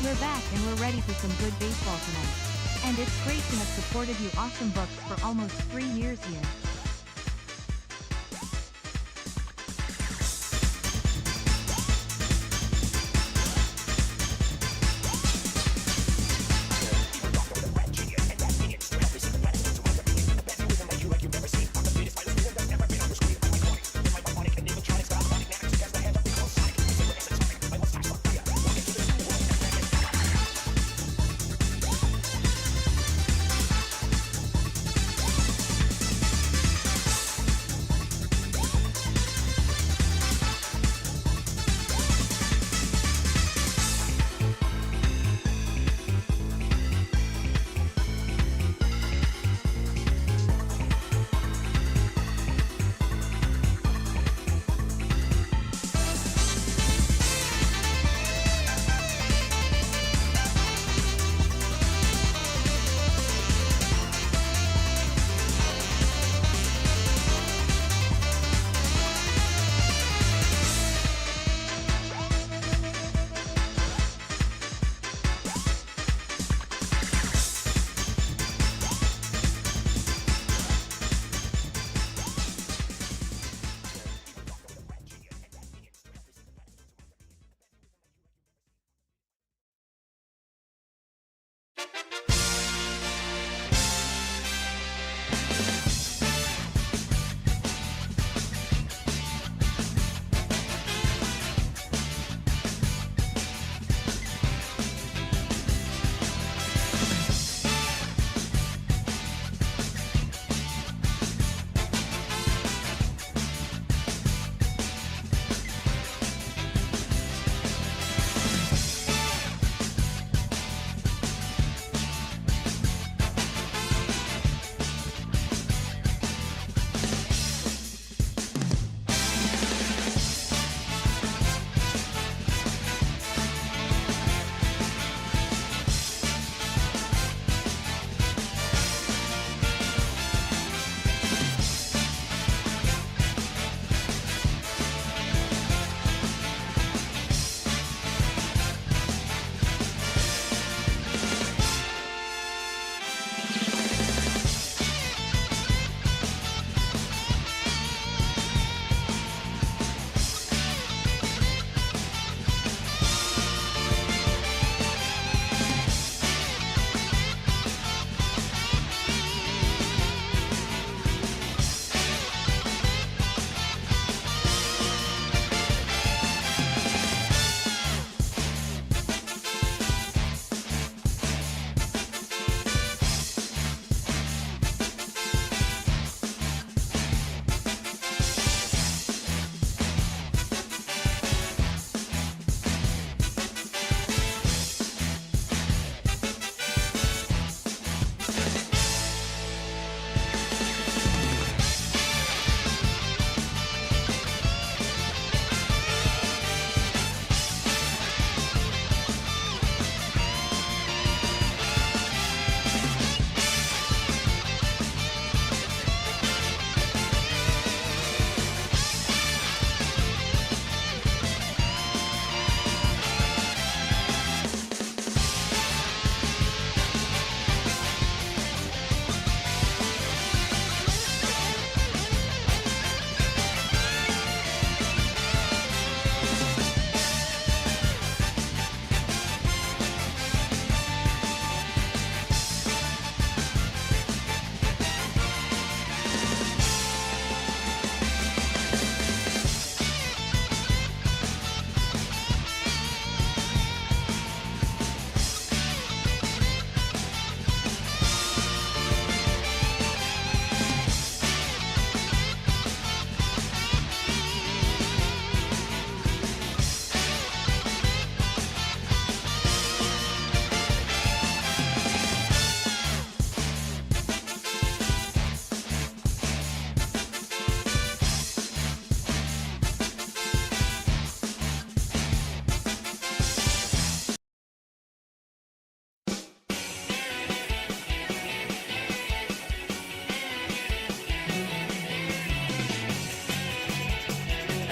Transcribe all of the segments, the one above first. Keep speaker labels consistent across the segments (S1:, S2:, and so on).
S1: We're back and we're ready for some good baseball tonight. And it's great to have supported you awesome books for almost 3 years here.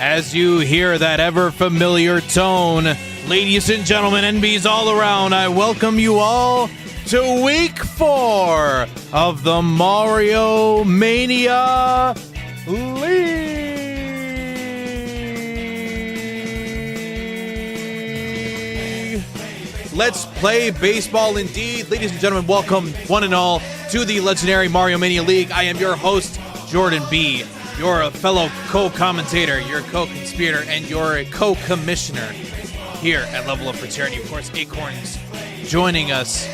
S2: As you hear that ever familiar tone, ladies and gentlemen, NBs all around, I welcome you all to week 4 of the Mario Mania League. Let's play baseball indeed. Ladies and gentlemen, welcome one and all to the legendary Mario Mania League. I am your host, Jordan B., your fellow co-commentator, your co-conspirator, and your co-commissioner here at Level Up Fraternity. Of course, Acorns joining us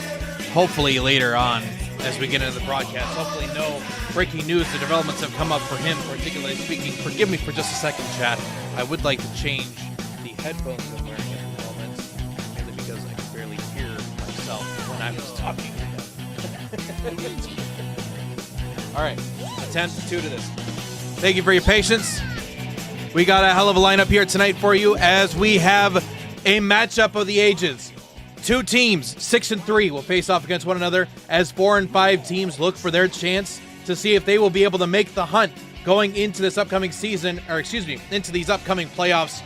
S2: hopefully later on as we get into the broadcast. Hopefully no breaking news or developments have come up for him, particularly speaking. Forgive me for just a second, chat. I would like to change the headphones I'm wearing at the moment, mainly because I can barely hear myself when I was talking to them. All right, attempt 2 to this. Thank you for your patience. We got a hell of a lineup here tonight for you as we have a matchup of the ages. 2 teams, 6 and 3, will face off against one another as 4 and 5 teams look for their chance to see if they will be able to make the hunt going into this upcoming season, into these upcoming playoffs.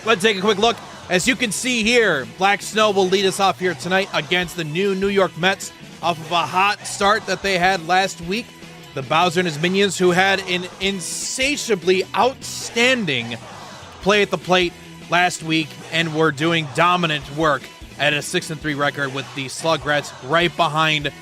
S2: Let's take a quick look. As you can see here, Black Snow will lead us off here tonight against the new New York Mets off of a hot start that they had last week. The Bowser and his minions, who had an insatiably outstanding play at the plate last week and were doing dominant work at a 6-3 record with the Slugrats right behind.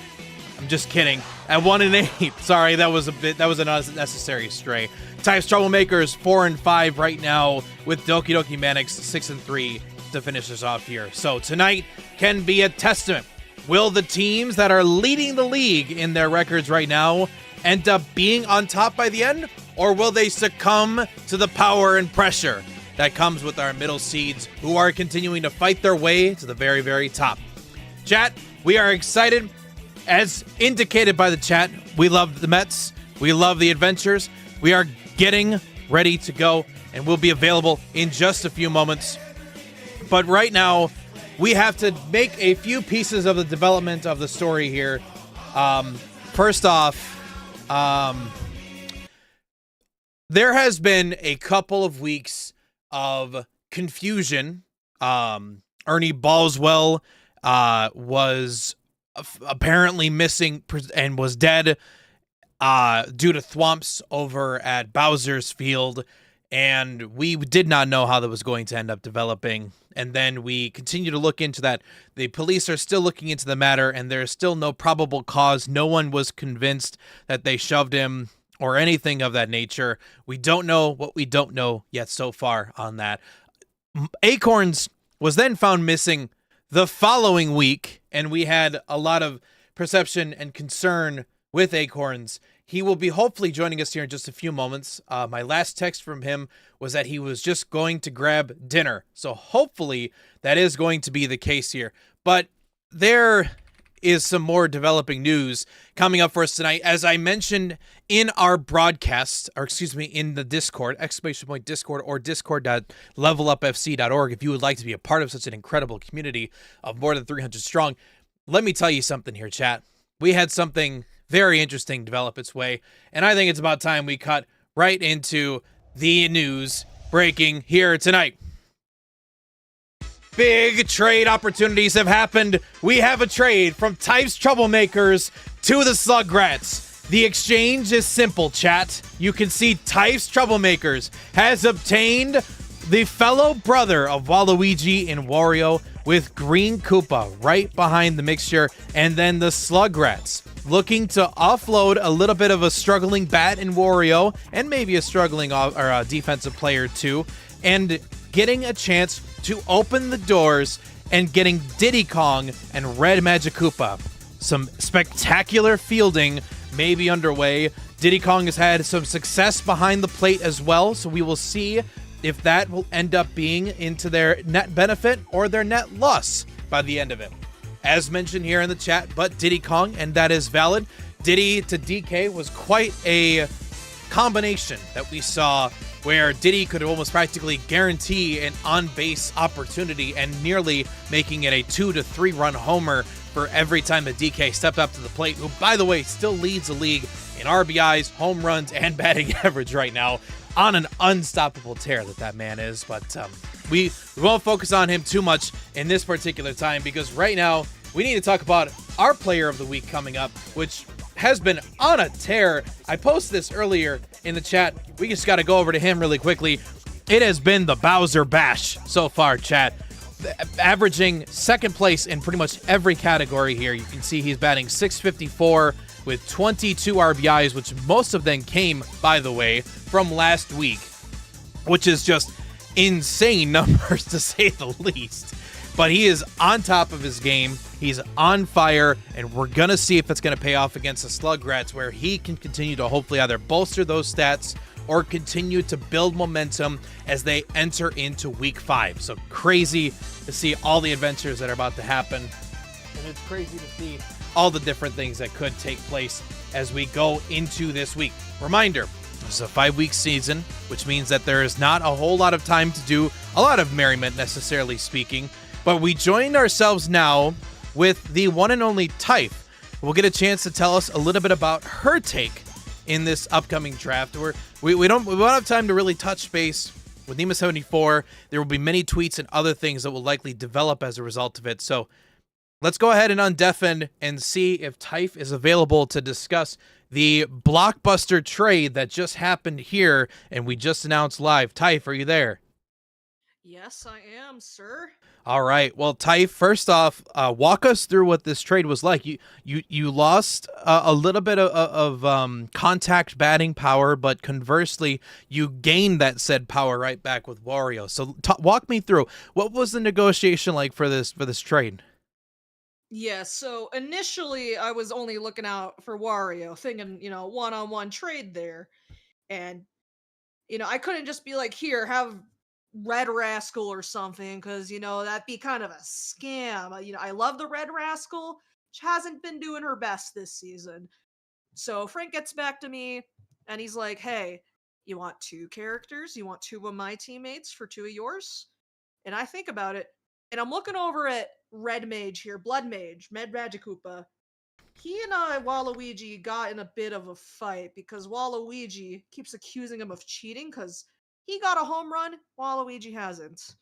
S2: I'm just kidding. At 1-8. Sorry, that was an unnecessary stray. Types Troublemakers 4-5 right now with Doki Doki Manics 6-3 to finish us off here. So tonight can be a testament. Will the teams that are leading the league in their records right now end up being on top by the end, or will they succumb to the power and pressure that comes with our middle seeds who are continuing to fight their way to the very, very top? Chat, we are excited. As indicated by the chat, we love the Mets. We love the adventures. We are getting ready to go, and we'll be available in just a few moments. But right now, we have to make a few pieces of the development of the story here. First off, there has been a couple of weeks of confusion. Ernie Boswell was apparently missing and was dead due to thwomps over at Bowser's Field, and we did not know how that was going to end up developing. And then we continue to look into that. The police are still looking into the matter, and there's still no probable cause. No one was convinced that they shoved him or anything of that nature. We don't know what we don't know yet so far on that. Acorns was then found missing the following week, and we had a lot of perception and concern with Acorns. He will be hopefully joining us here in just a few moments. My last text from him was that he was just going to grab dinner. So hopefully that is going to be the case here. But there is some more developing news coming up for us tonight. As I mentioned in our broadcast, in the Discord, !Discord or discord.levelupfc.org, if you would like to be a part of such an incredible community of more than 300 strong, let me tell you something here, chat. We had something very interesting develop its way, and I think it's about time we cut right into the news breaking here tonight. Big trade opportunities have happened. We have a trade from Types Troublemakers to the Slugrats. The exchange is simple, chat. You can see Types Troublemakers has obtained the fellow brother of Waluigi and Wario with Green Koopa right behind the mixture, and then the Slugrats looking to offload a little bit of a struggling bat in Wario and maybe a struggling defensive player too, and getting a chance to open the doors and getting Diddy Kong and Red Magic Koopa. Some spectacular fielding may be underway. Diddy Kong has had some success behind the plate as well, so we will see if that will end up being into their net benefit or their net loss by the end of it. As mentioned here in the chat, but Diddy Kong, and that is valid. Diddy to DK was quite a combination that we saw where Diddy could almost practically guarantee an on-base opportunity and nearly making it a 2 to 3 run homer for every time that DK stepped up to the plate, who, by the way, still leads the league in RBIs, home runs, and batting average right now. on an unstoppable tear that man is. But we won't focus on him too much in this particular time, because right now we need to talk about our player of the week coming up, which has been on a tear. I posted this earlier in the chat. We just got to go over to him really quickly. It has been the Bowser Bash so far, chat. Averaging second place in pretty much every category here. You can see he's batting .654 with 22 RBIs, which most of them came, by the way, from last week, which is just insane numbers to say the least. But he is on top of his game. He's on fire, and we're going to see if it's going to pay off against the Slugrats, where he can continue to hopefully either bolster those stats or continue to build momentum as they enter into week 5. So crazy to see all the adventures that are about to happen. And it's crazy to see all the different things that could take place as we go into this week. Reminder, this is a 5-week season, which means that there is not a whole lot of time to do a lot of merriment, necessarily speaking. But we joined ourselves now with the one and only Typh. We'll get a chance to tell us a little bit about her take in this upcoming draft. We won't have time to really touch base with NEMA 74. There will be many tweets and other things that will likely develop as a result of it. So let's go ahead and undeafen and see if Typh is available to discuss the blockbuster trade that just happened here and we just announced live. Typh, are you there?
S3: Yes, I am, sir.
S2: All right. Well, Typh, first off, walk us through what this trade was like. You lost a little bit of contact batting power, but conversely, you gained that said power right back with Wario. So walk me through, what was the negotiation like for this trade?
S3: Yeah, so initially I was only looking out for Wario, thinking, one-on-one trade there. And, I couldn't just be like, here, have Red Rascal or something, because, that'd be kind of a scam. I love the Red Rascal. She hasn't been doing her best this season. So Frank gets back to me, and he's like, hey, you want 2 characters? You want 2 of my teammates for 2 of yours? And I think about it, and I'm looking over at Red Mage here, Blood Mage, Med Magikoopa. He and Waluigi got in a bit of a fight because Waluigi keeps accusing him of cheating because he got a home run, Waluigi hasn't.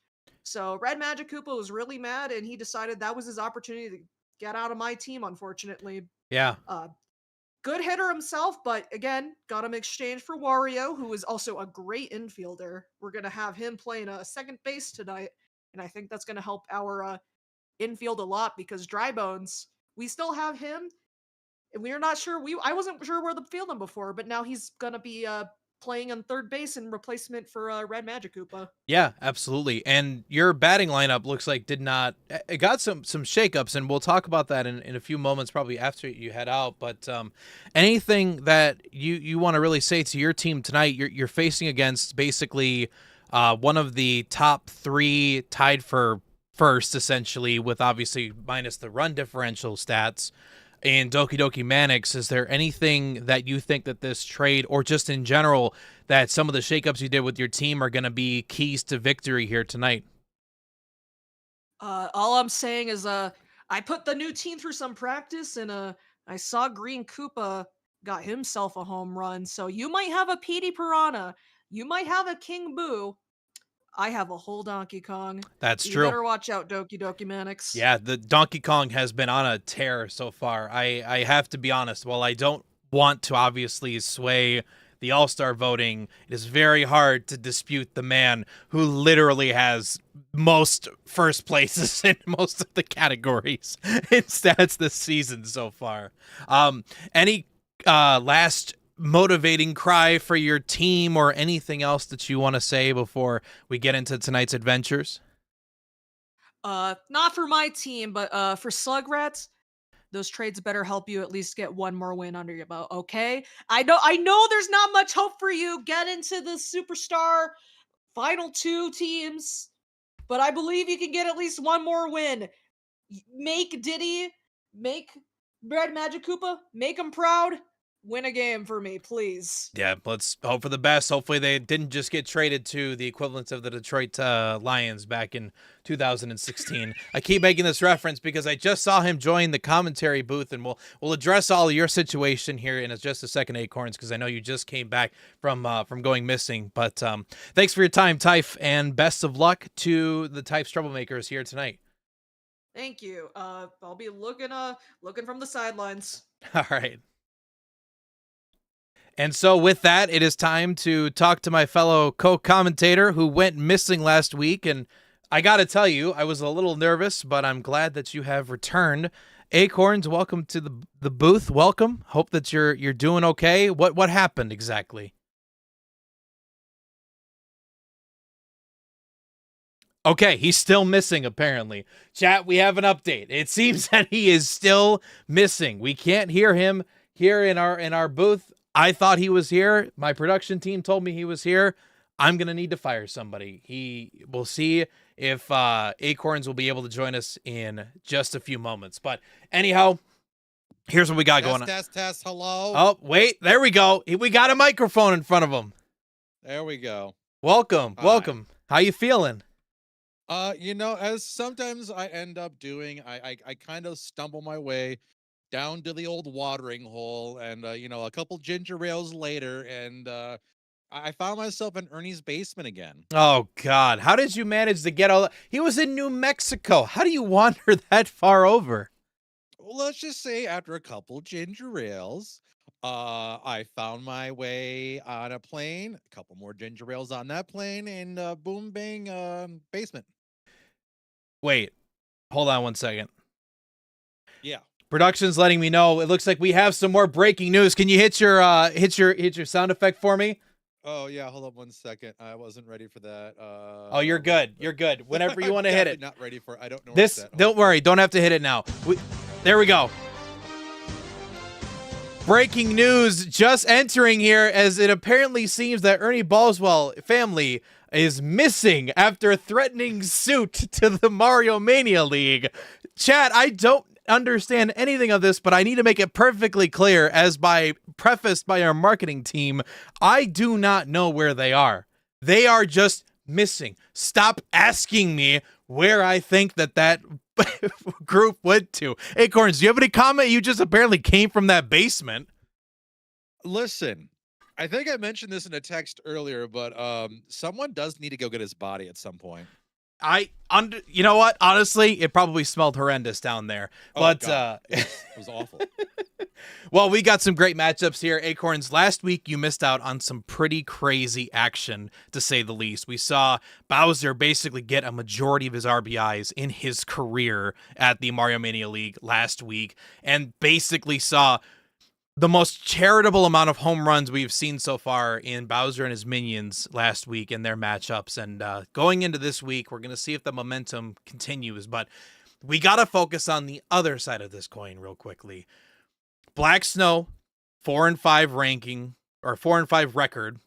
S3: So Red Magikoopa was really mad, and he decided that was his opportunity to get out of my team, unfortunately.
S2: Yeah.
S3: Good hitter himself, but again, got him exchanged for Wario, who is also a great infielder. We're going to have him playing second base tonight, and I think that's going to help our infield a lot because Dry Bones, we still have him, and we're not sure. I wasn't sure where to field him before, but now he's going to be playing on third base in replacement for Red Magikoopa.
S2: Yeah, absolutely. And your batting lineup looks like it got some shakeups, and we'll talk about that in a few moments, probably after you head out. But anything that you want to really say to your team tonight? You're facing against basically one of the top 3 tied for first, essentially, with obviously minus the run differential stats. And Doki Doki Manix, is there anything that you think that this trade, or just in general, that some of the shakeups you did with your team are going to be keys to victory here tonight?
S3: All I'm saying is I put the new team through some practice, and I saw Green Koopa got himself a home run. So you might have a Petey Piranha, you might have a King Boo. I have a whole Donkey Kong.
S2: That's
S3: You
S2: true.
S3: better watch out, Doki Doki Manix.
S2: Yeah, the Donkey Kong has been on a tear so far. I have to be honest. While I don't want to obviously sway the All-Star voting, it is very hard to dispute the man who literally has most first places in most of the categories in stats this season so far. Any last motivating cry for your team or anything else that you want to say before we get into tonight's adventures?
S3: Not for my team, but for Slugrats, those trades better help you at least get one more win under your belt, okay? I know there's not much hope for you. Get into the Superstar final 2 teams, but I believe you can get at least one more win. Make Diddy, make Red Magikoopa, make him proud. Win a game for me, please.
S2: Yeah, let's hope for the best. Hopefully they didn't just get traded to the equivalent of the Detroit Lions back in 2016. I keep making this reference because I just saw him join the commentary booth, and we'll address all of your situation here in just a second, Acorns, because I know you just came back from going missing. But thanks for your time, Typh, and best of luck to the Types Troublemakers here tonight.
S3: Thank you. I'll be looking from the sidelines.
S2: All right. And so with that, it is time to talk to my fellow co-commentator who went missing last week. And I got to tell you, I was a little nervous, but I'm glad that you have returned. Acorns, welcome to the booth. Welcome. Hope that you're doing okay. What happened exactly? Okay, he's still missing, apparently. Chat, we have an update. It seems that he is still missing. We can't hear him here in our booth. I thought he was here. My production team told me he was here. I'm going to need to fire somebody. We'll see if Acorns will be able to join us in just a few moments. But anyhow, here's what we got going on.
S4: Test, hello?
S2: Oh, wait, there we go. We got a microphone in front of him.
S4: There we go.
S2: Welcome,
S4: Hi.
S2: welcome. How you feeling?
S4: As sometimes I end up doing, I kind of stumble my way down to the old watering hole, and a couple ginger ales later, and I found myself in Ernie's basement again.
S2: Oh God, how did you manage to get all that? He was in New Mexico. How do you wander that far over?
S4: Well, let's just say after a couple ginger ales, I found my way on a plane, a couple more ginger ales on that plane, and boom, bang, basement.
S2: Wait, hold on one second.
S4: Yeah.
S2: Production's letting me know. It looks like we have some more breaking news. Can you hit your sound effect for me?
S4: Oh yeah, hold up one second. I wasn't ready for that.
S2: Oh, you're good. You're good. Whenever you want to hit it.
S4: Not ready for. I don't know.
S2: Don't worry. Don't have to hit it now. There we go. Breaking news just entering here, as it apparently seems that Ernie Boswell family is missing after threatening suit to the Mario Mania League. Chat, I don't understand anything of this, but I need to make it perfectly clear, as prefaced by our marketing team, I do not know where they are. They are just missing. Stop asking me where I think that group went to. Acorns, do you have any comment? You just apparently came from that basement.
S4: Listen, I think I mentioned this in a text earlier, but someone does need to go get his body at some point.
S2: You know what? Honestly, it probably smelled horrendous down there. But
S4: it was awful.
S2: Well, we got some great matchups here. Acorns, last week you missed out on some pretty crazy action, to say the least. We saw Bowser basically get a majority of his RBIs in his career at the Mario Mania League last week, and basically saw the most charitable amount of home runs we've seen so far in Bowser and his minions last week in their matchups. And going into this week, we're going to see if the momentum continues. But we got to focus on the other side of this coin real quickly. Black Snow, 4-5 ranking, or 4-5 record.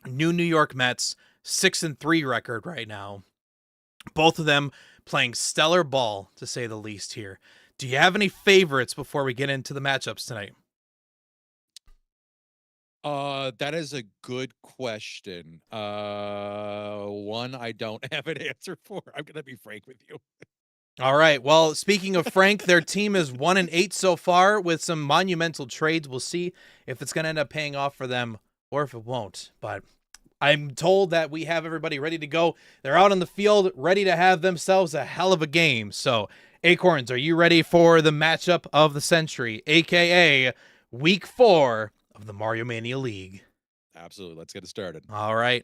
S2: New York Mets, 6-3 record right now. Both of them playing stellar ball, to say the least here. Do you have any favorites before we get into the matchups tonight?
S4: That is a good question. One I don't have an answer for. I'm gonna be frank with you.
S2: All right. Well, speaking of Frank, their team is 1-8 so far with some monumental trades. We'll see if it's going to end up paying off for them or if it won't. But I'm told that we have everybody ready to go. They're out on the field, ready to have themselves a hell of a game. So, Acorns, are you ready for the matchup of the century, aka Week 4 of the Mario Mania League?
S4: Absolutely. Let's get it started.
S2: All right.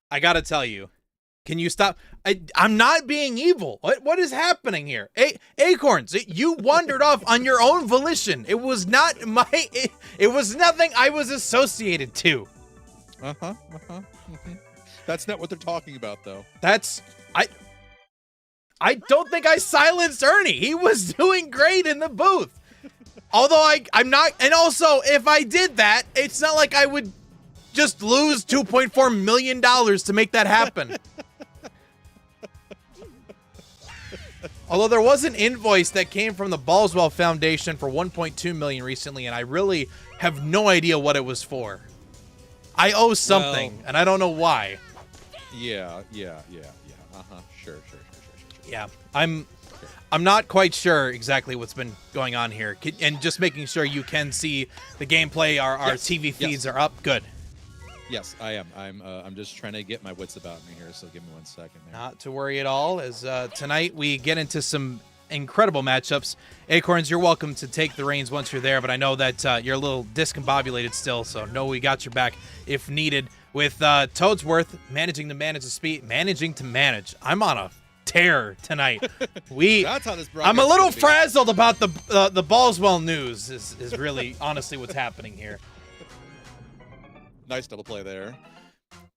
S2: I gotta tell you, can you stop? I'm not being evil. What is happening here? Acorns, you wandered off on your own volition. It was not it was nothing I was associated to.
S4: That's not what they're talking about, though.
S2: I don't think I silenced Ernie. He was doing great in the booth. Although I'm not, and also if I did that, it's not like I would just lose $2.4 million to make that happen. Although there was an invoice that came from the Ballswell Foundation for $1.2 million recently, and I really have no idea what it was for. I owe something, and I don't know why.
S4: Yeah. Sure.
S2: Yeah, I'm not quite sure exactly what's been going on here, and just making sure you can see the gameplay. Our
S4: Yes,
S2: TV feeds
S4: yes.
S2: are up. Good.
S4: Yes, I am. I'm just trying to get my wits about me here, so give me 1 second there.
S2: Not to worry at all, as tonight we get into some incredible matchups. Acorns, you're welcome to take the reins once you're there, but I know that you're a little discombobulated still, so know we got your back if needed. With Toadsworth managing to manage. I'm on a tear tonight.
S4: That's how this
S2: I'm a
S4: broadcast
S2: little
S4: is gonna be.
S2: frazzled about the Ballswell news is really honestly what's happening here.
S4: Nice double play there.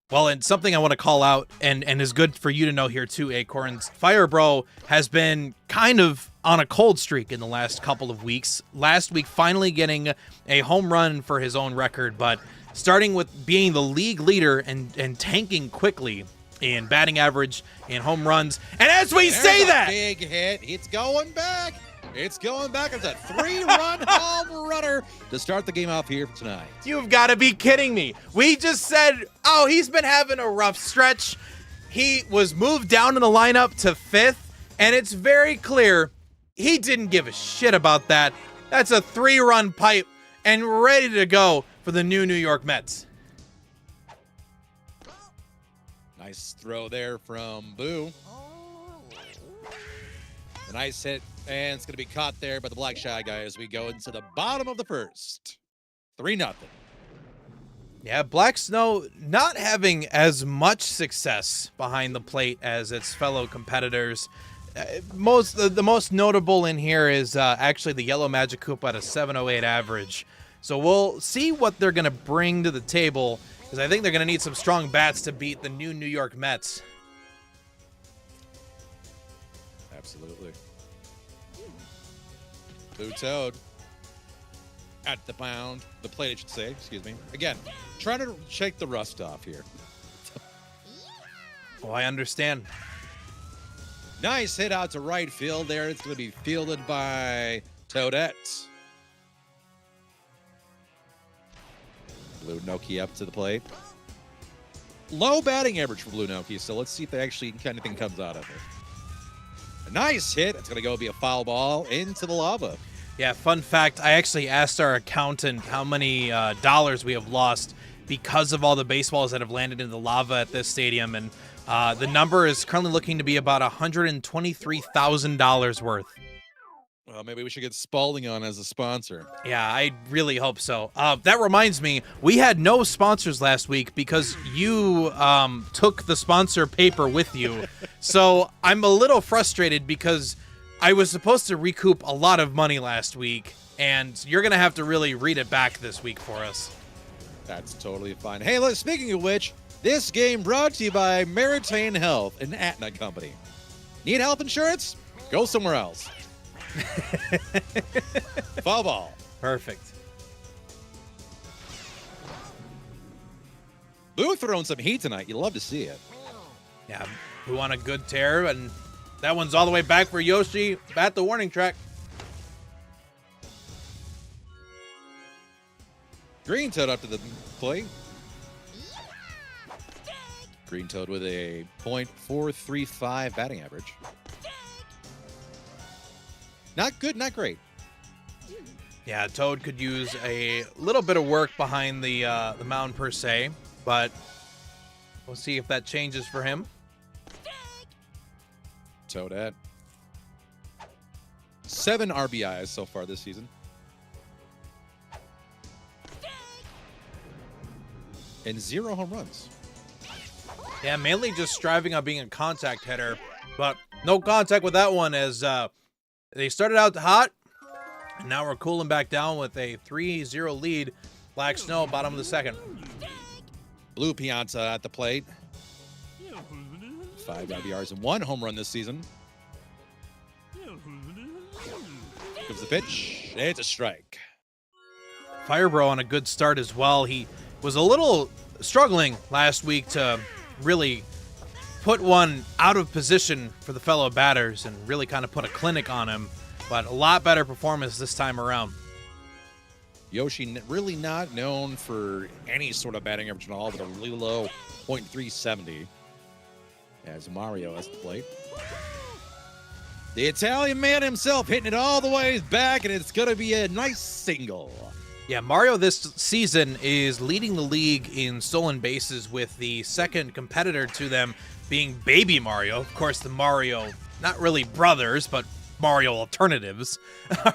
S2: Well, and something I want to call out, and is good for you to know here too, Acorns. Firebro has been kind of on a cold streak in the last couple of weeks. Last week, finally getting a home run for his own record, but starting with being the league leader and tanking quickly in batting average, in home runs. And as we
S4: There's
S2: say
S4: a
S2: that,
S4: big hit. It's going back. It's a 3-run home runner to start the game off here tonight.
S2: you've got to be kidding me. We just said, oh, he's been having a rough stretch. He was moved down in the lineup to 5th, and it's very clear he didn't give a shit about that. That's a 3-run pipe and ready to go for the New York Mets.
S4: Nice throw there from Boo. A nice hit, and it's going to be caught there by the Black Shy guy as we go into the bottom of the first. 3-0.
S2: Yeah, Black Snow not having as much success behind the plate as its fellow competitors. The most notable in here is actually the Yellow Magic Koopa at a 708 average. So we'll see what they're going to bring to the table, because I think they're going to need some strong bats to beat the New York Mets.
S4: Absolutely. Blue Toad at the pound. The plate, I should say. Excuse me. Again, trying to shake the rust off here.
S2: Oh, I understand.
S4: Nice hit out to right field there. It's going to be fielded by Toadette. Blue Noki up to the plate. Low batting average for Blue Noki, so let's see if anything comes out of it. A nice hit. It's going to go be a foul ball into the lava.
S2: Yeah, fun fact, I actually asked our accountant how many dollars we have lost because of all the baseballs that have landed in the lava at this stadium, and the number is currently looking to be about $123,000 worth.
S4: Well, maybe we should get Spalding on as a sponsor.
S2: Yeah, I really hope so. That reminds me, we had no sponsors last week because you took the sponsor paper with you. So I'm a little frustrated because I was supposed to recoup a lot of money last week, and you're going to have to really read it back this week for us.
S4: That's totally fine. Hey, look, speaking of which, this game brought to you by Meritain Health, an Aetna company. Need health insurance? Go somewhere else. Foul ball.
S2: Perfect.
S4: Blue throwing some heat tonight. You love to see it.
S2: Yeah, who on a good tear, and that one's all the way back for Yoshi at the warning track.
S4: Green Toad up to the plate. Green Toad with a .435 batting average. Not good, not great.
S2: Yeah, Toad could use a little bit of work behind the mound per se, but we'll see if that changes for him.
S4: Toadette. 7 RBIs so far this season. And 0 home runs.
S2: Yeah, mainly just striving on being a contact hitter, but no contact with that one as they started out hot, and now we're cooling back down with a 3-0 lead. Black Snow, bottom of the second.
S4: Blue Pianta at the plate. 5 RBIs and 1 home run this season. Gives the pitch. It's a strike.
S2: Firebro on a good start as well. He was a little struggling last week to really put one out of position for the fellow batters and really kind of put a clinic on him. But a lot better performance this time around.
S4: Yoshi really not known for any sort of batting average at all, but a really low .370 as Mario has the plate. The Italian man himself hitting it all the way back, and it's going to be a nice single.
S2: Yeah, Mario this season is leading the league in stolen bases, with the second competitor to them being Baby Mario. Of course, the Mario, not really brothers, but Mario alternatives,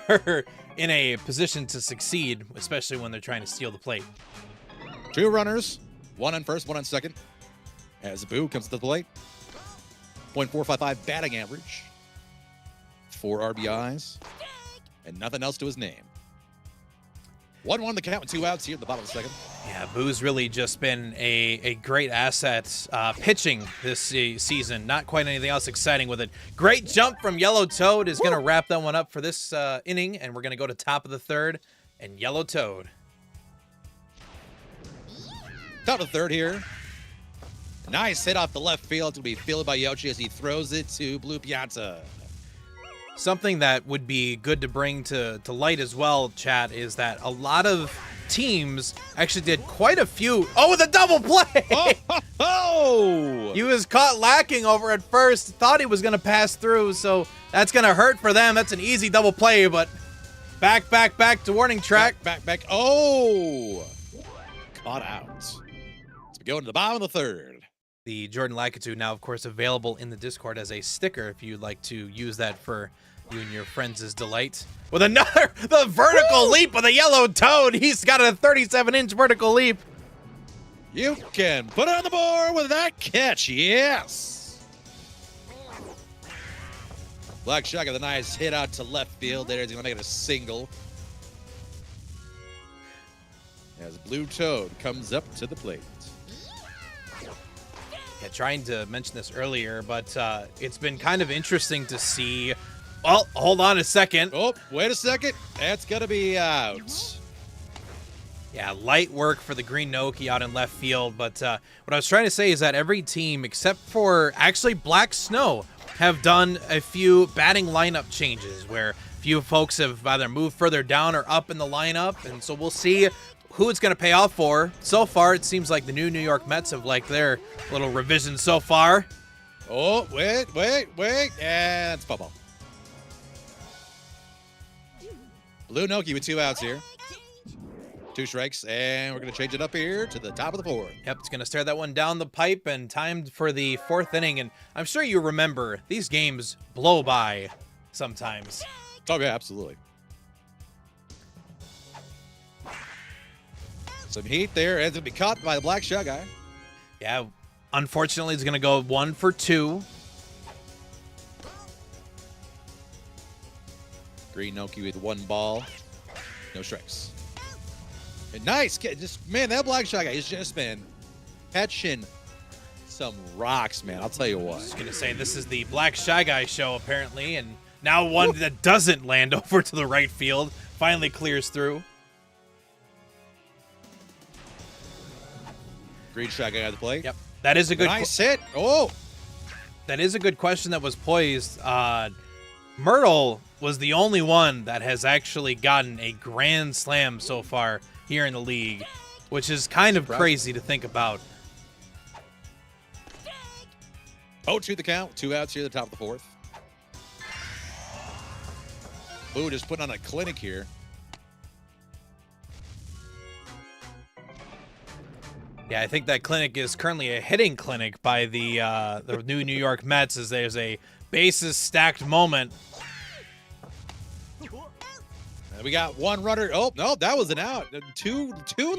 S2: are in a position to succeed, especially when they're trying to steal the plate.
S4: 2 runners, 1 on first, 1 on second. As Boo comes to the plate. .455 batting average. 4 RBIs. And nothing else to his name. 1-1 the count with 2 outs here at the bottom of the second.
S2: Yeah, Boo's really just been a great asset pitching this season. Not quite anything else exciting with it. Great jump from Yellow Toad is going to wrap that one up for this inning, and we're going to go to top of the third and Yellow Toad.
S4: Top of the third here. Nice hit off the left field to be fielded by Yoshi as he throws it to Blue Piazza.
S2: Something that would be good to bring to light as well, chat, is that a lot of teams actually did quite a few. Oh, the double play!
S4: Oh!
S2: He was caught lacking over at first, thought he was going to pass through, so that's going to hurt for them. That's an easy double play, but back to warning track.
S4: Back. Oh! Caught out. So we go into the bottom of the third.
S2: The Jordan Lakitu now, of course, available in the Discord as a sticker if you'd like to use that for you and your friends' delight. With the vertical leap of the Yellow Toad. He's got a 37-inch vertical leap.
S4: You can put it on the board with that catch. Yes. Black Shot got a nice hit out to left field there. He's going to make it a single. As Blue Toad comes up to the plate.
S2: Yeah, trying to mention this earlier, but it's been kind of interesting to see. Well, hold on a second.
S4: Oh, wait a second. That's going to be out.
S2: Yeah, light work for the Green Noki out in left field. But what I was trying to say is that every team, except for actually Black Snow, have done a few batting lineup changes where a few folks have either moved further down or up in the lineup. And so we'll see who it's going to pay off for. So far, it seems like the New York Mets have liked their little revision so far.
S4: Oh, wait. And it's bubble. Blue Noki with 2 outs here. 2 strikes, and we're going to change it up here to the top of the fourth.
S2: Yep, it's going to stare that one down the pipe and timed for the 4th inning. And I'm sure you remember, these games blow by sometimes.
S4: Oh, yeah, absolutely. Some heat there, and it's going to be caught by the Black Shot guy.
S2: Yeah, unfortunately, it's going to go 1 for 2.
S4: Green Noki with 1 ball. No strikes. And nice. Man, that Black Shot guy has just been catching some rocks, man. I'll tell you what.
S2: I was going to say, this is the Black Shy Guy show, apparently. And now one that doesn't land over to the right field finally clears through.
S4: Green Shot guy at the plate.
S2: Yep. That is a good
S4: nice hit. Oh.
S2: That is a good question that was poised. Myrtle was the only one that has actually gotten a grand slam so far here in the league, which is kind of crazy to think about.
S4: 0-2 the count. 2 outs here at the top of the 4th. Boo just putting on a clinic here.
S2: Yeah, I think that clinic is currently a hitting clinic by the New York Mets, as there's a bases stacked moment.
S4: We got 1 runner. Oh, no, that was an out. Too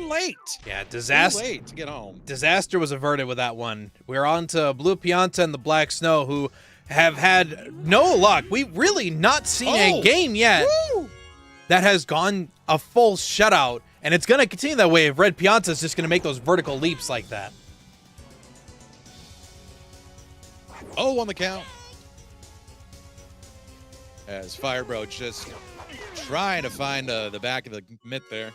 S4: late.
S2: Yeah, disaster.
S4: Too late to get home.
S2: Disaster was averted with that one. We're on to Blue Pianta and the Black Snow, who have had no luck. We've really not seen a game yet that has gone a full shutout, and it's going to continue that way if Red Pianta is just going to make those vertical leaps like that.
S4: 0 on the count. As Firebro just trying to find the back of the mitt there.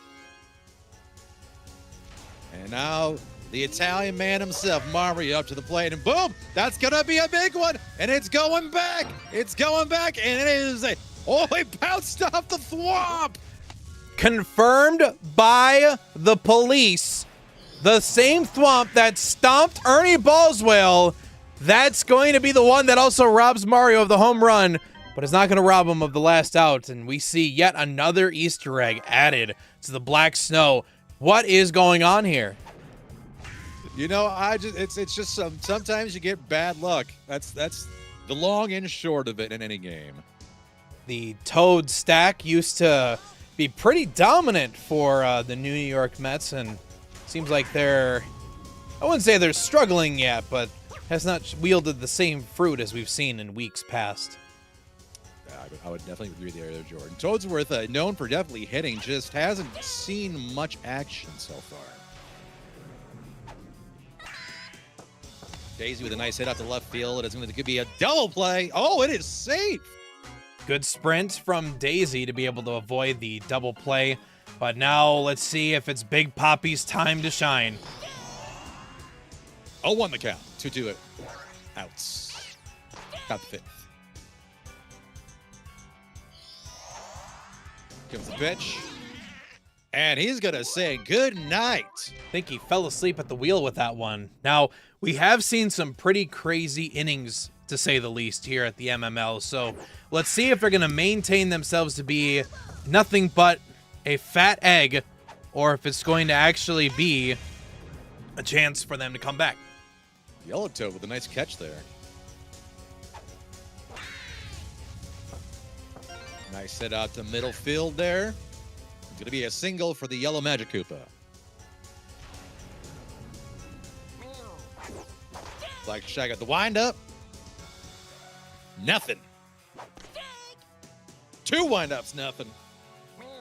S4: And now The Italian man himself, Mario, up to the plate, and boom! That's gonna be a big one, and it's going back! It's going back, and it is a... Oh, he bounced off the thwomp!
S2: Confirmed by the police. The same thwomp that stomped Ernie Boswell, that's going to be the one that also robs Mario of the home run, but it's not going to rob him of the last out. And we see yet another Easter egg added to the black snow. What is going on here?
S4: You know, it's just sometimes you get bad luck. That's the long and short of it in any game.
S2: The Toad stack used to be pretty dominant for the New York Mets, and seems like I wouldn't say they're struggling yet, but has not wielded the same fruit as we've seen in weeks past.
S4: I would definitely agree there, Jordan. Toadsworth, known for definitely hitting, just hasn't seen much action so far. Daisy with a nice hit out to left field. It's going to be a double play. Oh, it is safe.
S2: Good sprint from Daisy to be able to avoid the double play. But now let's see if it's Big Poppy's time to shine.
S4: 0-1 the count. 2-2 outs. Got the fifth. Comes the pitch. And he's going to say good night.
S2: I think he fell asleep at the wheel with that one. Now, we have seen some pretty crazy innings, to say the least, here at the MML. So let's see if they're going to maintain themselves to be nothing but a fat egg, or if it's going to actually be a chance for them to come back.
S4: Yellow Toad with a nice catch there. Nice hit out to middle field there. It's going to be a single for the Yellow Magic Koopa. Black Shag at the windup. Nothing. 2 windups, nothing.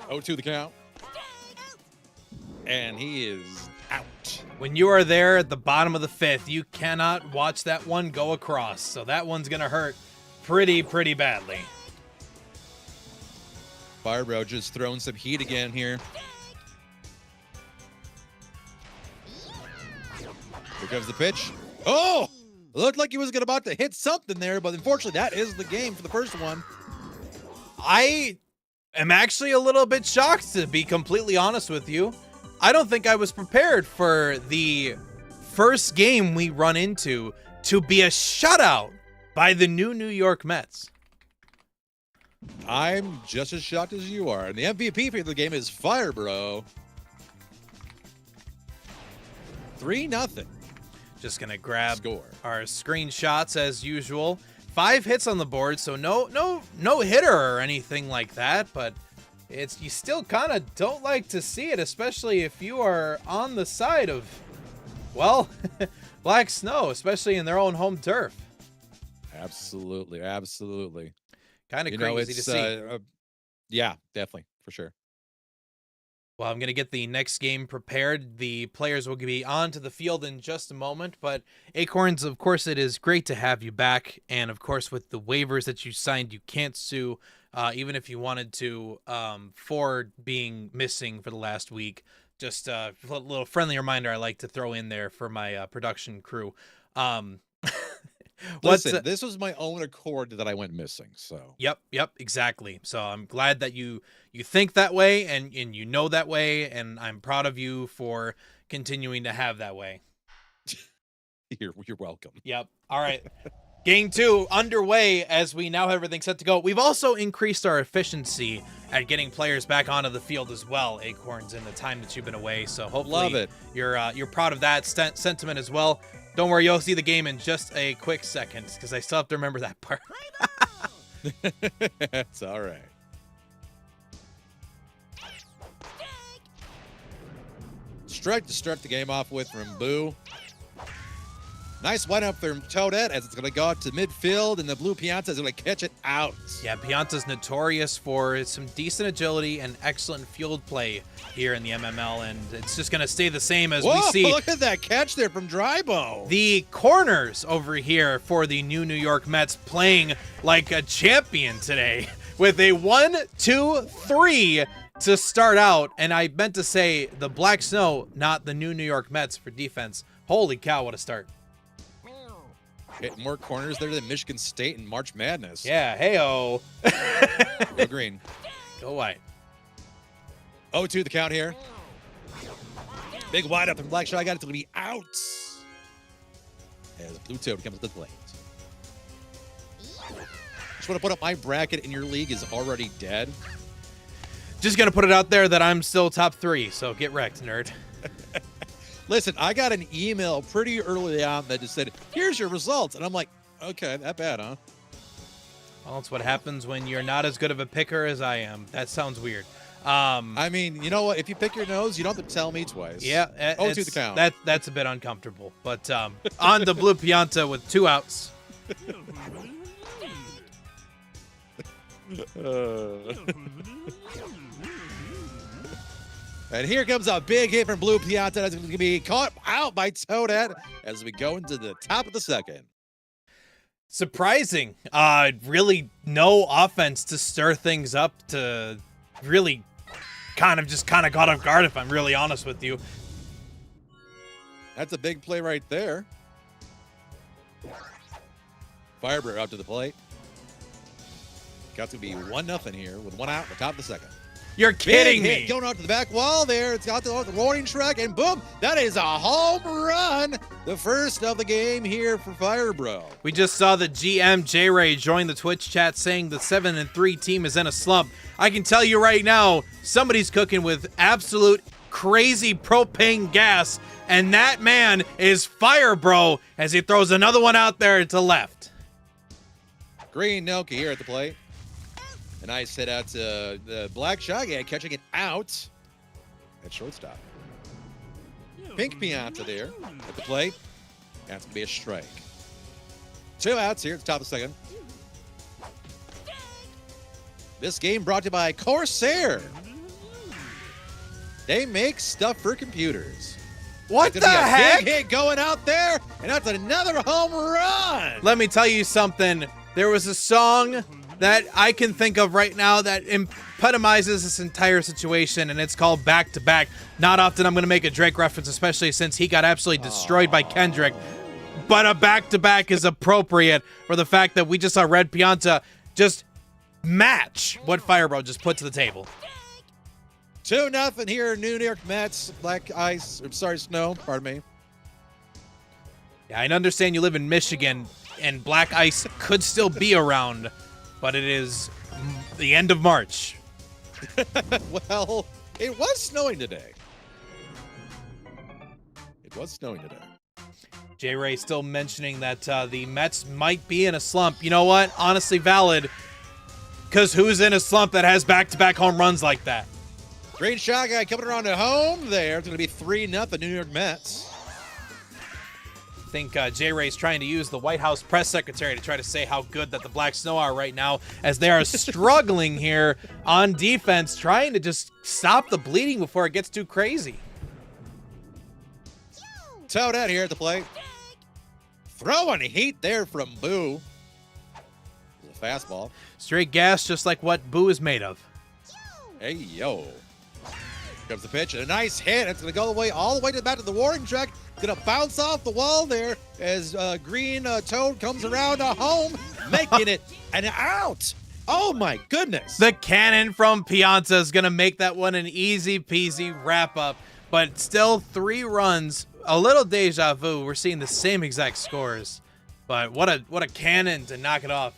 S4: 0-2 the count. And he is out.
S2: When you are there at the bottom of the fifth, you cannot watch that one go across. So that one's going to hurt pretty badly.
S4: Firebro just throwing some heat again here. Here comes the pitch. Oh! Looked like he was about to hit something there, but unfortunately that is the game for the first one.
S2: I am actually a little bit shocked, to be completely honest with you. I don't think I was prepared for the first game we run into to be a shutout by the New York Mets.
S4: I'm just as shocked as you are. And the MVP for the game is Firebro. 3-0.
S2: Just going to grab
S4: Score.
S2: our screenshots as usual. 5 hits on the board, so no hitter or anything like that, but you still kind of don't like to see it, especially if you are on the side of, well, Black Snow, especially in their own home turf.
S4: Absolutely.
S2: Kind of crazy to see.
S4: Yeah, definitely, for sure.
S2: Well, I'm going to get the next game prepared. The players will be on to the field in just a moment, but Acorns, of course, it is great to have you back. And, of course, with the waivers that you signed, you can't sue, even if you wanted to, for being missing for the last week. Just a little friendly reminder I like to throw in there for my production crew.
S4: Listen, this was my own accord that I went missing, so.
S2: Yep, exactly. So I'm glad that you think that way and you know that way, and I'm proud of you for continuing to have that way.
S4: You're welcome.
S2: Yep. All right. Game 2 underway as we now have everything set to go. We've also increased our efficiency at getting players back onto the field as well, Acorns, in the time that you've been away. So hopefully
S4: love it.
S2: You're proud of that sentiment as well. Don't worry, you'll see the game in just a quick second, because I still have to remember that part.
S4: That's all right. Strike to start the game off with from Boo. Nice windup from Toadette as it's going to go out to midfield, and the blue Pianta is going to catch it out.
S2: Yeah, Pianta's notorious for some decent agility and excellent field play here in the MML, and it's just going to stay the same as we see.
S4: Look at that catch there from Drybo.
S2: The corners over here for the New York Mets playing like a champion today with a 1-2-3 to start out, and I meant to say the Black Snow, not the New York Mets for defense. Holy cow, what a start.
S4: Hitting more corners there than Michigan State in March Madness.
S2: Yeah, hey-oh.
S4: Go green.
S2: Go white.
S4: 0-2 the count here. Big wide up and Black Shot got it to be out. As Blue Toad comes to the plate. Just want to put up my bracket in your league is already dead.
S2: Just going to put it out there that I'm still top 3, so get wrecked, nerd.
S4: Listen, I got an email pretty early on that just said, here's your results. And I'm like, okay, that bad, huh?
S2: Well, that's what happens when you're not as good of a picker as I am. That sounds weird.
S4: I mean, you know what? If you pick your nose, you don't have to tell me twice.
S2: Yeah.
S4: Oh, to the count.
S2: That's a bit uncomfortable. But on to Blue Pianta with 2 outs.
S4: And here comes a big hit from Blue Pianta. That's going to be caught out by Toadette as we go into the top of the second.
S2: Surprising. Really no offense to stir things up, to really kind of caught off guard, if I'm really honest with you.
S4: That's a big play right there. Firebird out to the plate. Got to be 1-0 here with 1 out at the top of the second.
S2: You're kidding
S4: Big hit
S2: me.
S4: going out to the back wall there. It's got the warning track, and boom, that is a home run. The first of the game here for Firebro.
S2: We just saw the GM J-Ray join the Twitch chat saying the 7-3 team is in a slump. I can tell you right now, somebody's cooking with absolute crazy propane gas, and that man is Firebro as he throws another one out there to left.
S4: Green Noki here at the plate. A nice hit out to the Black Shaggy, catching it out at shortstop. Pink Pianta there at the plate. That's going to be a strike. 2 outs here at the top of the second. This game brought to you by Corsair. They make stuff for computers.
S2: What
S4: That's
S2: the
S4: gonna be a
S2: heck?
S4: big hit going out there, and that's another home run.
S2: Let me tell you something. There was a song that I can think of right now that epitomizes this entire situation, and it's called Back to Back. Not often I'm going to make a Drake reference, especially since he got absolutely destroyed by Kendrick. But a back-to-back is appropriate for the fact that we just saw Red Pianta just match what Firebro just put to the table.
S4: 2-0 here, New York Mets. Black ice, I'm sorry, snow, pardon me.
S2: Yeah, I understand you live in Michigan, and black ice could still be around, but it is the end of March.
S4: Well, it was snowing today. It was snowing today.
S2: J-Ray still mentioning that the Mets might be in a slump. You know what? Honestly valid, because who's in a slump that has back-to-back home runs like that?
S4: Green shot guy coming around to home there. It's going to be 3-0 New York Mets.
S2: I think J-Ray's trying to use the White House press secretary to try to say how good that the Black Snow are right now, as they are struggling here on defense, trying to just stop the bleeding before it gets too crazy.
S4: Toadette here at the plate. Throwing heat there from Boo. It's a fastball.
S2: Straight gas, just like what Boo is made of.
S4: Hey, yo. Comes the pitch, and a nice hit. It's going to go all the way to the back of the warning track. Going to bounce off the wall there as Green Toad comes around to home, making it an out. Oh, my goodness.
S2: The cannon from Pianta is going to make that one an easy-peasy wrap-up, but still 3 runs. A little deja vu. We're seeing the same exact scores, but what a cannon to knock it off.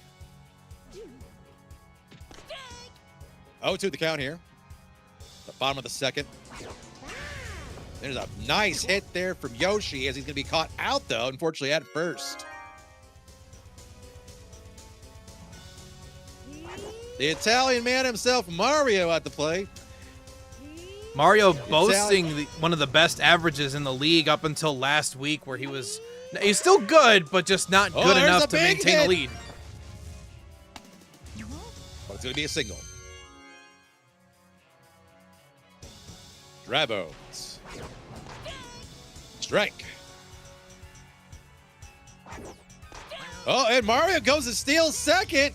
S4: 0-2 the count here. The bottom of the second. There's a nice hit there from Yoshi as he's going to be caught out, though, unfortunately, at first. The Italian man himself, Mario, at the plate.
S2: Mario boasting one of the best averages in the league up until last week, where he's still good, but just not good enough to maintain a lead.
S4: But it's going to be a single. Drabos. Strike. Oh, and Mario goes to steal second.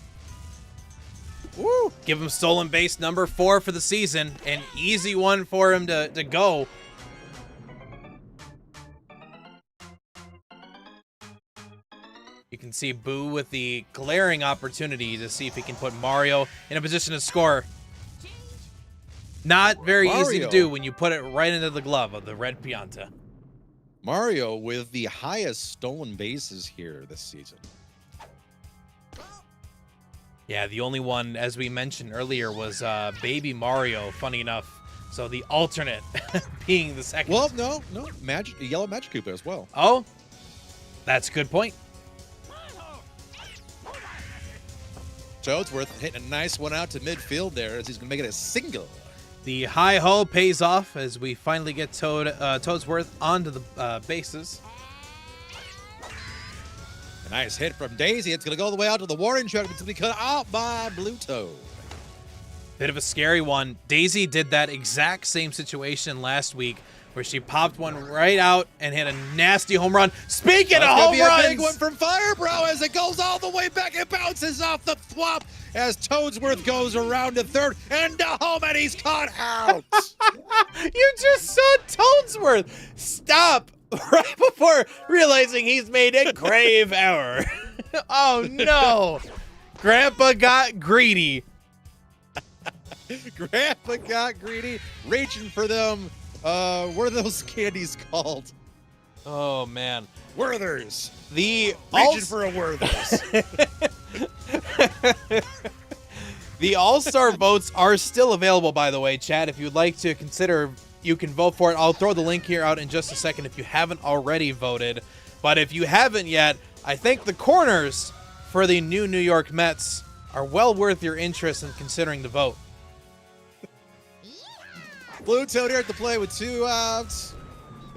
S2: Woo! Give him stolen base number 4 for the season. An easy one for him to go. You can see Boo with the glaring opportunity to see if he can put Mario in a position to score. Not very easy to do when you put it right into the glove of the red Pianta.
S4: Mario with the highest stolen bases here this season.
S2: Yeah, the only one, as we mentioned earlier, was Baby Mario, funny enough. So the alternate being the second.
S4: Well, no. Yellow Magic Koopa as well.
S2: Oh, that's a good point.
S4: Toadsworth hitting a nice one out to midfield there as he's going to make it a single.
S2: The hi-ho pays off as we finally get Toadsworth onto the bases.
S4: A nice hit from Daisy. It's going to go all the way out to the warning track. It's going to be cut out by Blue Toad.
S2: Bit of a scary one. Daisy did that exact same situation last week where she popped one right out and hit a nasty home run. Speaking of home runs!
S4: A big one from Firebro as it goes all the way back. It bounces off the thwop as Toadsworth goes around to third and to home, and he's caught out.
S2: You just saw Toadsworth stop right before realizing he's made a grave error. Oh, no. Grandpa got greedy.
S4: Grandpa got greedy, reaching for them. What are those candies called?
S2: Oh, man.
S4: Werthers.
S2: Reaching
S4: for a Werthers.
S2: The All-Star votes are still available, by the way, Chad. If you'd like to consider, you can vote for it. I'll throw the link here out in just a second if you haven't already voted. But if you haven't yet, I think the corners for the new New York Mets are well worth your interest in considering the vote.
S4: Blue Toad here at the play with 2 outs.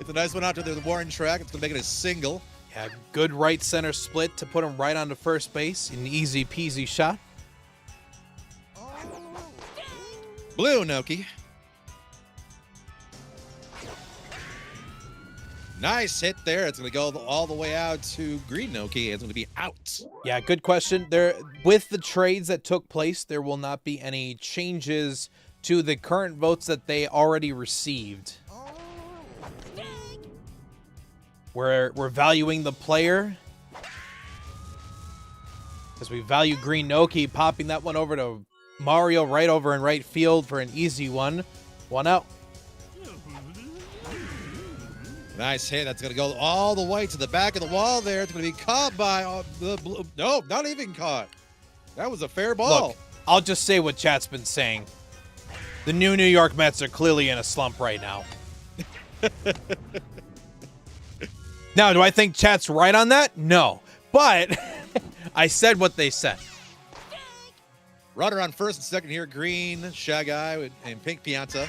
S4: It's a nice one out to the warning track. It's going to make it a single.
S2: Yeah, good right center split to put him right onto first base. An easy peasy shot.
S4: Blue Noki. Nice hit there. It's going to go all the way out to Green Noki. It's going to be out.
S2: Yeah, good question. With the trades that took place, there will not be any changes to the current votes that they already received. We're valuing the player as we value Green Noki, popping that one over to Mario right over in right field for an easy one. 1 out.
S4: Nice hit. That's going to go all the way to the back of the wall there. It's going to be caught by the blue. No, not even caught. That was a fair ball.
S2: Look, I'll just say what chat's been saying. The new New York Mets are clearly in a slump right now. Now, do I think chat's right on that? No. But I said what they said.
S4: Runner on first and second here. Green, Shagai, and Pink Pianta.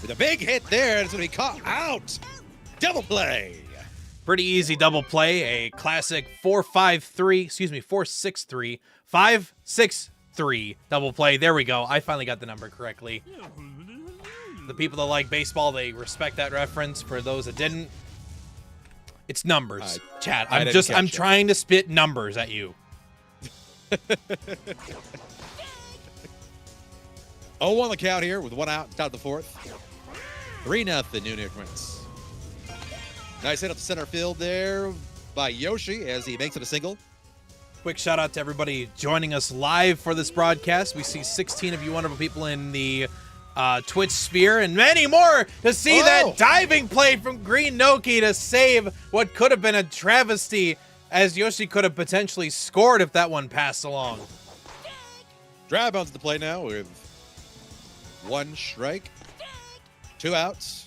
S4: With a big hit there. It's going to be caught out. Double play.
S2: Pretty easy double play. A classic 4-6-3 double play. There we go. I finally got the number correctly. The people that like baseball, they respect that reference. For those that didn't, it's numbers. Chat. I'm trying to spit numbers at you.
S4: 0-1 the count here with 1 out. Top of the fourth. 3-0 New York Mets. Nice hit up the center field there by Yoshi as he makes it a single.
S2: Quick shout out to everybody joining us live for this broadcast. We see 16 of you wonderful people in the Twitch sphere and many more to see that diving play from Green Noki to save what could have been a travesty, as Yoshi could have potentially scored if that one passed along.
S4: Drive bounce to play now with 1 strike, 2 outs.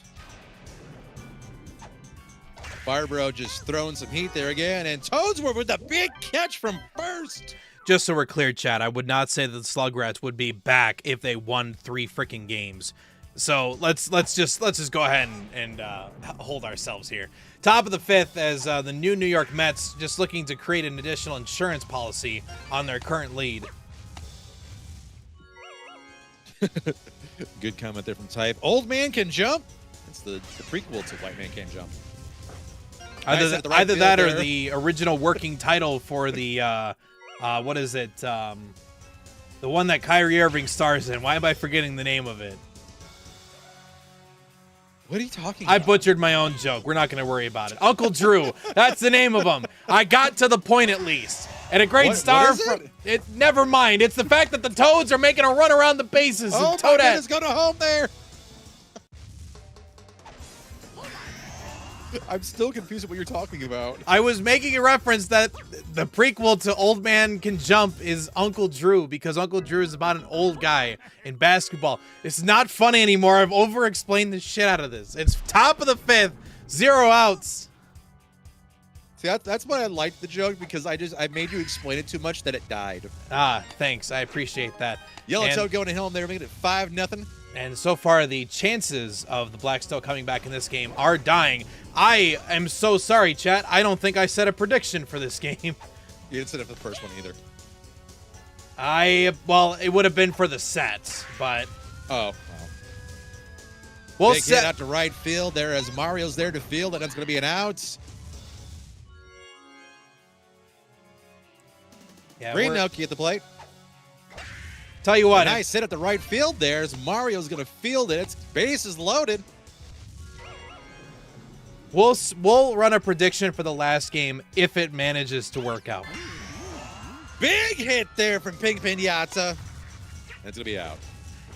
S4: Firebro just throwing some heat there again, and Toadsworth with the big catch from first.
S2: Just so we're clear, Chad, I would not say that the Slugrats would be back if they won 3 freaking games. So let's just go ahead and hold ourselves here. Top of the 5th as the new New York Mets just looking to create an additional insurance policy on their current lead.
S4: Good comment there from Type. Old Man Can Jump. It's the prequel to White Man Can't Jump.
S2: Either that or the original working title for the what is it? The one that Kyrie Irving stars in. Why am I forgetting the name of it?
S4: What are you talking
S2: I
S4: about?
S2: butchered my own joke. We're not going to worry about it. Uncle Drew. That's the name of him. I got to the point at least. And a great
S4: What
S2: star
S4: is
S2: from it. Never mind. It's the fact that the Toads are making a run around the bases.
S4: Oh,
S2: and
S4: my goodness, go to home there. I'm still confused at what you're talking about.
S2: I was making a reference that the prequel to Old Man Can Jump is Uncle Drew because Uncle Drew is about an old guy in basketball. It's not funny anymore. I've over-explained the shit out of this. It's top of the fifth, 0 outs.
S4: See, that's why I liked the joke, because I made you explain it too much that it died.
S2: Ah, thanks. I appreciate that.
S4: Yellow
S2: And-
S4: Toad going to home there, making it 5-0.
S2: And so far, the chances of the Black Snow coming back in this game are dying. I am so sorry, chat. I don't think I set a prediction for this game.
S4: You didn't set it for the first one either.
S2: Well, it would have been for the sets, but
S4: Oh,
S2: we'll
S4: big hit
S2: set.
S4: out to right field there as Mario's there to field, and that's going to be an out.
S2: Yeah,
S4: Green
S2: we're-
S4: Nelky at the plate.
S2: Tell you what,
S4: Nice hit at the right field there as Mario's going to field it. It's base is loaded.
S2: we'll run a prediction for the last game if it manages to work out.
S4: Big hit there from Pink Pinata. That's going to be out.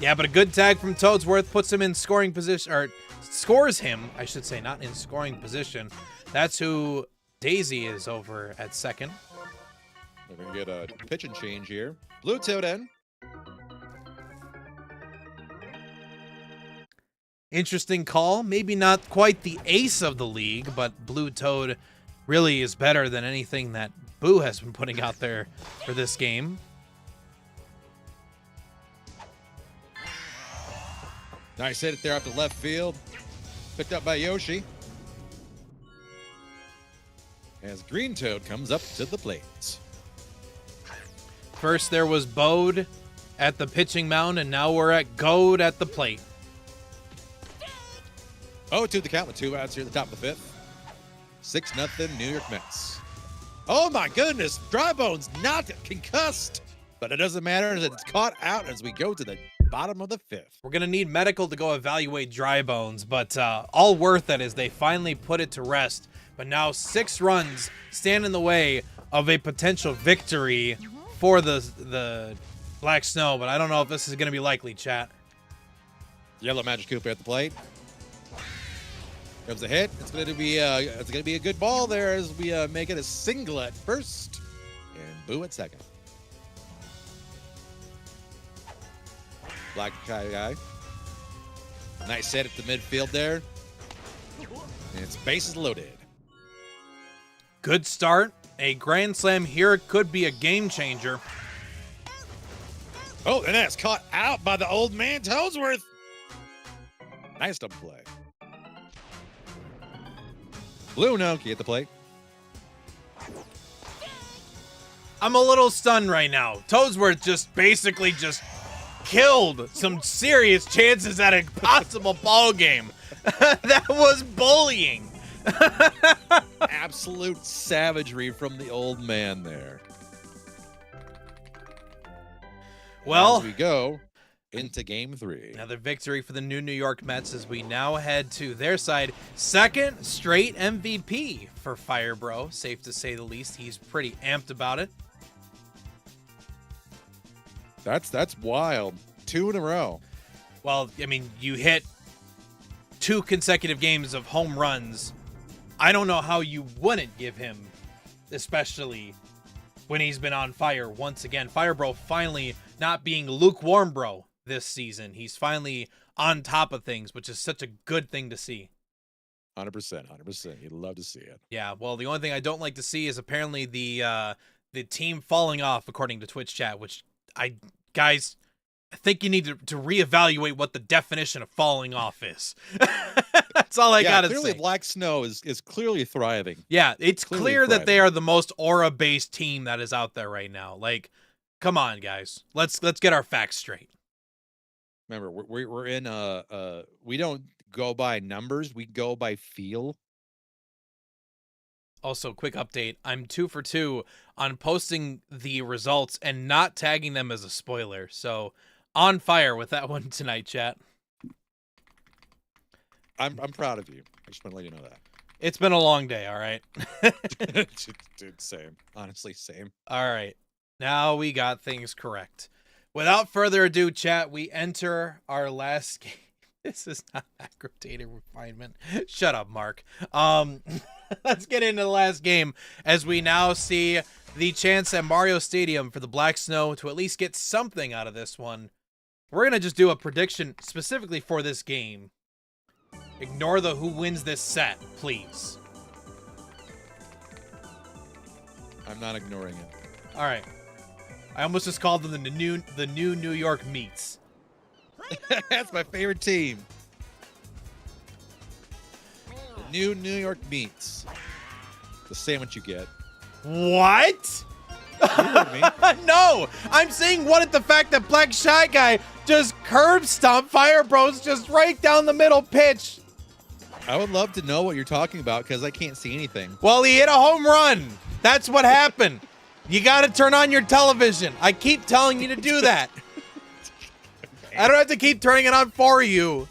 S2: Yeah, but a good tag from Toadsworth puts him in scoring position, or scores him, I should say, not in scoring position. That's who Daisy is over at second.
S4: We're going to get a pitch and change here. Blue Toad in.
S2: Interesting call. Maybe not quite the ace of the league, but Blue Toad really is better than anything that Boo has been putting out there for this game.
S4: Nice hit it there up to left field. Picked up by Yoshi. As Green Toad comes up to the plate.
S2: First there was Bode at the pitching mound, and now we're at Goad at the plate.
S4: 0-2 the count with 2 outs here at the top of the 5th. 6-0 New York Mets. Oh my goodness, Dry Bones not concussed. But it doesn't matter as it's caught out as we go to the bottom of the 5th.
S2: We're going to need medical to go evaluate Dry Bones, but all worth it is they finally put it to rest. But now 6 runs stand in the way of a potential victory for the Black Snow, but I don't know if this is going to be likely, chat.
S4: Yellow Magic Cooper at the plate. Comes a hit. It's going to be a good ball there as we make it a single at first and Boo at second. Black guy. Nice hit at the midfield there. And its bases loaded.
S2: Good start. A grand slam here could be a game changer.
S4: Oh, and that's caught out by the old man Toadsworth. Nice double play. Blue Noki at the plate.
S2: I'm a little stunned right now. Toadsworth just basically just killed some serious chances at a possible ball game. That was bullying.
S4: Absolute savagery from the old man there.
S2: Well,
S4: as we go into game 3.
S2: another victory for the New York Mets as we now head to their side. Second straight MVP for Firebro. Safe to say the least. He's pretty amped about it.
S4: That's wild. 2 in a row.
S2: Well, I mean, you hit 2 consecutive games of home runs. I don't know how you wouldn't give him, especially when he's been on fire once again. Firebro finally not being lukewarm bro this season. He's finally on top of things, which is such a good thing to see.
S4: 100%. You'd love to see it.
S2: Yeah, well, the only thing I don't like to see is apparently the team falling off, according to Twitch chat, which guys, I think you need to reevaluate what the definition of falling off is. That's all I gotta
S4: clearly
S2: say.
S4: Black Snow is clearly thriving.
S2: Yeah, it's
S4: Clearly
S2: clear that they
S4: thriving.
S2: are the most aura-based team that is out there right now. Like, come on, guys, let's get our facts straight.
S4: Remember, we're in we don't go by numbers, we go by feel.
S2: Also, quick update. I'm 2 for 2 on posting the results and not tagging them as a spoiler. So, on fire with that one tonight, chat.
S4: I'm proud of you. I just want to let you know that.
S2: It's been a long day, all right?
S4: Dude, same. Honestly, same.
S2: All right. Now we got things correct. Without further ado, chat, we enter our last game. This is not aggravated refinement. Shut up, Mark. Let's get into the last game as we now see the chance at Mario Stadium for the Black Snow to at least get something out of this one. We're going to just do a prediction specifically for this game. Ignore the who wins this set, please.
S4: I'm not ignoring it.
S2: All right. I almost just called them the new New York Meats.
S4: That's my favorite team. The new New York Meats. The sandwich you get.
S2: What?
S4: You heard me.
S2: No, I'm saying what at the fact that Black Shy Guy just curb stomp Fire Bros just right down the middle pitch.
S4: I would love to know what you're talking about because I can't see anything.
S2: Well, he hit a home run. That's what happened. You got to turn on your television. I keep telling you to do that. I don't have to keep turning it on for you.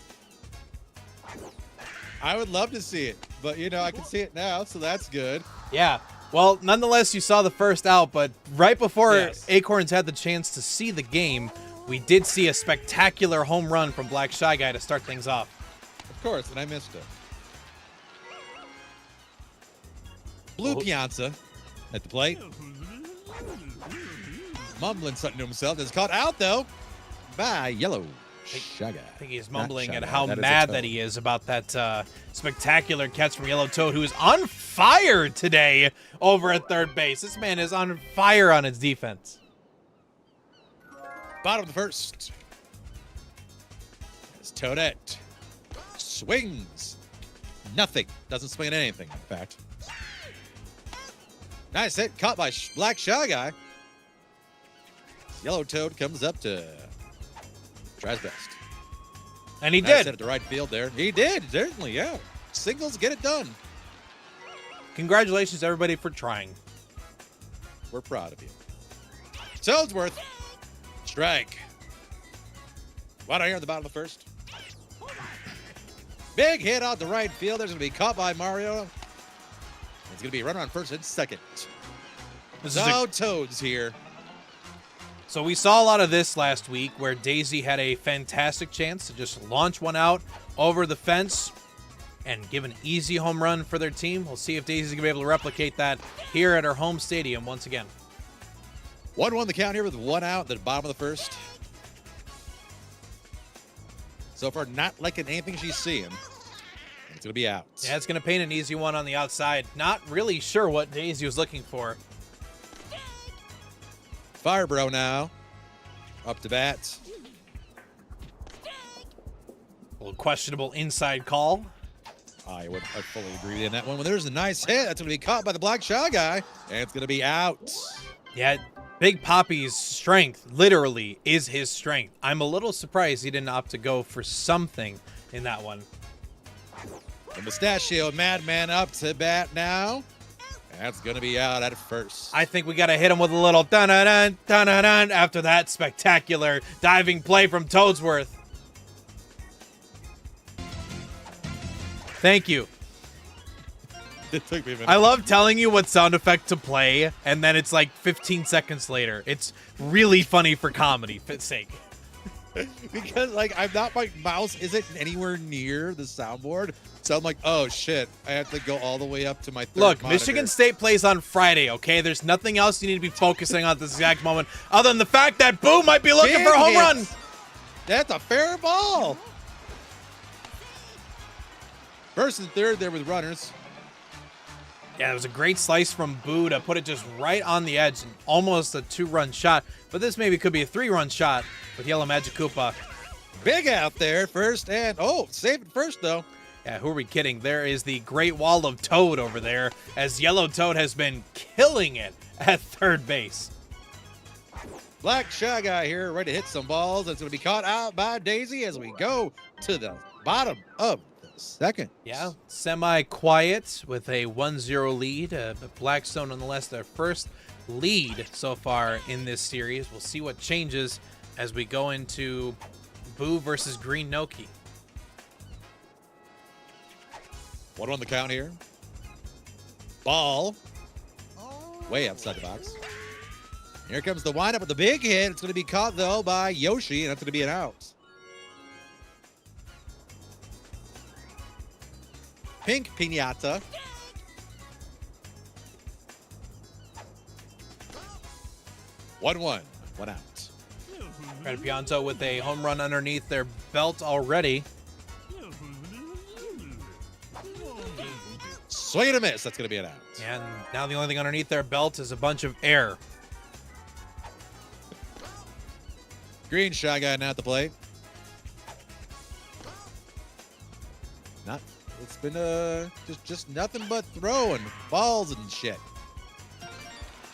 S4: I would love to see it, but you know, I can see it now, so that's good.
S2: Yeah. Well, nonetheless, you saw the first out, but right before
S4: Yes.
S2: Acorns had the chance to see the game, we did see a spectacular home run from Black Shy Guy to start things off.
S4: Of course, and I missed it. Blue Piazza at the plate. Mumbling something to himself. It's caught out, though, by Yellow Shy Guy.
S2: I think he's mumbling
S4: Not
S2: at
S4: Shy Guy,
S2: how
S4: that is a
S2: mad
S4: Toad.
S2: that he is about that spectacular catch from Yellow Toad, who is on fire today over at third base. This man is on fire on his defense.
S4: Bottom of the first. It's Toadette. Swings. Nothing. Doesn't swing at anything, in fact. Nice hit. Caught by Black Shy Guy. Yellow Toad comes up to try his best.
S2: And he
S4: Nice hit
S2: did.
S4: at the right field there. He did, certainly, yeah. Singles get it done.
S2: Congratulations, everybody, for trying.
S4: We're proud of you. Toadsworth. Strike. Right here at the bottom of the first. Big hit out the right field. There's going to be caught by Mario. It's going to be a runner on first and second.
S2: This is
S4: No Toads here.
S2: So we saw a lot of this last week where Daisy had a fantastic chance to just launch one out over the fence and give an easy home run for their team. We'll see if Daisy's going to be able to replicate that here at her home stadium once again.
S4: 1-1 the count here with one out at the bottom of the first. So far, not liking anything she's seeing. It's going to be out.
S2: Yeah, it's going to paint an easy one on the outside. Not really sure what Daisy was looking for.
S4: Firebro now. Up to bat.
S2: A little questionable inside call.
S4: I fully agree in that one. When there's a nice hit, that's going to be caught by the Black Shy Guy, and it's going to be out.
S2: Yeah, Big Poppy's strength literally is his strength. I'm a little surprised he didn't opt to go for something in that one.
S4: The Mustachio Madman up to bat now. That's going to be out at first.
S2: I think we got to hit him with a little dun-dun-dun, dun-dun-dun after that spectacular diving play from Toadsworth. Thank you.
S4: It took me a minute.
S2: I love telling you what sound effect to play, and then it's like 15 seconds later. It's really funny for comedy's sake.
S4: Because, like, my mouse isn't anywhere near the soundboard. So I'm like, oh, shit. I have to go all the way up to my third
S2: Look,
S4: monitor.
S2: Michigan State plays on Friday, okay? There's nothing else you need to be focusing on at this exact moment other than the fact that Boo might be looking
S4: Big
S2: for a home
S4: hit.
S2: run.
S4: That's a fair ball. First and third there with runners.
S2: Yeah, it was a great slice from Boo to put it just right on the edge and almost a 2-run shot. But this maybe could be a 3-run shot with Yellow Magic Koopa.
S4: Big out there, first and, save it first, though.
S2: Yeah, who are we kidding? There is the Great Wall of Toad over there as Yellow Toad has been killing it at third base.
S4: Black Shy Guy here, ready to hit some balls. It's going to be caught out by Daisy as we go to the bottom of the seconds.
S2: Yeah, semi-quiet with a 1-0 lead. But Blackstone, nonetheless, their first lead so far in this series. We'll see what changes as we go into Boo versus Green Noki.
S4: 1 on the count here. Ball. Way outside the box. Here comes the windup with the big hit. It's going to be caught, though, by Yoshi, and that's going to be an out. Pink Pinata. One out.
S2: Red Pianto with a home run underneath their belt already.
S4: Swing and a miss. That's going to be an out.
S2: And now the only thing underneath their belt is a bunch of air.
S4: Green shot guy now at the plate. It's been just nothing but throwing balls and shit.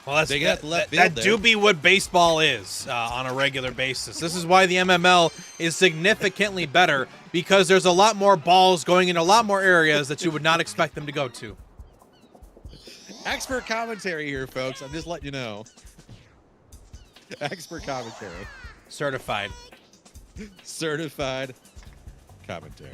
S2: Well, that's
S4: They got left
S2: that
S4: field there.
S2: do be what baseball is on a regular basis. This is why the MML is significantly better, because there's a lot more balls going in a lot more areas that you would not expect them to go to.
S4: Expert commentary here, folks. I'm just letting you know. Expert commentary.
S2: Certified.
S4: Certified commentary.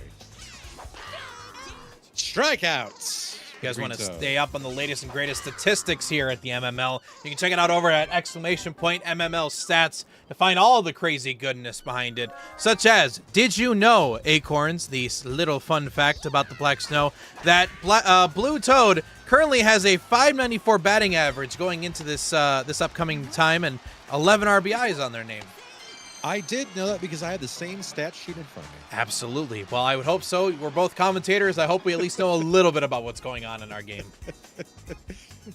S4: Strikeouts.
S2: You guys want to
S4: Green
S2: stay up on the latest and greatest statistics here at the MML, you can check it out over at !MML stats to find all the crazy goodness behind it, such as, did you know, Acorns, the little fun fact about the Black Snow, that Blue Toad currently has a .594 batting average going into this this upcoming time, and 11 RBIs on their name.
S4: I did know that because I had the same stat sheet in front of me.
S2: Absolutely. Well, I would hope so. We're both commentators. I hope we at least know a little bit about what's going on in our game.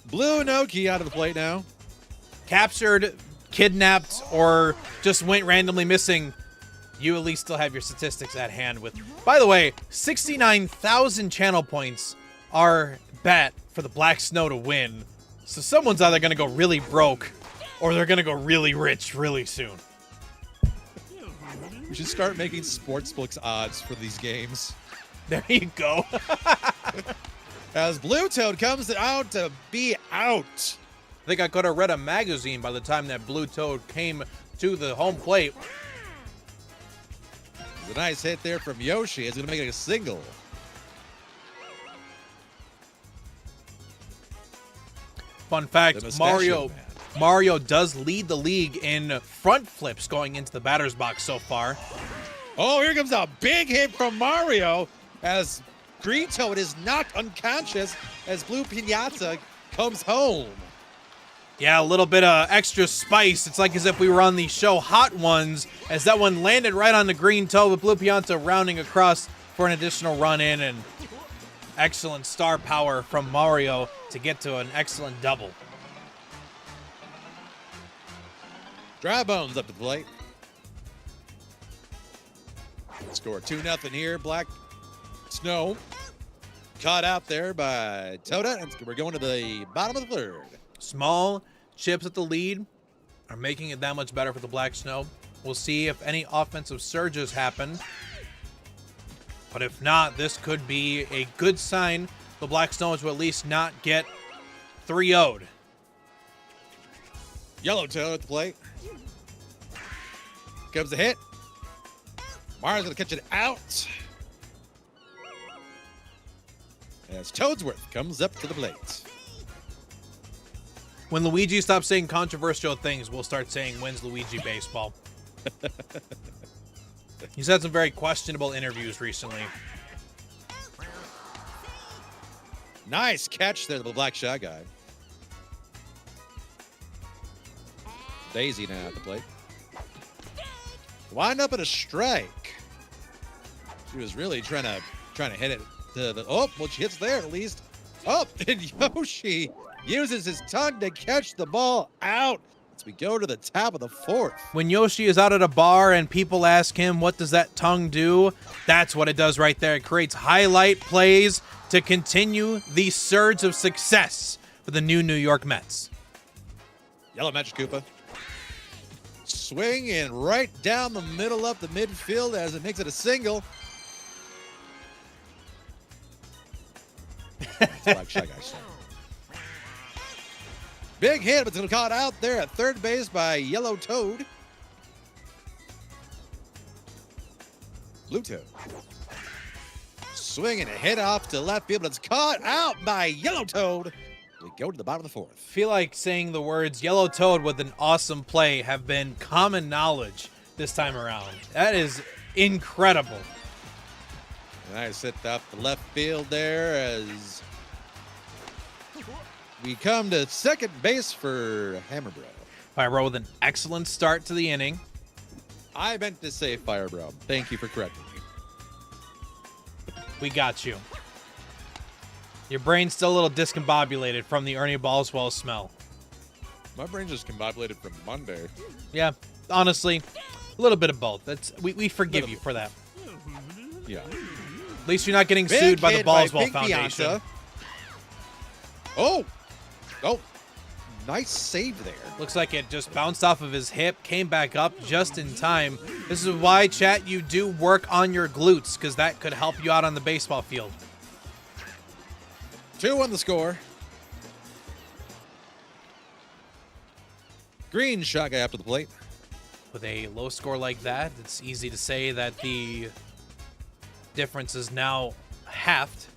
S4: Blue Noki out of the plate now.
S2: Captured, kidnapped, or just went randomly missing, you at least still have your statistics at hand with. By the way, 69,000 channel points are bet for the Black Snow to win. So someone's either going to go really broke or they're going to go really rich really soon.
S4: We should start making sportsbooks odds for these games.
S2: There you go.
S4: As Blue Toad comes out to be out.
S2: I think I could have read a magazine by the time that Blue Toad came to the home plate.
S4: It's a nice hit there from Yoshi. It's going to make it a single.
S2: Fun
S4: The
S2: fact,
S4: Mustachio Man.
S2: Mario does lead the league in front flips going into the batter's box so far.
S4: Oh, here comes a big hit from Mario as Green Toad is knocked unconscious as Blue Pinata comes home.
S2: Yeah, a little bit of extra spice. It's like as if we were on the show Hot Ones, as that one landed right on the Green Toad with Blue Pianta rounding across for an additional run in, and excellent star power from Mario to get to an excellent double.
S4: Dry Bones up to the plate. Score 2-0 here. Black Snow caught out there by Toda, and we're going to the bottom of the third.
S2: Small chips at the lead are making it that much better for the Black Snow. We'll see if any offensive surges happen. But if not, this could be a good sign the Black Snow to at least not get 3-0'd.
S4: Yellow Toad at the plate. Comes the hit. Mario's going to catch it out. As Toadsworth comes up to the plate.
S2: When Luigi stops saying controversial things, we'll start saying, when's Luigi baseball? He's had some very questionable interviews recently.
S4: Nice catch there, the black shot guy. Daisy now at the plate. Wind up at a strike. She was really trying to hit it to the. Oh, well, she hits there at least. Oh, and Yoshi uses his tongue to catch the ball out as we go to the top of the fourth.
S2: When Yoshi is out at a bar and people ask him, what does that tongue do? That's what it does right there. It creates highlight plays to continue the surge of success for the new New York Mets.
S4: Yellow Magic Koopa. Swing and right down the middle up the midfield as it makes it a single. That's Black Shy Guy stuff. Big hit, but it's going to be caught out there at third base by Yellow Toad. Blue Toad. Swinging a hit off to left field, but it's caught out by Yellow Toad. We go to the bottom of the fourth.
S2: Feel like saying the words Yellow Toad with an awesome play have been common knowledge this time around. That is incredible.
S4: Nice hit off the left field there as we come to second base for Hammerbro.
S2: Pyro with an excellent start to the inning.
S4: I meant to say Firebro. Thank you for correcting me.
S2: We got you. Your brain's still a little discombobulated from the Ernie Ballswell smell.
S4: My brain just combobulated from Monday.
S2: Yeah, honestly, a little bit of both. We forgive you for that.
S4: Yeah.
S2: At least you're not getting
S4: Big
S2: sued by the
S4: hit
S2: Ballswell
S4: Big
S2: Foundation.
S4: Piazza. Oh, nice save there.
S2: Looks like it just bounced off of his hip, came back up just in time. This is why, chat, you do work on your glutes, because that could help you out on the baseball field.
S4: 2 on the score. Green shot guy up to the plate.
S2: With a low score like that, it's easy to say that the difference is now halved.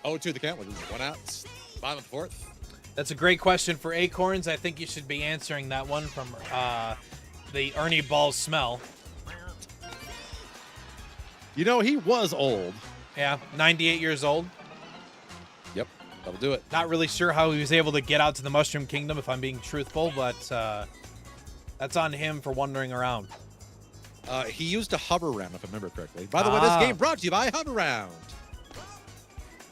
S4: 0-2 the count with 1 out. Bottom of the fourth.
S2: That's a great question for Acorns. I think you should be answering that one from the Ernie Ball smell.
S4: You know, he was old.
S2: Yeah, 98 years old.
S4: Yep, that'll do it.
S2: Not really sure how he was able to get out to the Mushroom Kingdom, if I'm being truthful, but that's on him for wandering around.
S4: He used a hover round, if I remember correctly. By the way, this game brought to you by Hover Round.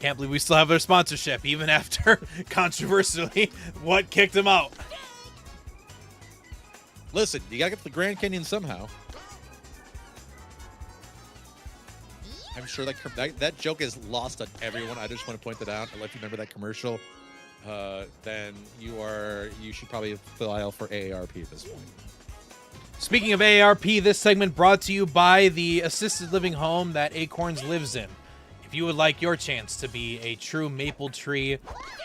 S2: Can't believe we still have their sponsorship, even after, controversially, what kicked him out.
S4: Listen, you gotta get to the Grand Canyon somehow. I'm sure that joke is lost on everyone. I just want to point that out. I'll let you remember that commercial. Then you should probably file for AARP at this point.
S2: Speaking of AARP, this segment brought to you by the assisted living home that Acorns lives in. If you would like your chance to be a true maple tree,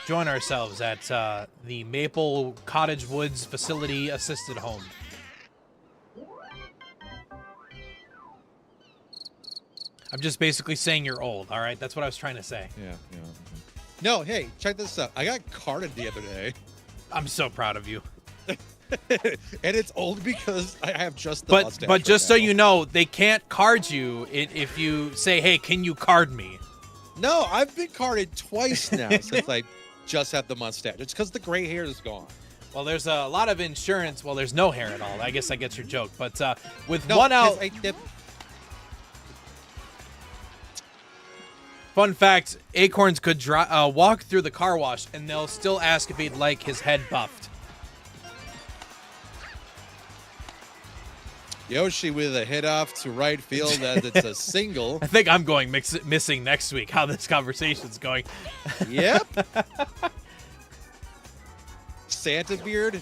S2: join ourselves at the Maple Cottage Woods Facility Assisted Home. I'm just basically saying you're old, all right? That's what I was trying to say.
S4: Yeah. No, hey, check this out. I got carded the other day.
S2: I'm so proud of you.
S4: And it's old because I have just the mustache
S2: But just so
S4: right now.
S2: you know, they can't card you if you say, hey, can you card me?
S4: No, I've been carded twice now since I just had the mustache. It's because the gray hair is gone.
S2: Well, there's a lot of insurance. Well, there's no hair at all. I guess I get your joke. But with
S4: No,
S2: one out... Fun fact, Acorns could walk through the car wash, and they'll still ask if he'd like his head buffed.
S4: Yoshi with a hit off to right field as it's a single.
S2: I think I'm going missing next week, how this conversation's going.
S4: Yep. Santa beard?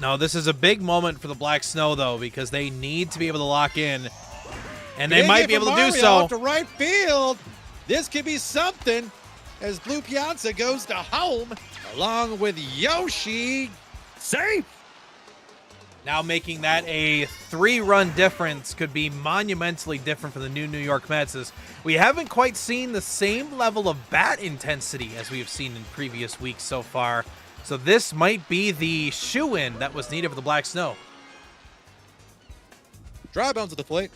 S2: No, this is a big moment for the Black Snow, though, because they need to be able to lock in, and they might be able to do so.
S4: Off to right field. This could be something as Blue Piazza goes to home along with Yoshi. Safe.
S2: Now making that a 3-run difference could be monumentally different for the New York Mets, as we haven't quite seen the same level of bat intensity as we have seen in previous weeks so far. So this might be the shoe-in that was needed for the Black Snow.
S4: Dry bones at the plate.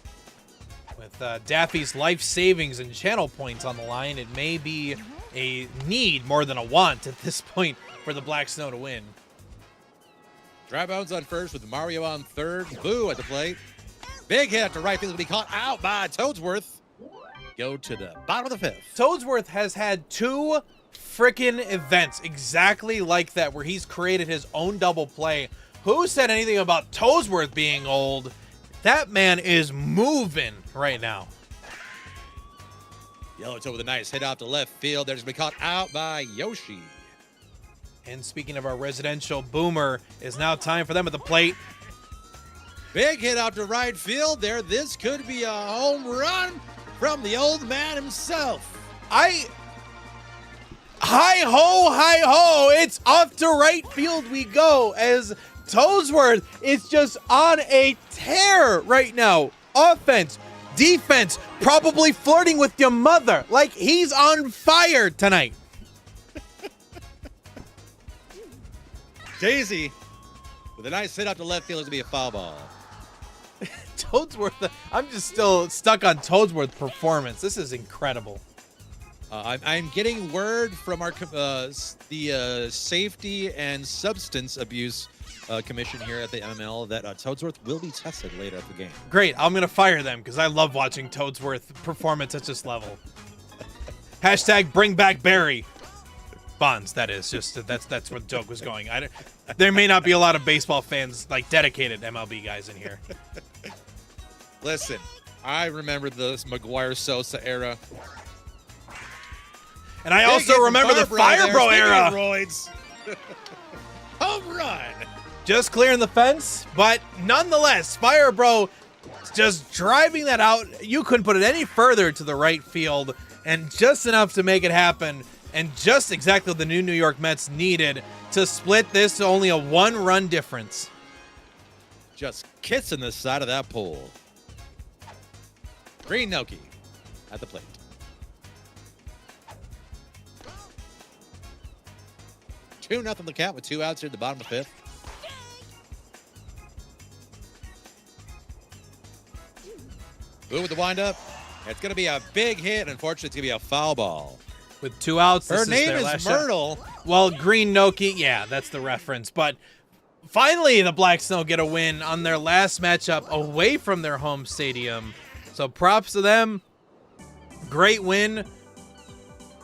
S2: With Daffy's life savings and channel points on the line, it may be a need more than a want at this point for the Black Snow to win.
S4: Dry bones on first with Mario on third. Boo at the plate. Big hit to right field to be caught out by Toadsworth. Go to the bottom of the fifth.
S2: Toadsworth has had 2 freaking events exactly like that where he's created his own double play. Who said anything about Toadsworth being old? That man is moving right now.
S4: Yellow Toe with a nice hit off to left field. There's been caught out by Yoshi.
S2: And speaking of our residential boomer, it's now time for them at the plate.
S4: Big hit out to right field there. This could be a home run. from the old man himself.
S2: Hi ho, it's off to right field we go as Toadsworth is just on a tear right now. Offense, defense, probably flirting with your mother. Like, he's on fire tonight.
S4: Daisy, with a nice hit out to left field, it's going to be a foul ball.
S2: Toadsworth, I'm just still stuck on Toadsworth's performance. This is incredible.
S4: I'm getting word from our the Safety and Substance Abuse Commission here at the MML that Toadsworth will be tested later at the game.
S2: Great, I'm gonna fire them because I love watching Toadsworth performance at this level. Hashtag bring back Barry Bonds. That is just that's where the joke was going. There may not be a lot of baseball fans, like dedicated MLB guys in here.
S4: Listen, I remember this McGuire Sosa era.
S2: And I also remember the Fire Bro era.
S4: Home run.
S2: Just clearing the fence, but nonetheless, Fire Bro just driving that out. You couldn't put it any further to the right field, and just enough to make it happen, and just exactly what the New York Mets needed to split this to only a 1-run difference.
S4: Just kissing the side of that pole. Green Noki at the plate. 2-0 the count with 2 outs here at the bottom of the 5th. Boo with the windup. It's going to be a big hit. Unfortunately, it's going to be a foul ball.
S2: With 2 outs,
S4: Her name is Myrtle.
S2: Well, Green Noki, yeah, that's the reference. But finally, the Black Snow get a win on their last matchup away from their home stadium. So props to them. Great win.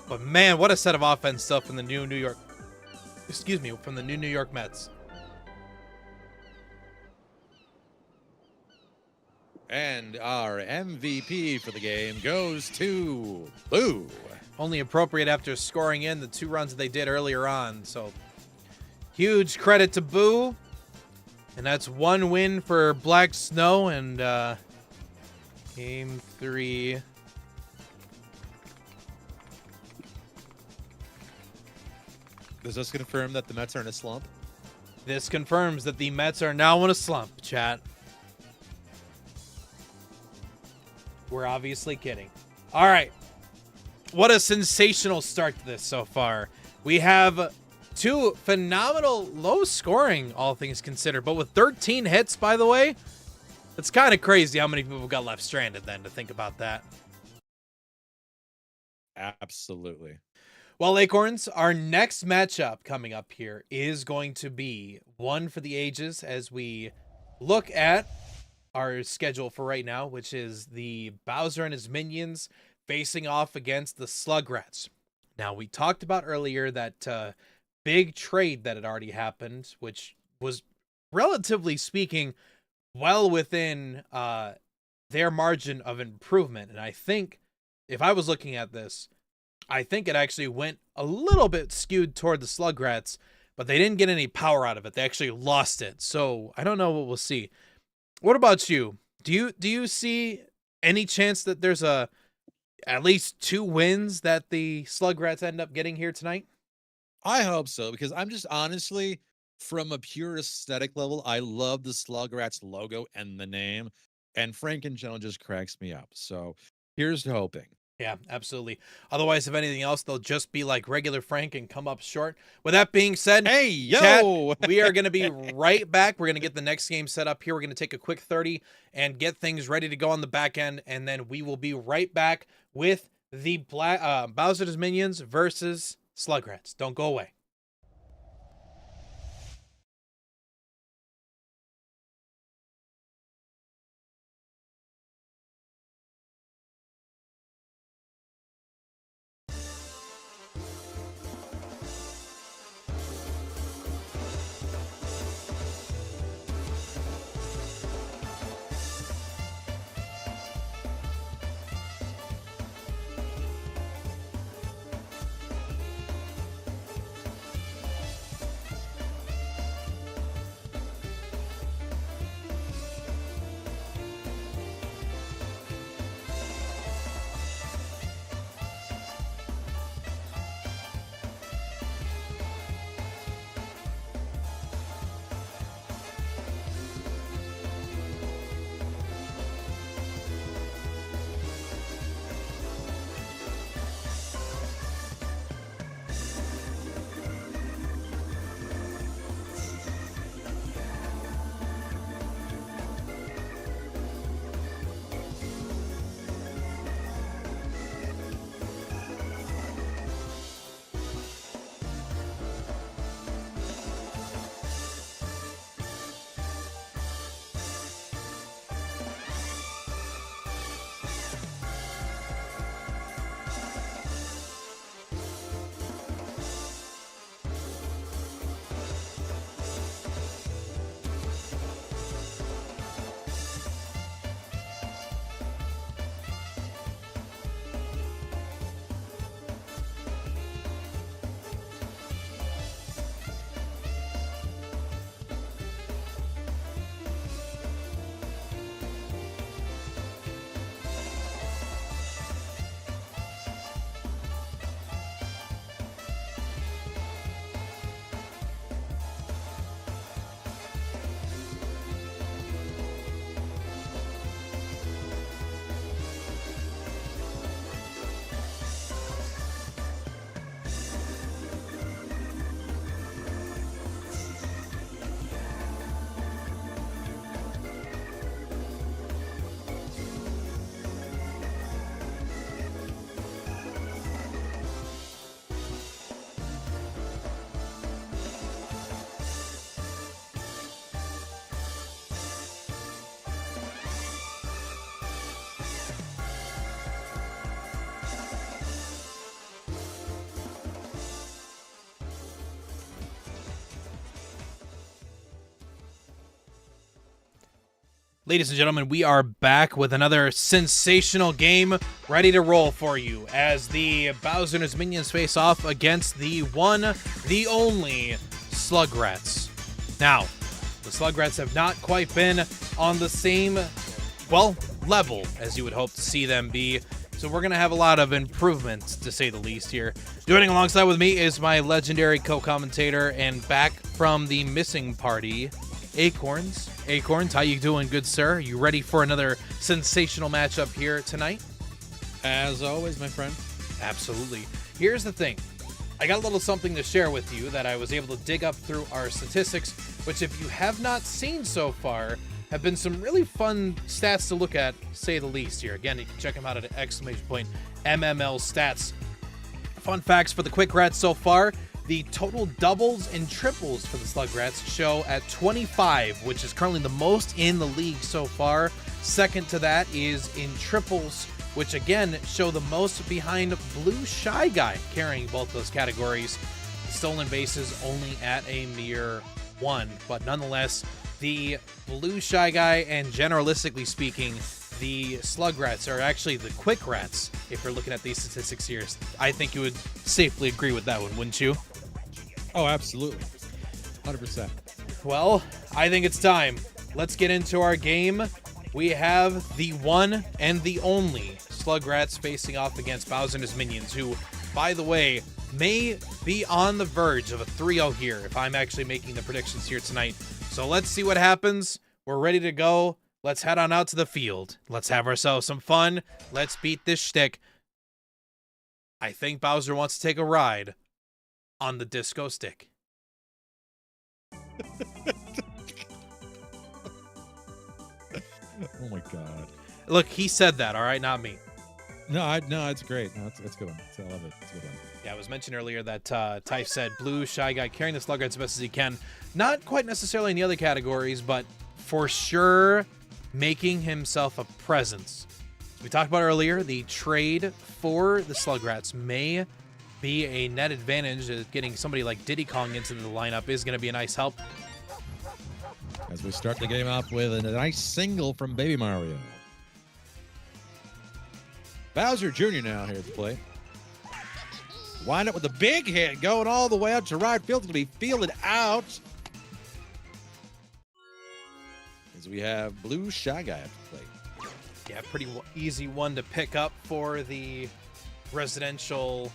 S2: But man, what a set of offense stuff from the New York Mets.
S4: And our MVP for the game goes to Boo.
S2: Only appropriate after scoring in the 2 runs that they did earlier on. So huge credit to Boo. And that's 1 win for Black Snow. And game 3.
S4: Does this confirm that the Mets are in a slump?
S2: This confirms that the Mets are now in a slump, chat. We're obviously kidding. All right. What a sensational start to this so far. We have 2 phenomenal low scoring, all things considered. But with 13 hits, by the way, it's kind of crazy how many people got left stranded then to think about that.
S4: Absolutely.
S2: Well, Acorns, our next matchup coming up here is going to be one for the ages as we look at our schedule for right now, which is the Bowser and his minions facing off against the Slugrats. Now, we talked about earlier that big trade that had already happened, which was, relatively speaking, well within their margin of improvement. And I think, if I was looking at this, I think it actually went a little bit skewed toward the Slugrats, but they didn't get any power out of it. They actually lost it. So I don't know what we'll see. What about you? Do you see any chance that there's at least 2 wins that the Slugrats end up getting here tonight?
S4: I hope so, because I'm just honestly, from a pure aesthetic level, I love the Slugrats logo and the name, and Frank in general just cracks me up. So here's to hoping.
S2: Yeah, absolutely. Otherwise, if anything else, they'll just be like regular Frank and come up short. With that being said,
S4: hey, yo,
S2: chat, we are going to be right back. We're going to get the next game set up here. We're going to take a quick 30 and get things ready to go on the back end, and then we will be right back with the Bowser's Minions versus Slugrats. Don't go away. Ladies and gentlemen, we are back with another sensational game ready to roll for you as the Bowser and his minions face off against the one, the only Slugrats. Now, the Slugrats have not quite been on the same, well, level as you would hope to see them be. So we're going to have a lot of improvements, to say the least here. Joining alongside with me is my legendary co-commentator and back from the missing party, Acorns. Acorns, how you doing, good sir? You ready for another sensational matchup here tonight?
S4: As always, my friend.
S2: Absolutely. Here's the thing. I got a little something to share with you that I was able to dig up through our statistics, which if you have not seen so far, have been some really fun stats to look at, say the least here. Again, you can check them out at !MML stats. Fun facts for the Quick Rats so far. The total doubles and triples for the Slugrats show at 25, which is currently the most in the league so far. Second to that is in triples, which again show the most behind Blue Shy Guy, carrying both those categories. Stolen bases only at a mere 1, but nonetheless, the Blue Shy Guy and generalistically speaking, the Slugrats are actually the Quick Rats. If you're looking at these statistics here, I think you would safely agree with that one, wouldn't you?
S4: Oh, absolutely. 100%.
S2: Well, I think it's time. Let's get into our game. We have the one and the only Slugrats facing off against Bowser and his minions, who, by the way, may be on the verge of a 3-0 here if I'm actually making the predictions here tonight. So let's see what happens. We're ready to go. Let's head on out to the field. Let's have ourselves some fun. Let's beat this shtick. I think Bowser wants to take a ride on the disco stick.
S4: Oh my god.
S2: Look, he said that, all right? Not me.
S4: No, it's great. No, it's a good one. I love it. It's a good one.
S2: Yeah, it was mentioned earlier that Typh said Blue Shy Guy carrying the Slugrats as best as he can. Not quite necessarily in the other categories, but for sure making himself a presence. We talked about earlier, the trade for the Slugrats may be a net advantage. Getting somebody like Diddy Kong into the lineup is going to be a nice help.
S4: As we start the game off with a nice single from Baby Mario. Bowser Jr. now here to play. Wind up with a big hit going all the way up to right field. It's going to be fielded out. As we have Blue Shy Guy to play.
S2: Yeah, pretty easy one to pick up for the residential.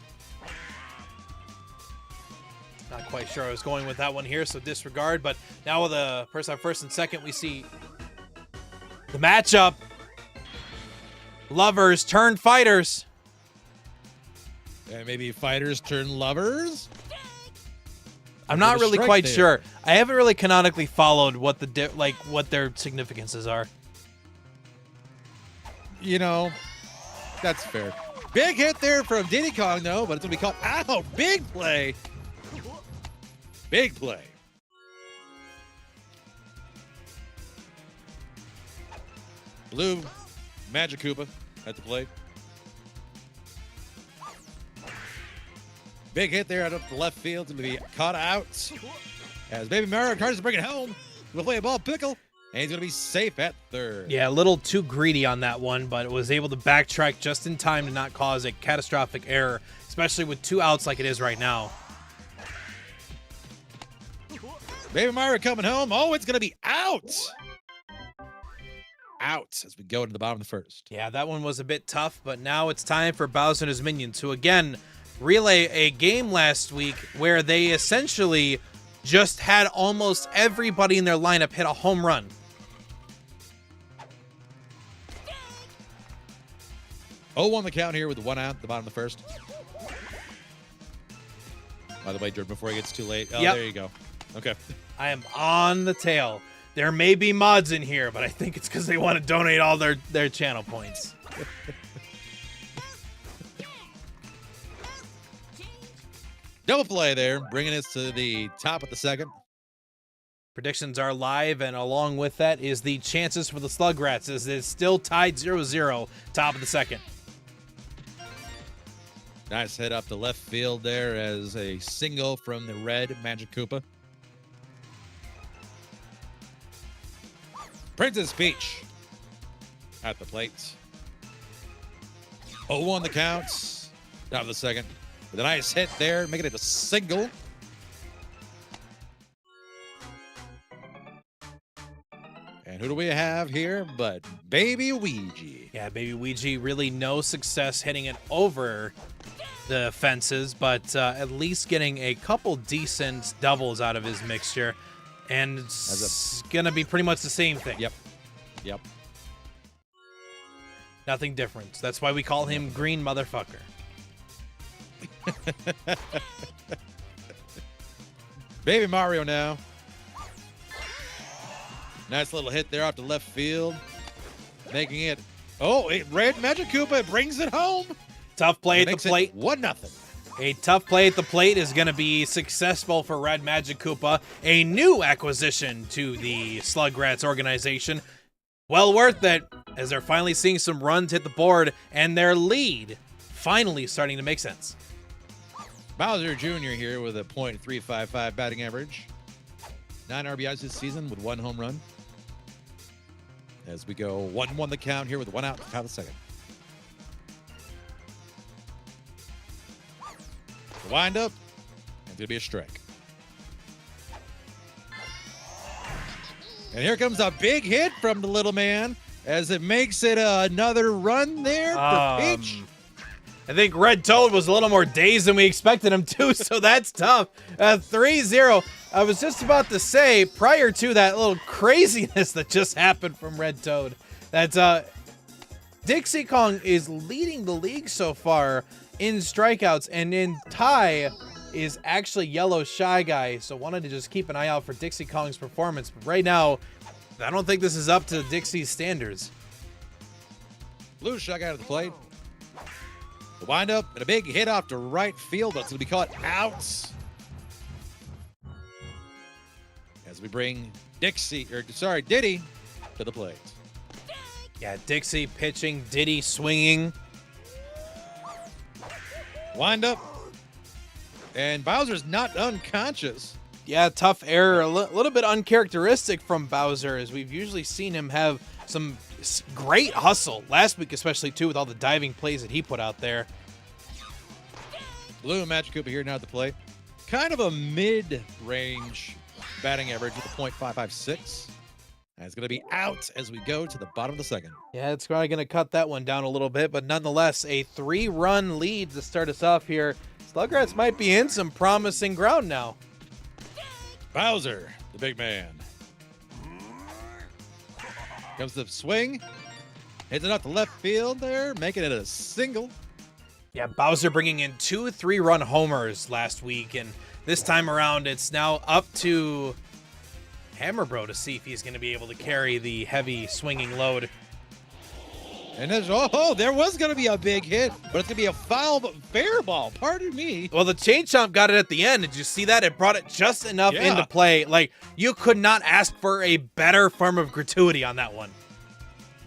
S2: Not quite sure I was going with that one here, so disregard. But now with the person on first and second, we see the matchup. Lovers turn fighters.
S4: And maybe fighters turn lovers?
S2: I'm not really quite sure. I haven't really canonically followed what the what their significances are.
S4: You know, that's fair. Big hit there from Diddy Kong, though, but it's going to be called out. Big play. Big play. Blue Magic Koopa at the plate. Big hit there out of the left field to be caught out. As Baby Mario tries to bring it home. We'll play a ball pickle. And he's going to be safe at third.
S2: Yeah, a little too greedy on that one, but was able to backtrack just in time to not cause a catastrophic error, especially with 2 outs like it is right now.
S4: Baby Mario coming home. Oh, it's going to be out. Out as we go into the bottom of the first.
S2: Yeah, that one was a bit tough, but now it's time for Bowser and his minions to again relay a game last week where they essentially just had almost everybody in their lineup hit a home run.
S4: Oh, on the count here with 1 out at the bottom of the first. By the way, Jordan, before it gets too late. Oh,
S2: Yep.
S4: There you go. Okay.
S2: I am on the tail. There may be mods in here, but I think it's because they want to donate all their channel points.
S4: Double play there, bringing us to the top of the second.
S2: Predictions are live, and along with that is the chances for the Slugrats, as it's still tied 0-0, top of the second.
S4: Nice hit up to left field there as a single from the red Magic Koopa. Princess Peach at the plate. 0-1 the counts. Down to the second. With a nice hit there, making it a single. And who do we have here but Baby Ouija?
S2: Yeah, Baby Ouija, really no success hitting it over the fences, but at least getting a couple decent doubles out of his mixture. And it's going to be pretty much the same thing.
S4: Yep.
S2: Nothing different. That's why we call him Green Motherfucker.
S4: Baby Mario now. Nice little hit there off the left field. Making it, Red Magic Koopa brings it home.
S2: Tough play at the plate.
S4: 1-0.
S2: A tough play at the plate is going to be successful for Red Magic Koopa, a new acquisition to the Slugrats organization. Well worth it, as they're finally seeing some runs hit the board, and their lead finally starting to make sense.
S4: Bowser Jr. here with a .355 batting average. 9 RBIs this season with 1 home run. As we go 1-1 the count here with 1 out, top of the second. The wind up, and it's going to be a strike. And here comes a big hit from the little man as it makes it another run there for Peach.
S2: I think Red Toad was a little more dazed than we expected him to, so that's tough. 3-0. I was just about to say, prior to that little craziness that just happened from Red Toad, that Dixie Kong is leading the league so far in strikeouts, and in tie is actually Yellow Shy Guy, so wanted to just keep an eye out for Dixie Kong's performance. But right now, I don't think this is up to Dixie's standards.
S4: Blue Shy Guy to the plate. The windup and a big hit off to right field, but it's going to be caught out. As we bring Diddy to the plate.
S2: Yeah, Dixie pitching, Diddy swinging.
S4: Wind up. And Bowser's not unconscious.
S2: Yeah, tough error. A little bit uncharacteristic from Bowser, as we've usually seen him have some great hustle. Last week especially, too, with all the diving plays that he put out there.
S4: Blue Magic Koopa here now at the plate. Kind of a mid-range batting average with a .556. And it's going to be out as we go to the bottom of the second.
S2: Yeah, it's probably going to cut that one down a little bit, but nonetheless, a 3-run lead to start us off here. Slugrats might be in some promising ground now.
S4: Bowser, the big man. Comes the swing. Hits it out to left field there, making it a single.
S2: Yeah, Bowser bringing in 2 3-run homers last week, and this time around, it's now up to Hammer Bro to see if he's going to be able to carry the heavy swinging load.
S4: And there's, there was going to be a big hit, but it's going to be a foul, but fair ball. Pardon me.
S2: Well, the chain chomp got it at the end. Did you see that? It brought it just enough into play. Like, you could not ask for a better form of gratuity on that one.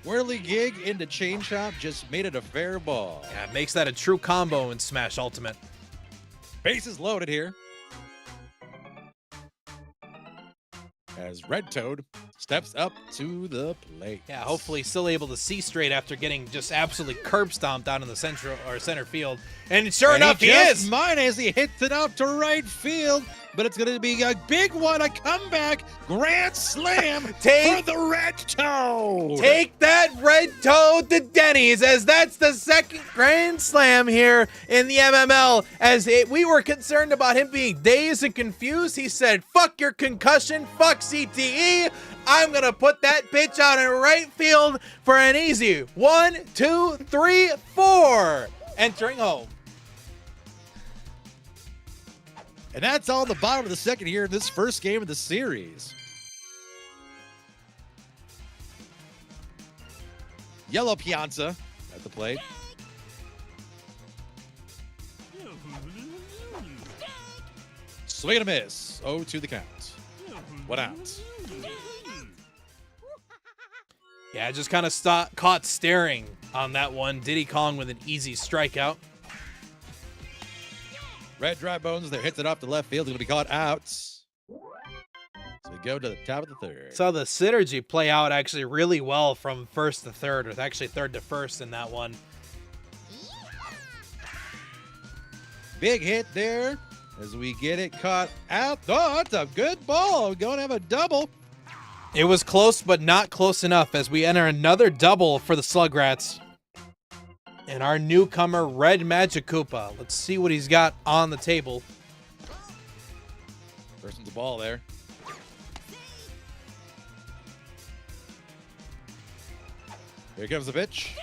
S4: Whirly gig into chain chomp just made it a fair ball.
S2: Yeah, it makes that a true combo in Smash Ultimate.
S4: Bases loaded here. As Red Toad steps up to the plate.
S2: Yeah, hopefully still able to see straight after getting just absolutely curb stomped out in the center field. And sure enough, he is.
S4: Mine as he hits it out to right field, but it's going to be a big one, a comeback grand slam for the Red Toad.
S2: Take that, Red Toad, to Denny's, as that's the second grand slam here in the MML. We were concerned about him being dazed and confused. He said, fuck your concussion, fuck CTE. I'm going to put that pitch out in right field for an easy 1, 2, 3, 4. Entering home.
S4: And that's all the bottom of the second here in this first game of the series. Yellow Piazza at the plate. Swing and a miss. 0-2 the count. 1 out.
S2: Yeah, just kind of caught staring on that one. Diddy Kong with an easy strikeout.
S4: Red Dry Bones there hits it off the left field. It'll be caught out. So We go to the top of the third.
S2: Saw the synergy play out actually really well from first to third, with actually third to first in that one.
S4: Big hit there as we get it caught out. Oh, that's a good ball. We're going to have a double.
S2: It was close, but not close enough as we enter another double for the Slugrats. And our newcomer, Red Magic Koopa. Let's see what he's got on the table.
S4: Person's the ball there. Here comes the pitch.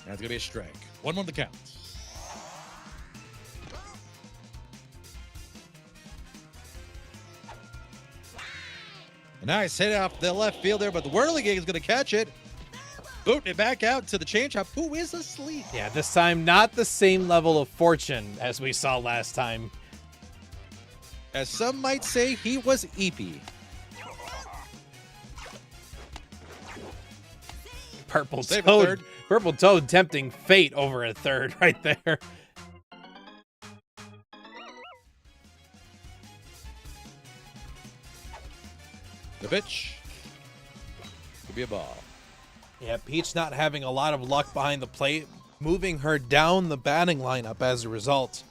S4: That's going to be a strike. 1-1 the count. A nice hit off the left field there, but the Whirligig is going to catch it. Booting it back out to the changeup. Who is asleep?
S2: Yeah, this time not the same level of fortune as we saw last time.
S4: As some might say, he was eepy.
S2: Purple
S4: Save a
S2: Toad.
S4: third.
S2: Purple Toad tempting fate over a third right there.
S4: The pitch. Could be a ball.
S2: Yeah, Peach not having a lot of luck behind the plate, moving her down the batting lineup as a result.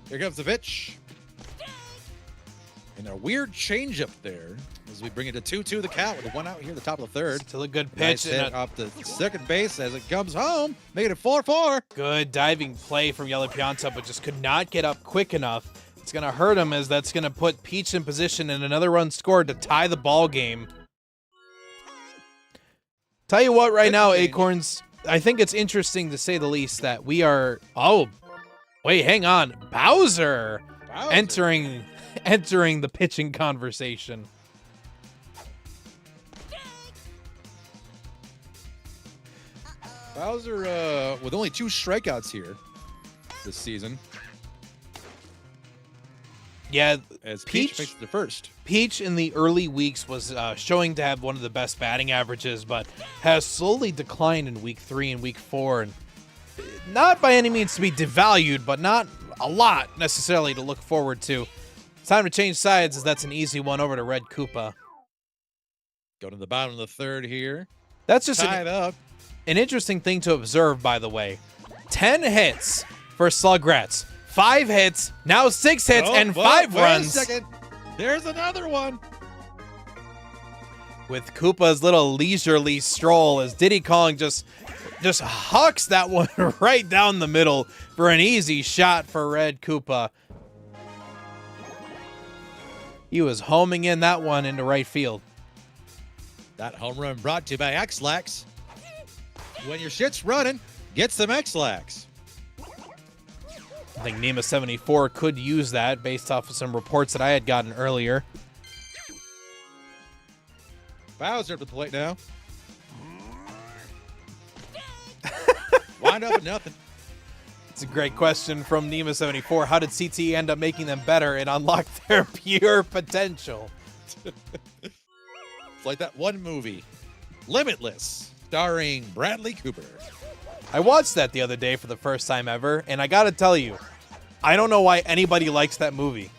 S4: Here comes the pitch. And a weird changeup there as we bring it to 2-2 the count with a 1 out here at the top of the third.
S2: Still a good
S4: Nice
S2: pitch
S4: hit
S2: and a
S4: off the second base as it comes home, making it 4-4.
S2: good diving play from Yellow Pianta, but just could not get up quick enough. It's going to hurt him as that's going to put Peach in position and another run scored to tie the ball game. Tell you what right now, Acorns, I think it's interesting to say the least that we are... Oh, wait, hang on. Bowser. Entering the pitching conversation.
S4: Bowser with only 2 strikeouts here this season.
S2: Yeah,
S4: As Peach
S2: Peach-
S4: makes it the first.
S2: Peach in the early weeks was showing to have one of the best batting averages, but has slowly declined in week 3 and week 4. And not by any means to be devalued, but not a lot necessarily to look forward to. It's time to change sides, as that's an easy one over to Red Koopa.
S4: Going to the bottom of the third here.
S2: That's just
S4: Tied up.
S2: an interesting thing to observe, by the way. 10 hits for Slugrats. 5 hits, now 6 hits, and 5
S4: wait
S2: runs.
S4: a second. There's another one.
S2: With Koopa's little leisurely stroll as Diddy Kong just hucks that one right down the middle for an easy shot for Red Koopa. He was homing in that one into right field.
S4: That home run brought to you by X-Lax. When your shit's running, get some X-Lax.
S2: I think Nema74 could use that based off of some reports that I had gotten earlier.
S4: Bowser at the plate now. Wind up at nothing.
S2: It's a great question from Nema74. How did CTE end up making them better and unlock their pure potential?
S4: It's like that one movie, Limitless, starring Bradley Cooper.
S2: I watched that the other day for the first time ever, and I gotta tell you, I don't know why anybody likes that movie.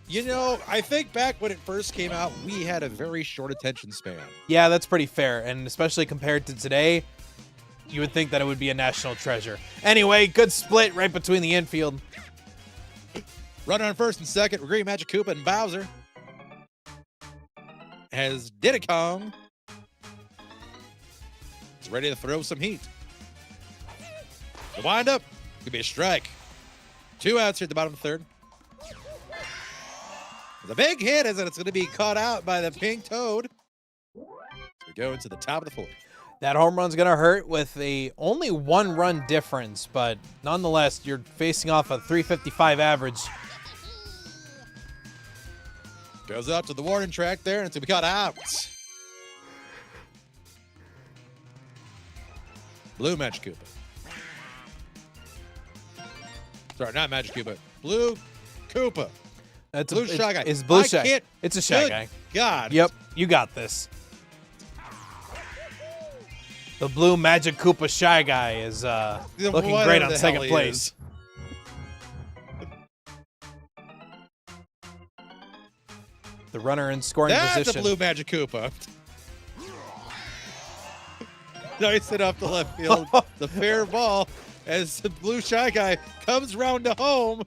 S4: You know, I think back when it first came out, we had a very short attention span.
S2: Yeah, that's pretty fair, and especially compared to today, you would think that it would be a national treasure. Anyway, good split right between the infield.
S4: Runner on first and second, Green Magic Koopa and Bowser. As Diddy Kong is ready to throw some heat. The windup could be a strike. 2 outs here at the bottom of the third. The big hit is that it's going to be caught out by the pink toad. We go into the top of the fourth.
S2: That home run's gonna hurt with a only 1-run difference, but nonetheless, you're facing off a 355 average.
S4: Goes up to the warning track there, and it's going to be caught out. Blue Magic Koopa. Sorry, not Magic Koopa. Blue Koopa.
S2: That's
S4: Blue Shy Guy.
S2: It's Blue
S4: I
S2: Shy.
S4: can't-
S2: It's a Shy
S4: Good
S2: Guy.
S4: God.
S2: Yep, you got this. The blue Magic Koopa Shy Guy is looking great on second place. The runner in scoring position.
S4: That's a blue Magic Koopa. Nice hit off the left field. The fair ball as the blue Shy Guy comes round to home.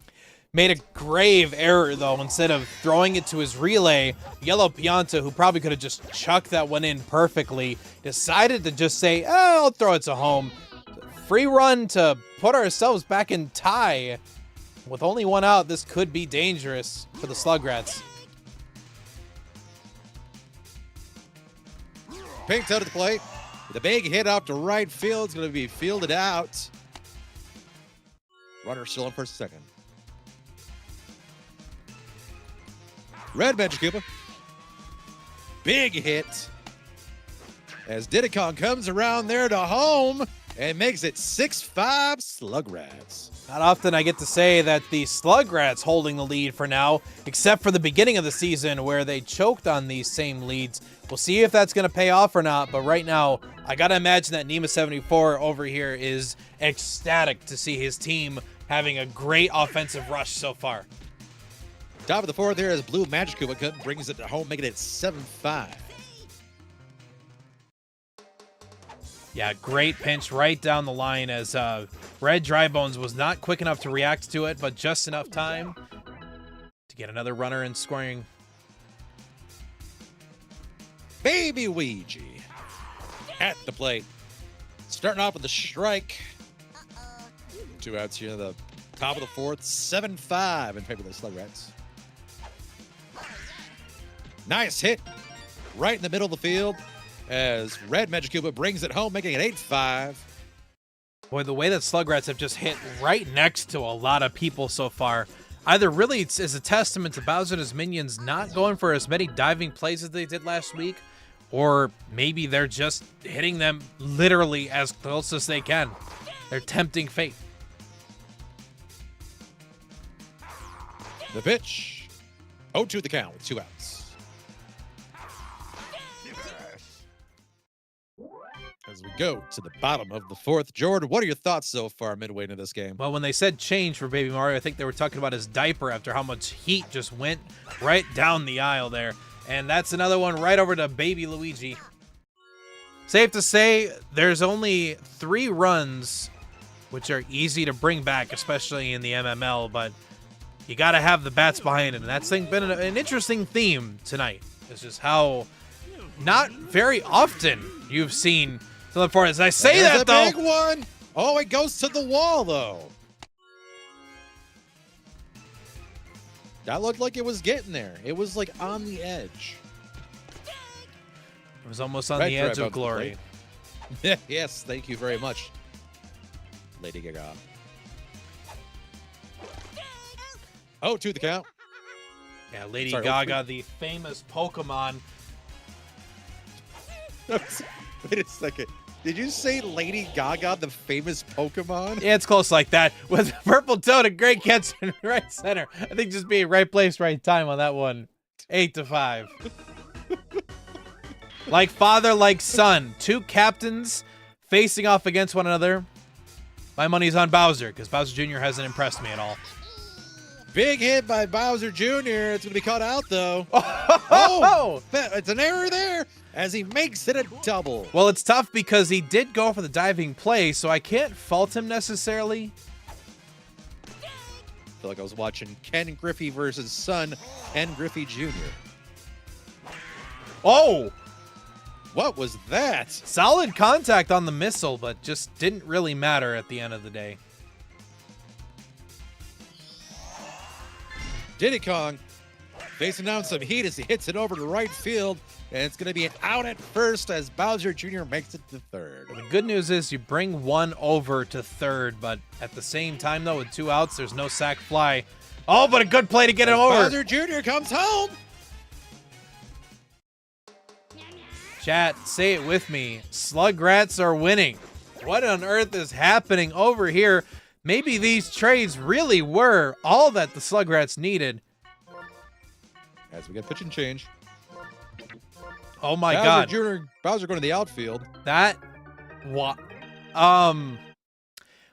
S2: Made a grave error, though. Instead of throwing it to his relay, Yellow Pianta, who probably could have just chucked that one in perfectly, decided to just say, I'll throw it to home. Free run to put ourselves back in tie. With only one out, this could be dangerous for the Slugrats.
S4: Pink's out of the plate. The big hit up to right field is going to be fielded out. Runner still on first and second. Red Magic Koopa. Big hit. As Diddy Kong comes around there to home and makes it 6-5 Slugrats.
S2: Not often I get to say that the Slugrats holding the lead for now, except for the beginning of the season where they choked on these same leads. We'll see if that's going to pay off or not, but right now, I got to imagine that Nima74 over here is ecstatic to see his team having a great offensive rush so far.
S4: Top of the fourth here as Blue Magic Koopa brings it to home, making it 7-5.
S2: Yeah, great pinch right down the line as Red Drybones was not quick enough to react to it, but just enough time to get another runner in scoring.
S4: Baby Ouija at the plate. Starting off with the strike. 2 outs here, the top of the fourth. 7-5 in favor of the Slugrats. Nice hit right in the middle of the field as Red Magic Koopa brings it home, making it 8-5.
S2: Boy, the way that Slugrats have just hit right next to a lot of people so far, either really is a testament to Bowser and his minions not going for as many diving plays as they did last week, or maybe they're just hitting them literally as close as they can. They're tempting fate.
S4: The pitch. 0-2 the count with 2 outs. As we go to the bottom of the fourth. Jordan, what are your thoughts so far midway into this game?
S2: Well, when they said change for Baby Mario, I think they were talking about his diaper after how much heat just went right down the aisle there. And that's another one right over to Baby Luigi. Safe to say, there's only 3 runs, which are easy to bring back, especially in the MML, but you got to have the bats behind it. And that's been an interesting theme tonight. It's just how not very often you've seen something for it. As I say
S4: There's
S2: that, though.
S4: Big one. Oh, it goes to the wall, though. That looked like it was getting there. It was like on the edge.
S2: It was almost on the edge of glory.
S4: Yes, thank you very much, Lady Gaga. 0-2 the count.
S2: Yeah, Lady
S4: Sorry,
S2: Gaga, the famous Pokemon.
S4: Wait a second. Did you say Lady Gaga, the famous Pokemon?
S2: Yeah, it's close like that. With Purple Toad, a great catch in right center. I think just being right place, right time on that one. 8-5. Like father, like son. 2 captains facing off against one another. My money's on Bowser, because Bowser Jr. hasn't impressed me at all.
S4: Big hit by Bowser Jr. It's going to be caught out, though.
S2: Oh!
S4: It's an error there as he makes it a double.
S2: Well, it's tough because he did go for the diving play, so I can't fault him necessarily.
S4: I feel like I was watching Ken Griffey versus son, Ken Griffey Jr.
S2: Oh!
S4: What was that?
S2: Solid contact on the missile, but just didn't really matter at the end of the day.
S4: Diddy Kong facing down some heat as he hits it over to right field, and it's going to be an out at first as Bowser Jr. makes it to third.
S2: The good news is you bring one over to third, but at the same time, though, with 2 outs, there's no sac fly. Oh, but a good play to get it over.
S4: Bowser Jr. comes home.
S2: Chat, say it with me. Slugrats are winning. What on earth is happening over here? Maybe these trades really were all that the Slugrats needed.
S4: As we get pitch and change.
S2: Oh my God.
S4: Bowser going to the outfield.
S2: That What?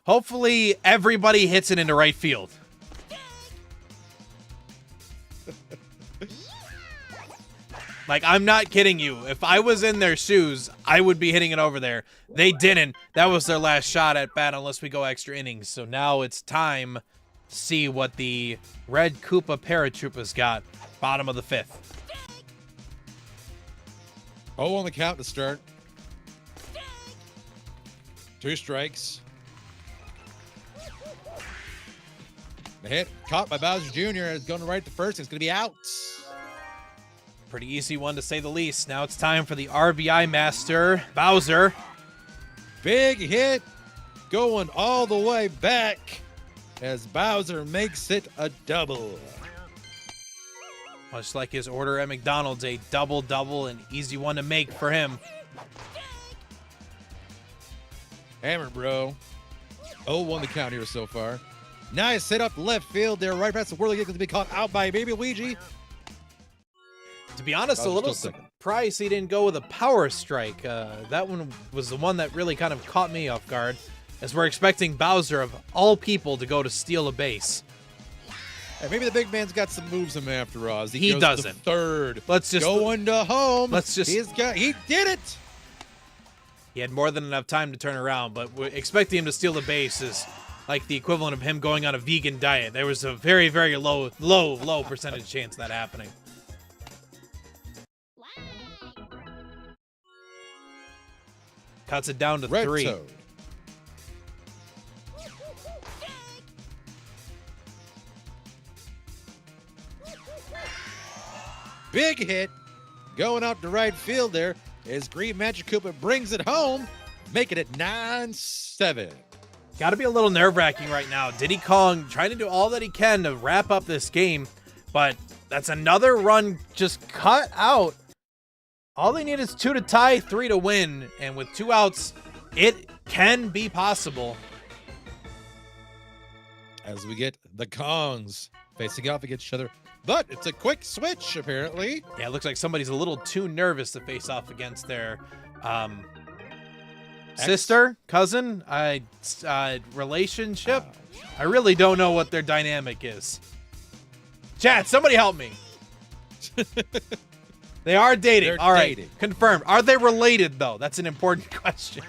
S2: Hopefully everybody hits it into right field. Like, I'm not kidding you. If I was in their shoes, I would be hitting it over there. They didn't. That was their last shot at bat unless we go extra innings. So now it's time to see what the Red Koopa Paratroopas got. Bottom of the 5th.
S4: Oh, on the count to start. 2 strikes. The hit caught by Bowser Jr. is going to right to first. It's going to be out.
S2: Pretty easy one to say the least. Now it's time for the RBI master, Bowser.
S4: Big hit going all the way back as Bowser makes it a double.
S2: Much like his order at McDonald's, a double-double, an easy one to make for him.
S4: Hammer, bro. 0-1 the count here so far. Nice hit up left field there, right past the whirly going to be caught out by Baby Luigi.
S2: To be honest, a little surprised he didn't go with a power strike. That one was the one that really kind of caught me off guard, as we're expecting Bowser, of all people, to go to steal a base.
S4: Hey, maybe the big man's got some moves in him after all.
S2: He doesn't.
S4: Third.
S2: Let's just
S4: going to home. He did it.
S2: He had more than enough time to turn around, but expecting him to steal the base is like the equivalent of him going on a vegan diet. There was a very, very low percentage chance of that happening. Cuts it down to
S4: Red
S2: 3.
S4: Toad. Big hit going out to right field there as Green Magic Koopa brings it home, making it 9-7.
S2: Got to be a little nerve-wracking right now. Diddy Kong trying to do all that he can to wrap up this game, but that's another run just cut out. All they need is 2 to tie, 3 to win, and with 2 outs, it can be possible.
S4: As we get the Kongs facing off against each other, but it's a quick switch, apparently.
S2: Yeah, it looks like somebody's a little too nervous to face off against their sister, cousin, relationship.
S4: Wow.
S2: I really don't know what their dynamic is. Chat, somebody help me. They are dating.
S4: They're
S2: All right,
S4: dating.
S2: confirmed. Are they related, though? That's an important question.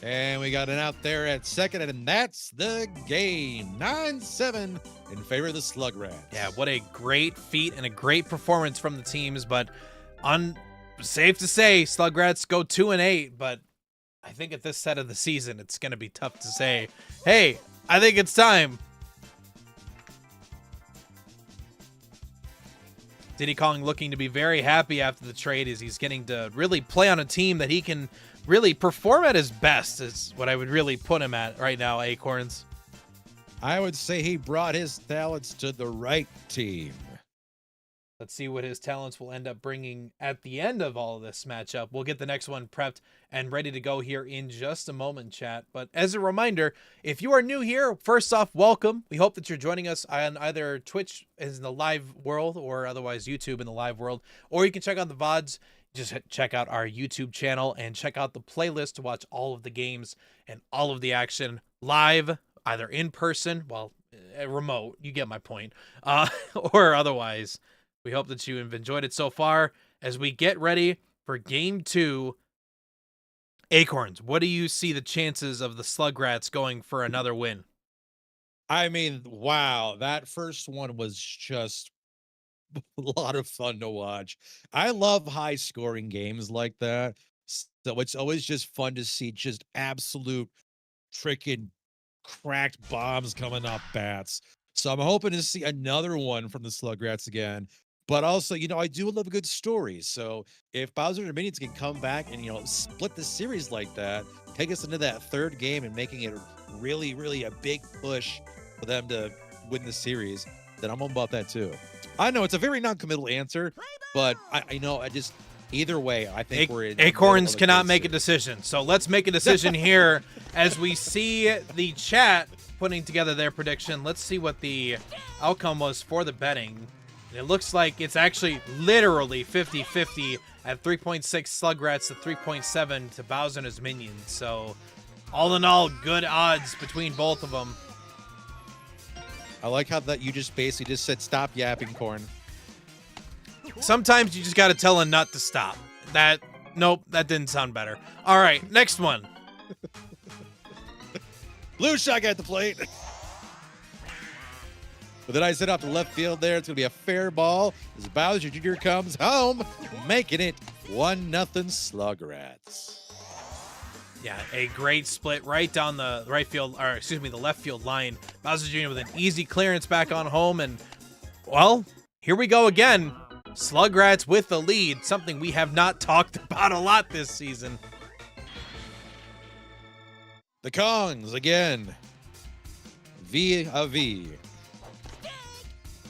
S4: And we got an out there at second, and that's the game. 9-7 in favor of the Slugrats.
S2: Yeah, what a great feat and a great performance from the teams, but safe to say, Slugrats go 2-8, but I think at this set of the season, it's going to be tough to say, hey, I think it's time. Diddy Kong looking to be very happy after the trade as he's getting to really play on a team that he can really perform at his best is what I would really put him at right now, Acorns.
S4: I would say he brought his talents to the right team.
S2: Let's see what his talents will end up bringing at the end of all of this matchup. We'll get the next one prepped and ready to go here in just a moment, chat. But as a reminder, if you are new here, first off, welcome. We hope that you're joining us on either Twitch in the live world or otherwise YouTube in the live world. Or you can check out the VODs. Just check out our YouTube channel and check out the playlist to watch all of the games and all of the action live, either in person, well, remote, you get my point, or otherwise. We hope that you have enjoyed it so far as we get ready for Game 2. Acorns, what do you see the chances of the Slugrats going for another win?
S4: I mean, wow, that first one was just a lot of fun to watch. I love high-scoring games like that, so it's always just fun to see just absolute freaking cracked bombs coming off bats. So I'm hoping to see another one from the Slugrats again. But also, you know, I do love a good story. So if Bowser and Minions can come back and, you know, split the series like that, take us into that third game and making it really, really a big push for them to win the series, then I'm all about that too. I know it's a very non-committal answer, but I know I just either way, I think we're in.
S2: Acorns cannot make a decision. So let's make a decision here as we see the chat putting together their prediction. Let's see what the outcome was for the betting. It looks like it's actually literally 50-50 at 3.6 Slugrats to 3.7 to Bowser and his minions. So, all in all, good odds between both of them.
S4: I like how that you just basically just said stop yapping, Corn.
S2: Sometimes you just got to tell a nut to stop. Nope, that didn't sound better. All right, next one.
S4: Blue shot at the plate. But then I set up the left field there. It's going to be a fair ball as Bowser Jr. comes home, making it 1-0 Slugrats.
S2: Yeah, a great split right down the the left field line. Bowser Jr. with an easy clearance back on home, and well, here we go again. Slugrats with the lead, something we have not talked about a lot this season.
S4: The Kongs again. V.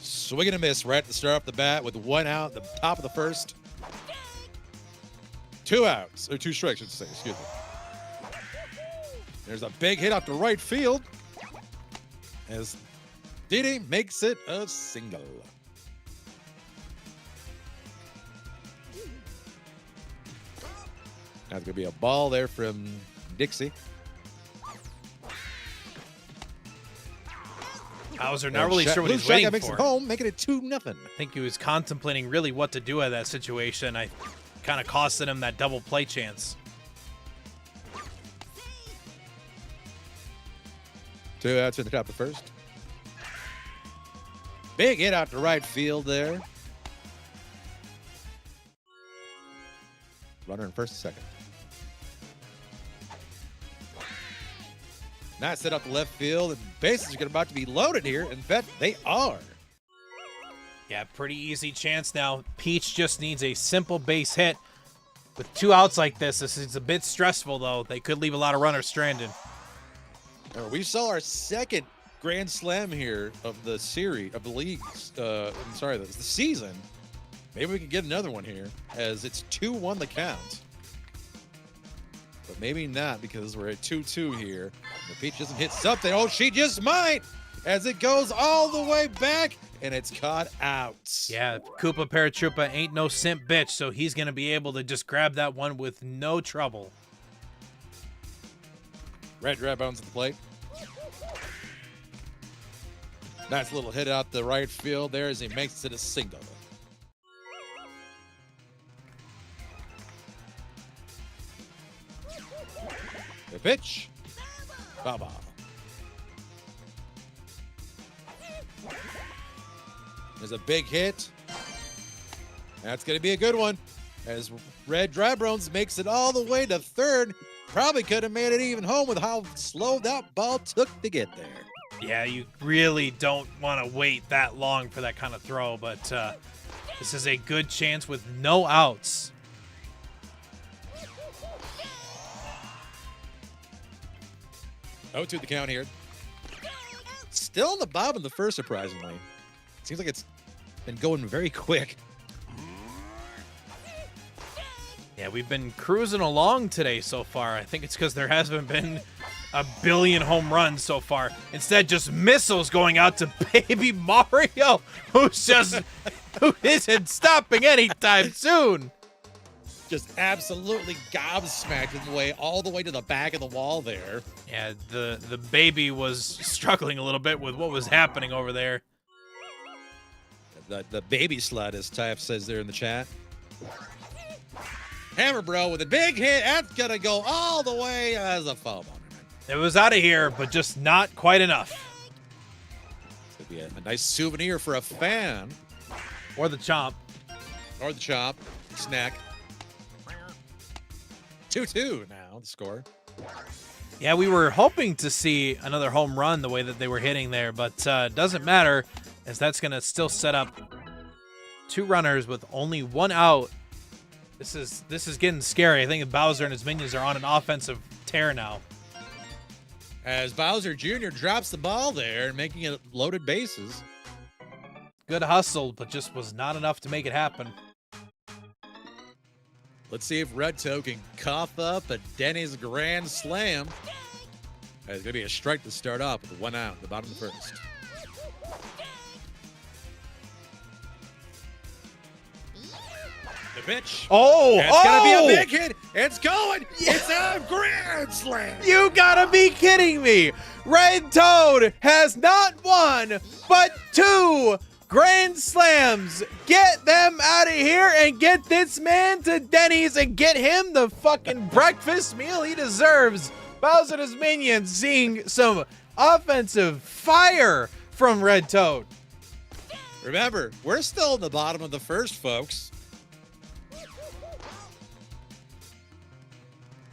S4: Swing and a miss right at the start off the bat with 1 out, the top of the first. 2 outs, or 2 strikes, I should say, excuse me. There's a big hit out to right field as Diddy makes it a single. Now it's going to be a ball there from Dixie.
S2: Bowser not really sure what he's
S4: Blue
S2: waiting
S4: Shotgun makes
S2: for.
S4: it home, making it 2-0.
S2: I think he was contemplating really what to do at that situation. I kind of costed him that double play chance.
S4: 2 outs in the top of the first. Big hit out to right field there. Runner in first and second. Nice set up the left field, and bases are about to be loaded here. In fact, they are.
S2: Yeah, pretty easy chance now. Peach just needs a simple base hit. With 2 outs like this is a bit stressful, though. They could leave a lot of runners stranded.
S4: We saw our second grand slam here of the series, of the leagues. The season. Maybe we can get another one here, as it's 2-1 the count. But maybe not, because we're at 2-2 here. The Peach doesn't hit something. Oh, she just might! As it goes all the way back, and it's caught out.
S2: Yeah, Koopa Paratroopa ain't no simp bitch, so he's going to be able to just grab that one with no trouble.
S4: Red bounds at the plate. Nice little hit out the right field there as he makes it a single. The pitch. Baba. There's a big hit. That's going to be a good one. As Red Drybones makes it all the way to third. Probably could have made it even home with how slow that ball took to get there.
S2: Yeah, you really don't want to wait that long for that kind of throw, but this is a good chance with no outs.
S4: Oh, to the count here. Still in the bottom of the first, surprisingly. Seems like it's been going very quick.
S2: Yeah, we've been cruising along today so far. I think it's because there hasn't been a billion home runs so far. Instead, just missiles going out to baby Mario, who isn't stopping anytime soon.
S4: Just absolutely gobsmacked his way all the way to the back of the wall there.
S2: Yeah, the baby was struggling a little bit with what was happening over there.
S4: The baby slut, as Type says there in the chat. Hammer Bro with a big hit. That's going to go all the way as a foul ball.
S2: It was out of here, but just not quite enough.
S4: It's going to be a nice souvenir for a fan.
S2: Or the chomp.
S4: Or the chop. Snack. 2-2 now, the score.
S2: Yeah, we were hoping to see another home run the way that they were hitting there, but doesn't matter, as that's going to still set up 2 runners with only 1 out. This is getting scary. I think Bowser and his minions are on an offensive tear now.
S4: As Bowser Jr. drops the ball there, making it loaded bases.
S2: Good hustle, but just was not enough to make it happen.
S4: Let's see if Red Toe can cough up a Denny's grand slam. It's going to be a strike to start off with 1 out at the bottom of the first. The pitch.
S2: Oh,
S4: It's gonna be a big hit. It's going. It's a grand slam.
S2: You gotta be kidding me. Red Toad has not one, but 2 grand slams. Get them out of here and get this man to Denny's and get him the fucking breakfast meal he deserves. Bowser and his minions seeing some offensive fire from Red Toad.
S4: Remember, we're still in the bottom of the first, folks.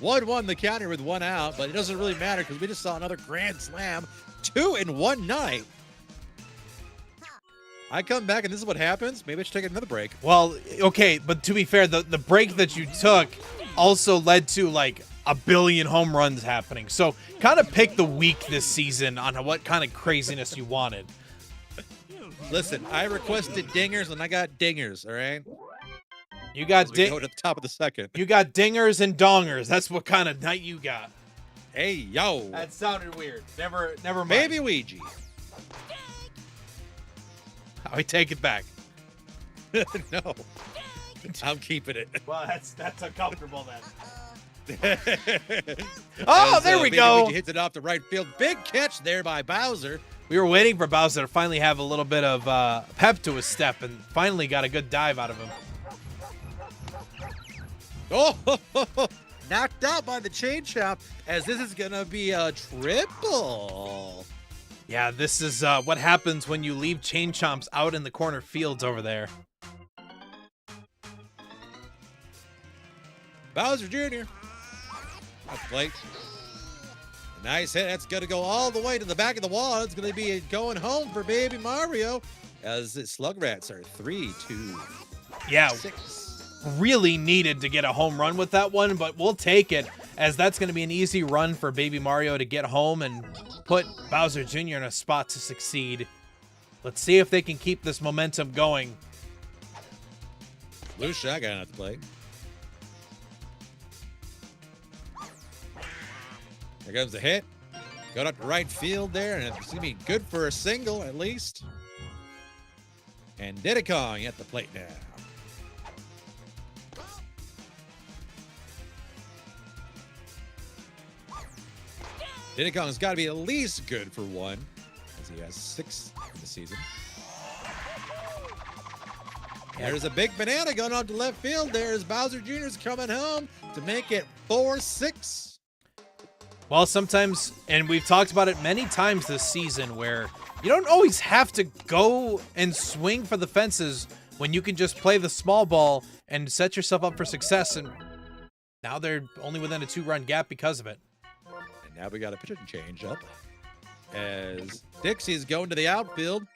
S4: 1-1 the counter with 1 out, but it doesn't really matter because we just saw another grand slam. 2 in 1 night. I come back and this is what happens. Maybe I should take another break.
S2: Well, okay, but to be fair, the break that you took also led to like a billion home runs happening. So kind of pick the week this season on what kind of craziness you wanted.
S4: Listen, I requested dingers and I got dingers, all right?
S2: You got
S4: We go to the top of the second.
S2: you got dingers and dongers. That's what kind of night you got.
S4: Hey, yo.
S2: That sounded weird. Never mind.
S4: Baby Ouija.
S2: I take it back.
S4: No. I'm keeping it.
S2: Well, that's uncomfortable then.
S4: As,
S2: there we
S4: Baby
S2: go.
S4: Ouija hits it off the right field. Big catch there by Bowser.
S2: We were waiting for Bowser to finally have a little bit of pep to his step and finally got a good dive out of him.
S4: Oh, knocked out by the chain chomp as this is going to be a triple.
S2: Yeah, this is what happens when you leave chain chomps out in the corner fields over there.
S4: Bowser Jr. That's Blake. Nice hit. That's going to go all the way to the back of the wall. It's going to be going home for Baby Mario as the Slug Rats are 3-2.
S2: Yeah,
S4: 6.
S2: really needed to get a home run with that one, but we'll take it as that's going to be an easy run for Baby Mario to get home and put Bowser Jr. in a spot to succeed. Let's see if they can keep this momentum going.
S4: Blue shotgun at the plate. Here comes the hit. Got up to right field there, and it's going to be good for a single at least. And Diddy Kong at the plate now. Diddy Kong's got to be at least good for 1, as he has 6 in the season. There's a big banana going on to left field there as Bowser Jr.'s coming home to make it 4-6.
S2: Well, sometimes, and we've talked about it many times this season, where you don't always have to go and swing for the fences when you can just play the small ball and set yourself up for success. And now they're only within a 2-run gap because of it.
S4: And now we got a pitch and change up as Dixie's going to the outfield.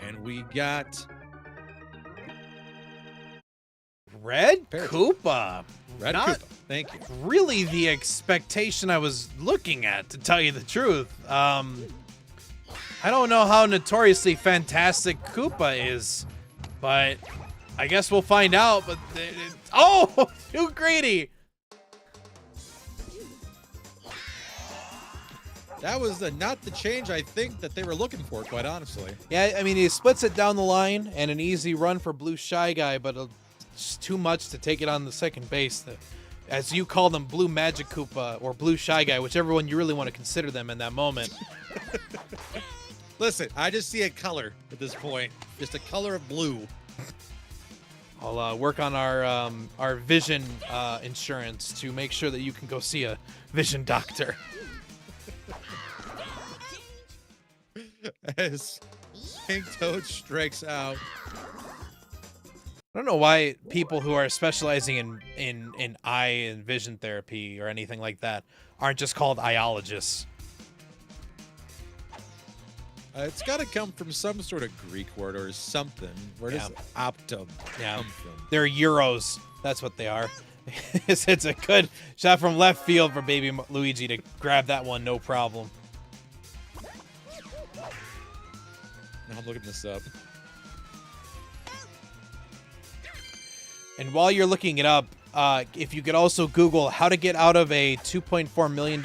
S4: And we got
S2: Red
S4: Parrot.
S2: Koopa.
S4: Red
S2: Not
S4: Koopa. Thank you.
S2: really the expectation I was looking at, to tell you the truth. I don't know how notoriously fantastic Koopa is, but I guess we'll find out. But oh, too greedy.
S4: That was not the change I think that they were looking for, quite honestly.
S2: Yeah, I mean, he splits it down the line and an easy run for Blue Shy Guy, but it's too much to take it on the second base. As you call them, Blue Magic Koopa or Blue Shy Guy, whichever one you really want to consider them in that moment.
S4: Listen, I just see a color at this point. Just a color of blue.
S2: I'll work on our vision insurance to make sure that you can go see a vision doctor.
S4: As Pink Toad strikes out.
S2: I don't know why people who are specializing in eye and vision therapy or anything like that aren't just called eyeologists.
S4: It's got to come from some sort of Greek word or something. Where does optum come from?
S2: They're Euros. That's what they are. It's a good shot from left field for Baby Luigi to grab that one, no problem.
S4: Now I'm looking this up.
S2: And while you're looking it up, if you could also Google how to get out of a $2.4 million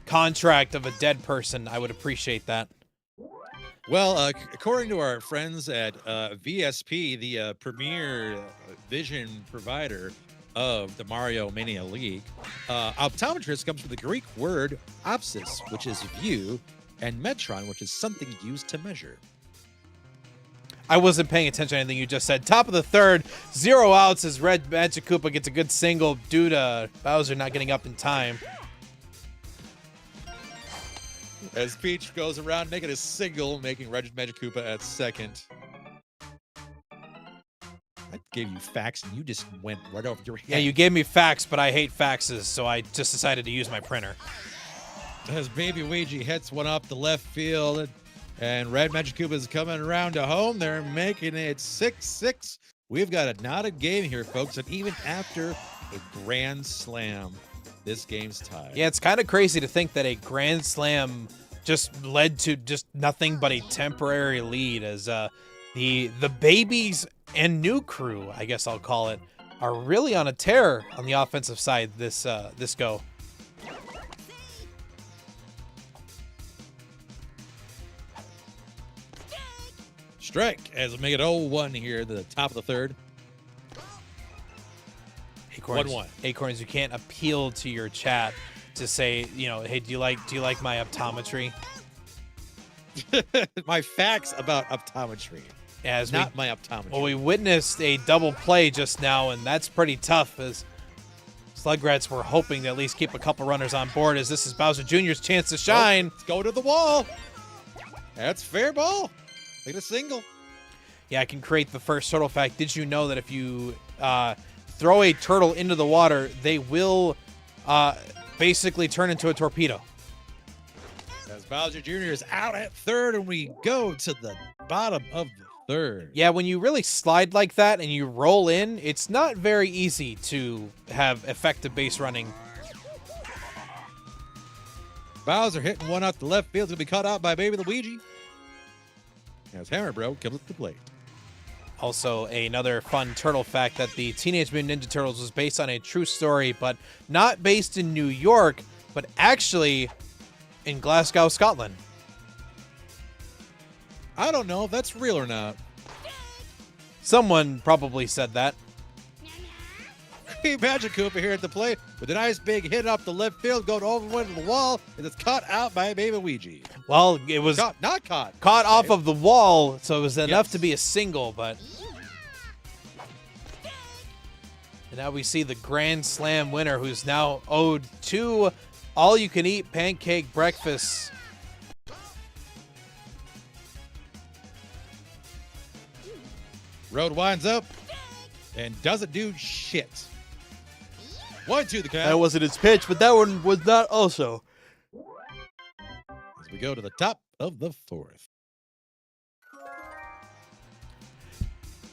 S2: contract of a dead person, I would appreciate that.
S4: Well, according to our friends at VSP, the premier vision provider of the Mario Mania League. Optometrist comes from the Greek word opsis, which is view, and metron, which is something used to measure.
S2: I wasn't paying attention to anything you just said. Top of the third, 0 outs as Red Magic Koopa gets a good single due to Bowser not getting up in time.
S4: As Peach goes around making a single, making Red Magic Koopa at second. I gave you facts and you just went right over your head.
S2: Yeah, you gave me facts, but I hate faxes, so I just decided to use my printer.
S4: As Baby Luigi hits one up the left field, and Red Magic Koopa is coming around to home. They're making it 6-6. We've got a knotted game here, folks, and even after a grand slam, this game's tied.
S2: Yeah, it's kind of crazy to think that a grand slam just led to just nothing but a temporary lead as the babies and new crew, I guess I'll call it, are really on a tear on the offensive side this go.
S4: Strike as we make it 0-1 here at the top of the third.
S2: Acorns,
S4: 1-1.
S2: Acorns, you can't appeal to your chat to say, you know, hey, do you like my optometry?
S4: My facts about optometry.
S2: As
S4: not my optometry.
S2: Well, we witnessed a double play just now, and that's pretty tough as Slugrats were hoping to at least keep a couple runners on board as this is Bowser Jr.'s chance to shine.
S4: Let's go to the wall. That's fair ball. Look at a single.
S2: Yeah, I can create the first turtle fact. Did you know that if you throw a turtle into the water, they will basically turn into a torpedo?
S4: As Bowser Jr. is out at third, and we go to the bottom of the third.
S2: Yeah, when you really slide like that and you roll in, it's not very easy to have effective base running.
S4: Bowser hitting one out the left field. It's going to be cut out by Baby Luigi. As Hammer Bro comes to the plate.
S2: Also, another fun turtle fact that the Teenage Mutant Ninja Turtles was based on a true story, but not based in New York, but actually in Glasgow, Scotland.
S4: I don't know if that's real or not.
S2: Someone probably said that.
S4: Green Magic Koopa here at the plate with a nice big hit up the left field, going over into the wall, and it's caught out by Baby Luigi.
S2: Well, it was
S4: not caught.
S2: Caught off of the wall, so it was enough to be a single, but... And now we see the Grand Slam winner, who's now owed 2 all-you-can-eat pancake breakfasts.
S4: Road winds up and doesn't do shit. 1-2 the count.
S2: That wasn't his pitch, but that one was not also.
S4: As we go to the top of the fourth.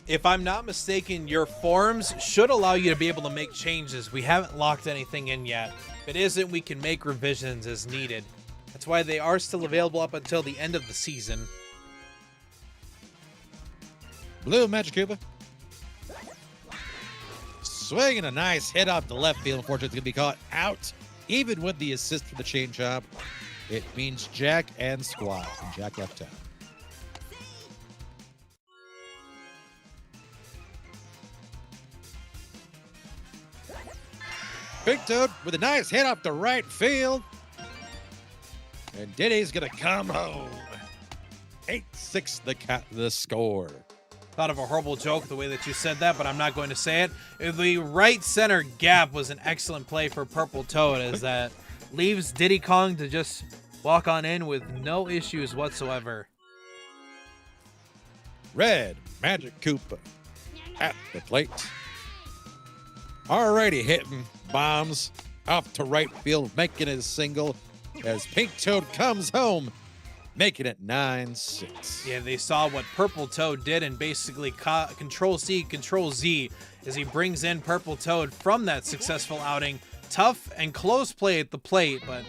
S2: If I'm not mistaken, your forms should allow you to be able to make changes. We haven't locked anything in yet. If it isn't, we can make revisions as needed. That's why they are still available up until the end of the season.
S4: Blue Magic Koopa. Swinging a nice hit off the left field. Unfortunately, it's going to be caught out. Even with the assist for the chain chop, it means Jack and squat. And Jack left out. Big Toad with a nice hit off the right field. And Diddy's going to come home. 8-6 the score.
S2: Thought of a horrible joke the way that you said that, but I'm not going to say it. The right center gap was an excellent play for Purple Toad, as that leaves Diddy Kong to just walk on in with no issues whatsoever.
S4: Red Magic Koopa at the plate. Already hitting bombs off to right field, making it a single as Pink Toad comes home, making it 9-6.
S2: Yeah, they saw what Purple Toad did and basically Control-C, Control-Z as he brings in Purple Toad from that successful outing. Tough and close play at the plate, but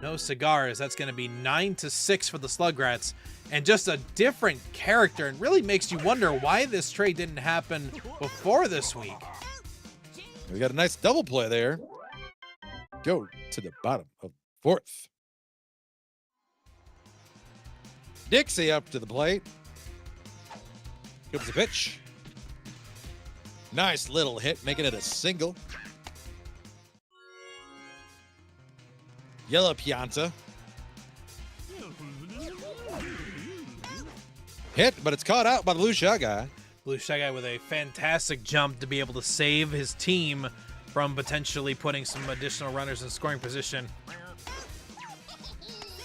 S2: no cigars. That's going to be 9-6 for the Slugrats. And just a different character, and really makes you wonder why this trade didn't happen before this week.
S4: We got a nice double play there. Go to the bottom of fourth. Dixie up to the plate. Comes the pitch. Nice little hit, making it a single. Yellow Pianta. Hit, but it's caught out by the Blue Shot guy.
S2: Blue Shy Guy with a fantastic jump to be able to save his team from potentially putting some additional runners in scoring position.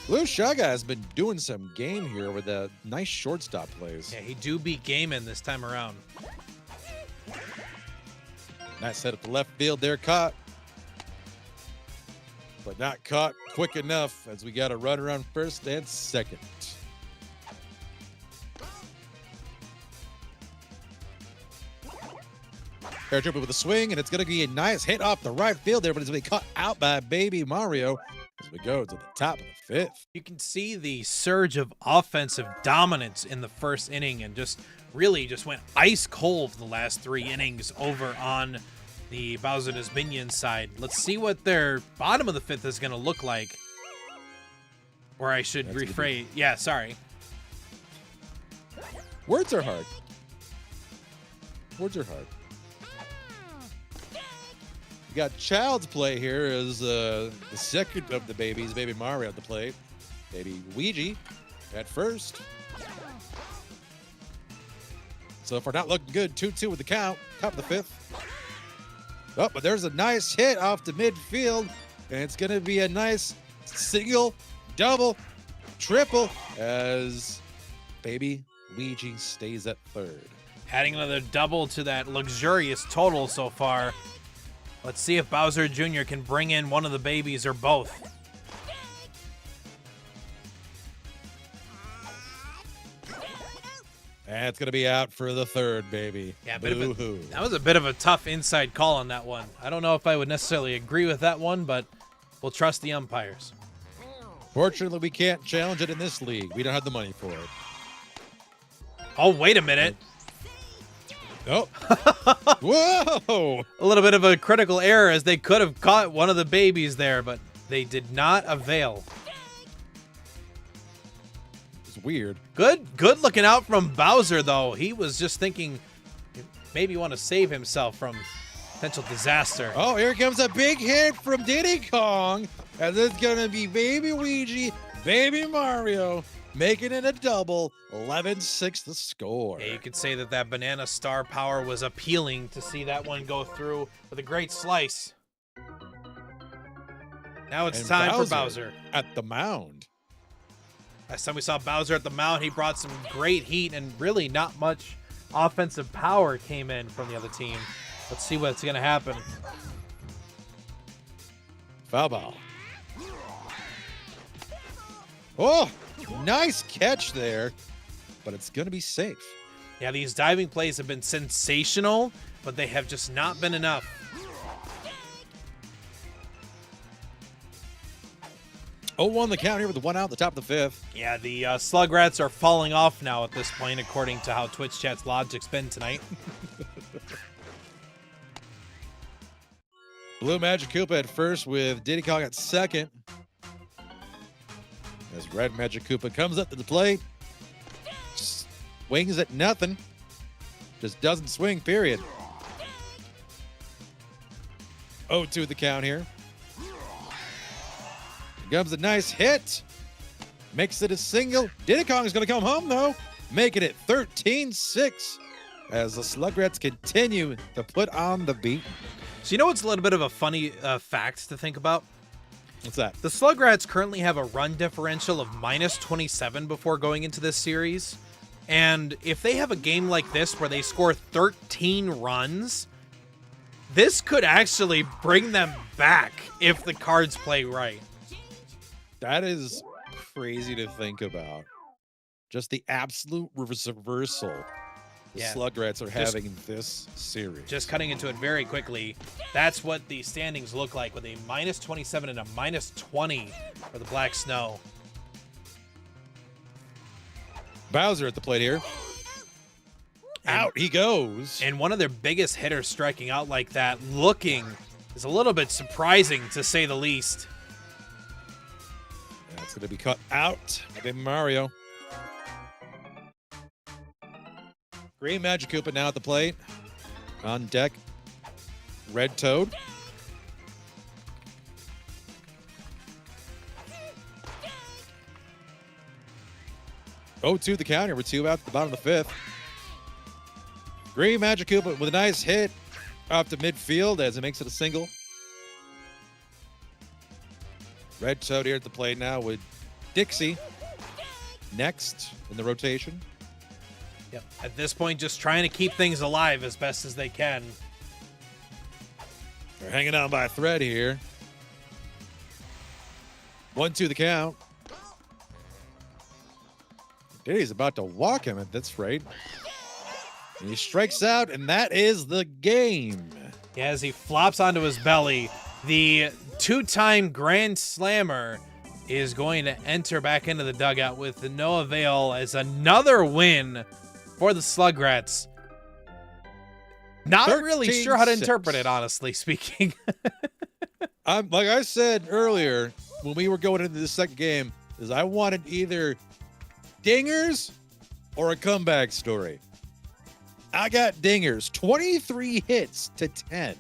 S4: Blue Shot guy has been doing some game here with a nice shortstop plays.
S2: Yeah, he do beat Gaiman this time around.
S4: Nice hit at the left field there, caught. But not caught quick enough as we got a runner on first and second. Paratrooper with a swing, and it's going to be a nice hit off the right field there, but it's going to be caught out by Baby Mario as we go to the top of the fifth.
S2: You can see the surge of offensive dominance in the first inning and just really just went ice cold for the last 3 innings over on the Bowser and his minions side. Let's see what their bottom of the fifth is going to look like. Or I should rephrase. Yeah, sorry.
S4: Words are hard. Words are hard. We got Child's Play here as the second of the babies, Baby Mario at the plate. Baby Ouija at first. So far not looking good. 2-2 with the count. Top of the fifth. Oh, but there's a nice hit off the midfield. And it's going to be a nice single, double, triple as Baby Ouija stays at third.
S2: Adding another double to that luxurious total so far. Let's see if Bowser Jr. can bring in one of the babies or both.
S4: And it's going to be out for the third, baby.
S2: Yeah,
S4: Boo-hoo.
S2: that was a bit of a tough inside call on that one. I don't know if I would necessarily agree with that one, but we'll trust the umpires.
S4: Fortunately, we can't challenge it in this league. We don't have the money for it.
S2: Oh, wait a minute.
S4: Oh. Whoa.
S2: A little bit of a critical error as they could have caught one of the babies there, but they did not avail.
S4: It's weird.
S2: Good looking out from Bowser, though. He was just thinking maybe want to save himself from potential disaster.
S4: Oh, here comes a big hit from Diddy Kong. And it's going to be Baby Ouija, Baby Mario, making it a double. 11-6 the score.
S2: Yeah, you could say that banana star power was appealing to see that one go through with a great slice. Now it's time for Bowser.
S4: At the mound.
S2: Last time we saw Bowser at the mound, he brought some great heat and really not much offensive power came in from the other team. Let's see what's going to happen.
S4: Foul ball. Oh, nice catch there, but it's going to be safe.
S2: Yeah, these diving plays have been sensational, but they have just not been enough.
S4: Oh, 1 the count here with the 1 out at the top of the fifth.
S2: Yeah, the slug rats are falling off now at this point, according to how Twitch Chat's logic's been tonight.
S4: Blue Magic Koopa at first with Diddy Kong at second. As Red Magic Koopa comes up to the plate. Swings at nothing. Just doesn't swing, period. 0-2 the count here. Here comes a nice hit. Makes it a single. Diddy Kong is going to come home, though. Making it 13-6 as the Slugrats continue to put on the beat.
S2: So you know what's a little bit of a funny fact to think about?
S4: What's that?
S2: The Slugrats currently have a run differential of -27 before going into this series. And if they have a game like this where they score 13 runs, this could actually bring them back if the cards play right.
S4: That is crazy to think about. Just the absolute reversal the Slugrats are having in this series.
S2: Just cutting into it very quickly, that's what the standings look like with a -27 and a -20 for the Black Snow.
S4: Bowser at the plate here. Out he goes.
S2: And one of their biggest hitters striking out like that, looking, is a little bit surprising to say the least.
S4: That's going to be cut out by Mario. Green Magic Koopa now at the plate. On deck, Red Toad. Oh, 2 the counter. We're 2 out at the bottom of the 5th. Green Magic Koopa with a nice hit up to midfield as it makes it a single. Red Toad here at the plate now with Dixie next in the rotation.
S2: Yep. At this point, just trying to keep things alive as best as they can.
S4: They're hanging on by a thread here. 1-2 the count. Diddy's about to walk him at this rate. And he strikes out, and that is the game.
S2: Yeah, as he flops onto his belly, the 2-time Grand Slammer is going to enter back into the dugout with no avail as another win for the Slugrats. Not really sure how to interpret it, honestly speaking.
S4: Like I said earlier, when we were going into the second game, is I wanted either dingers or a comeback story. I got dingers, 23 hits to 10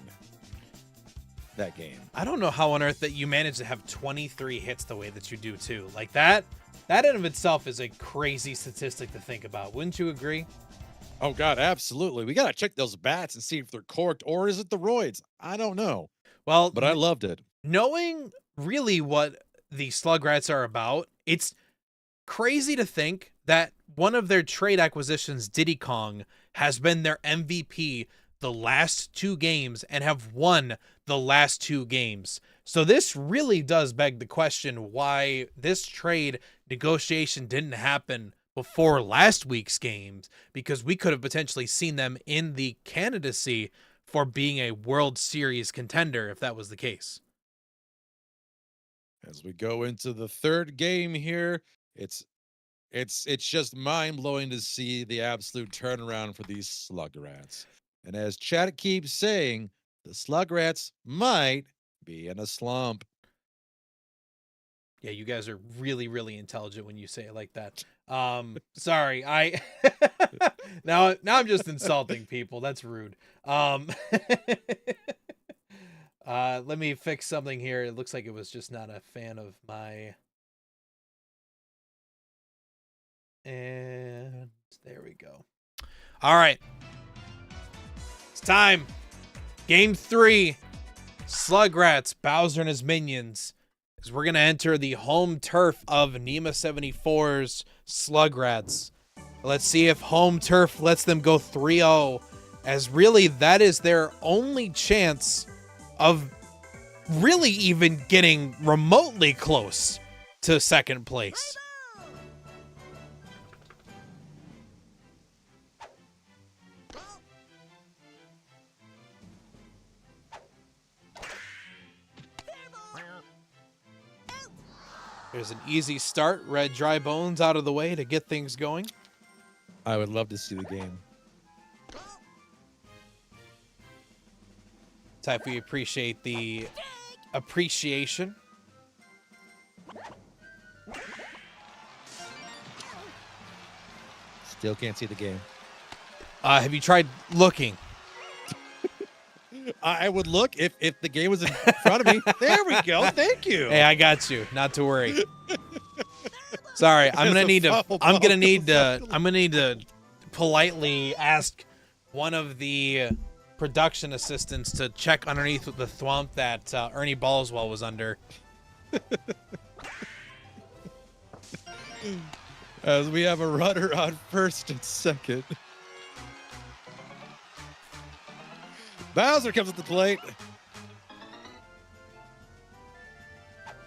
S4: that game.
S2: I don't know how on earth that you managed to have 23 hits the way that you do, too. Like that in of itself is a crazy statistic to think about. Wouldn't you agree?
S4: Oh, God, absolutely. We got to check those bats and see if they're corked, or is it the roids? I don't know.
S2: Well,
S4: but I loved it.
S2: Knowing really what the Slugrats are about, it's crazy to think that one of their trade acquisitions, Diddy Kong, has been their MVP the last 2 games and have won the last 2 games. So this really does beg the question why this trade negotiation didn't happen before last week's games, because we could have potentially seen them in the candidacy for being a World Series contender if that was the case.
S4: As we go into the third game here, it's just mind-blowing to see the absolute turnaround for these Slugrats. And as Chad keeps saying, the Slugrats might be in a slump.
S2: Yeah, you guys are really, really intelligent when you say it like that. Sorry, now I'm just insulting people. That's rude. Let me fix something here. It looks like it was just not a fan of my. And there we go. All right. It's time. Game 3. Slugrats, Bowser and his minions. As we're going to enter the home turf of NEMA 74's Slugrats. Let's see if home turf lets them go 3-0. As really that is their only chance of really even getting remotely close to second place. There's an easy start. Red Dry Bones out of the way to get things going.
S4: I would love to see the game.
S2: Type, we appreciate the appreciation.
S4: Still can't see the game.
S2: Have you tried looking?
S4: I would look if the game was in front of me. There we go. Thank you.
S2: Hey, I got you. Not to worry. Sorry, I'm gonna need to politely ask one of the production assistants to check underneath the thwomp that Ernie Ballswell was under.
S4: As we have a runner on first and second. Bowser comes at the plate.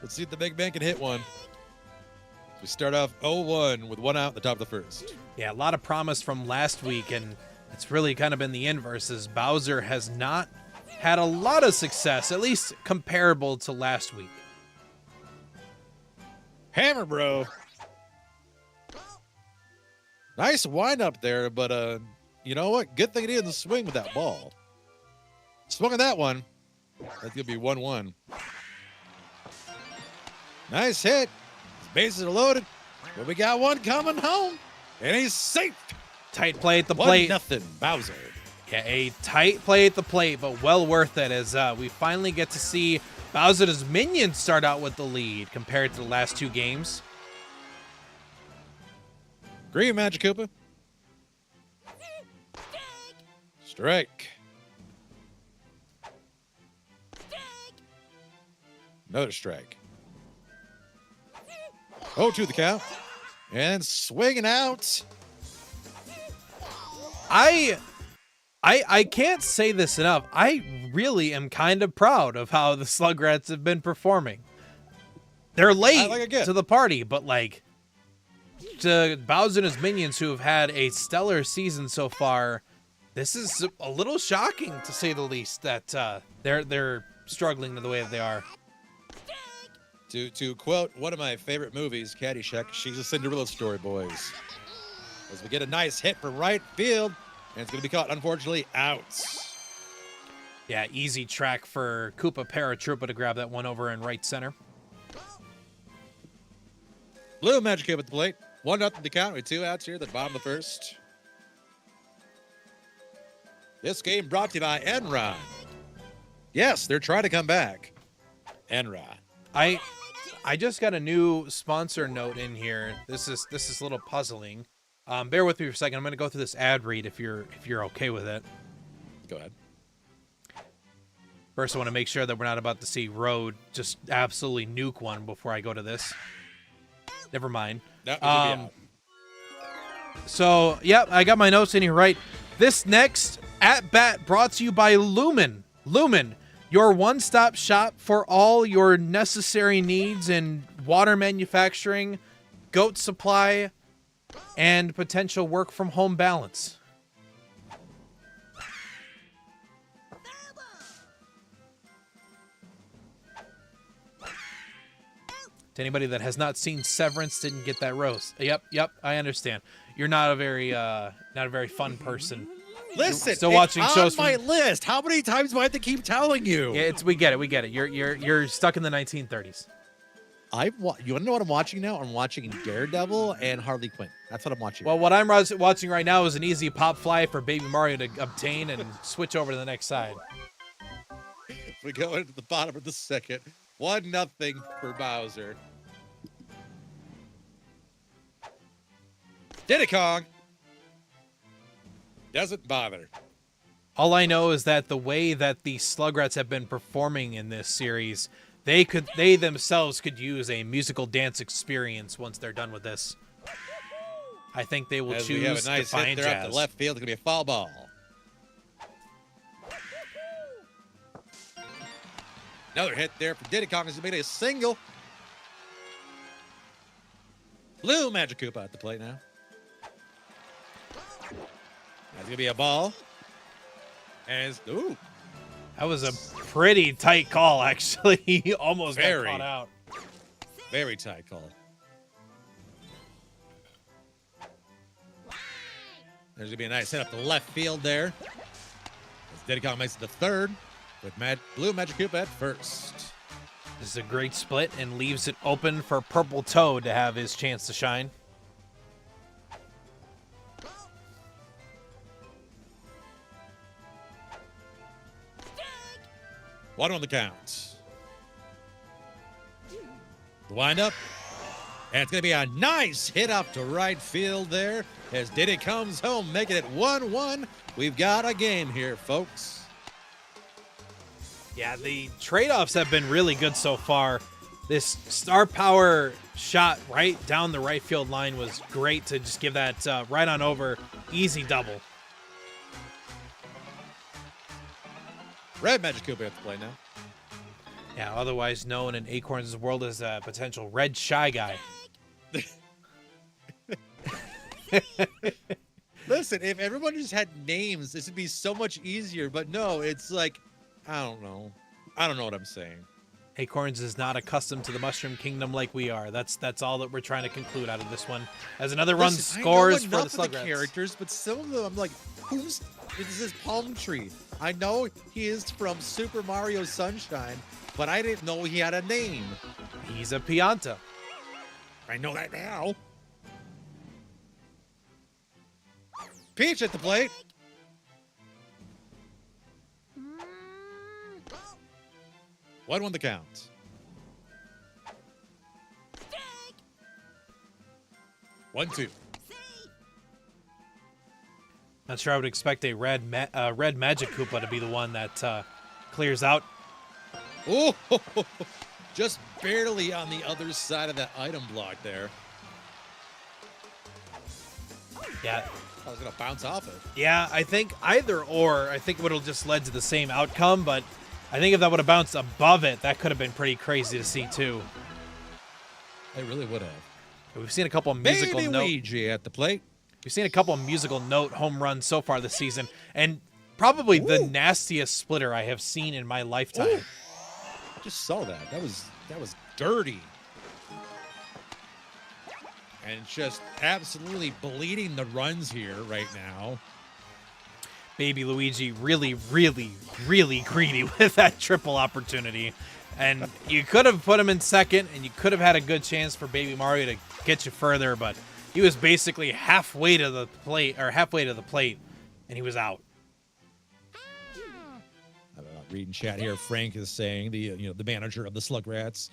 S4: Let's see if the big man can hit one. We start off 0-1 with 1 out at the top of the first.
S2: Yeah, a lot of promise from last week, and it's really kind of been the inverse, as Bowser has not had a lot of success, at least comparable to last week.
S4: Hammer, bro. Nice windup there, but you know what? Good thing he didn't swing with that ball. Swung at that one. That's going to be 1-1. Nice hit. His bases are loaded. But we got one coming home. And he's safe.
S2: Tight play at the plate.
S4: 1-0 Bowser.
S2: Yeah, a tight play at the plate, but well worth it as we finally get to see Bowser's minions start out with the lead compared to the last 2 games.
S4: Green Magic Koopa. Strike. Another strike. 0-2 the count. And swinging out.
S2: I can't say this enough. I really am kind of proud of how the Slugrats have been performing. They're late to the party, but like to Bowser and his minions who have had a stellar season so far, this is a little shocking to say the least that they're struggling the way that they are.
S4: To quote one of my favorite movies, Caddyshack, she's a Cinderella story, boys. As we get a nice hit for right field, and it's going to be caught, unfortunately, out.
S2: Yeah, easy track for Koopa Paratroopa to grab that one over in right center.
S4: Blue Magic Koopa at the plate. 1-0 to count with 2 outs here at the bottom of the first. This game brought to you by Enron. Yes, they're trying to come back. Enron.
S2: I just got a new sponsor note in here. This is a little puzzling. Bear with me for a second. I'm going to go through this ad read if you're okay with it.
S4: Go ahead.
S2: First, I want to make sure that we're not about to see Road just absolutely nuke one before I go to this. Never mind.
S4: No,
S2: so, yep, I got my notes in here right. This next at-bat brought to you by Lumen. Lumen, your one-stop shop for all your necessary needs in water manufacturing, goat supply, and potential work-from-home balance. To anybody that has not seen Severance, didn't get that roast. Yep, I understand. You're not a very fun person.
S4: Listen,
S2: still watching shows
S4: on my list. How many times do I have to keep telling you?
S2: Yeah, we get it. You're stuck in the 1930s.
S4: You want to know what I'm watching now? I'm watching Daredevil and Harley Quinn. That's what I'm watching.
S2: Well, what I'm watching right now is an easy pop fly for Baby Mario to obtain and switch over to the next side.
S4: We go into the bottom of the second. 1-0 for Bowser. Diddy Kong doesn't bother.
S2: All I know is that the way that the Slugrats have been performing in this series, they themselves could use a musical dance experience once they're done with this. I think they will
S4: As
S2: choose
S4: we have a nice
S2: to find
S4: hit there
S2: jazz.
S4: up the left field. It's going to be a foul ball. Another hit there for Diddy Kong as he made a single. Blue Magic Koopa at the plate now. That's going to be a ball. And it's, ooh.
S2: That was a pretty tight call, actually. He almost got caught out.
S4: Very tight call. There's going to be a nice hit up the left field there. As Diddy Kong makes it to third with Blue Magic Koopa at first.
S2: This is a great split and leaves it open for Purple Toad to have his chance to shine.
S4: One on the count. The windup. And it's going to be a nice hit up to right field there as Diddy comes home, making it 1-1. We've got a game here, folks.
S2: Yeah, the trade-offs have been really good so far. This star power shot right down the right field line was great to just give that right on over. Easy double.
S4: Red Magic Koopa at the play now.
S2: Yeah, otherwise known in Acorns' world as a potential red shy guy.
S4: Listen, if everyone just had names, this would be so much easier. But no, it's like, I don't know. I don't know what I'm saying.
S2: Acorns is not accustomed to the Mushroom Kingdom like we are. That's all that we're trying to conclude out of this one. As another run scores for the Slugrats.
S4: Characters, but some of them, I'm like, this is Palm Tree. I know he is from Super Mario Sunshine, but I didn't know he had a name.
S2: He's a Pianta.
S4: I know that now. Peach at the plate. 1-1 the count. 1-2.
S2: Not sure I would expect a red Magic Koopa to be the one that clears out.
S4: Oh, just barely on the other side of that item block there.
S2: Yeah.
S4: I was going to bounce off it.
S2: Yeah, I think either or. I think it would have just led to the same outcome, but I think if that would have bounced above it, that could have been pretty crazy to see, too.
S4: It really would have.
S2: We've seen a couple of musical
S4: Baby Luigi at the plate.
S2: We've seen a couple of musical note home runs so far this season, and probably the nastiest splitter I have seen in my lifetime.
S4: Ooh. I just saw that. That was dirty. And just absolutely bleeding the runs here right now.
S2: Baby Luigi really, really, really greedy with that triple opportunity. And you could have put him in second, and you could have had a good chance for Baby Mario to get you further, but he was basically halfway to the plate, and he was out.
S4: Reading chat here, Frank is saying, the manager of the Slugrats,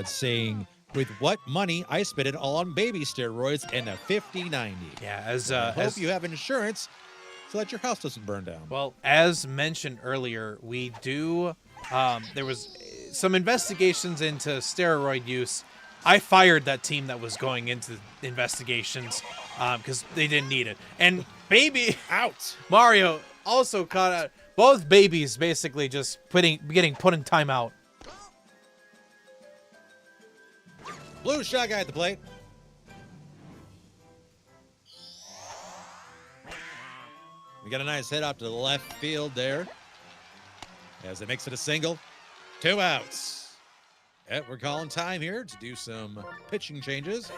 S4: saying, with what money I spent it all on baby steroids and a 50/90.
S2: Yeah,
S4: I hope you have insurance so that your house doesn't burn down.
S2: Well, as mentioned earlier, we do. There was some investigations into steroid use. I fired that team that was going into investigations because they didn't need it. And baby
S4: out.
S2: Mario also caught out. Both babies basically just getting put in timeout.
S4: Blue shot guy at the plate. We got a nice hit up to the left field there. As it makes it a single. 2 outs. And we're calling time here to do some pitching changes.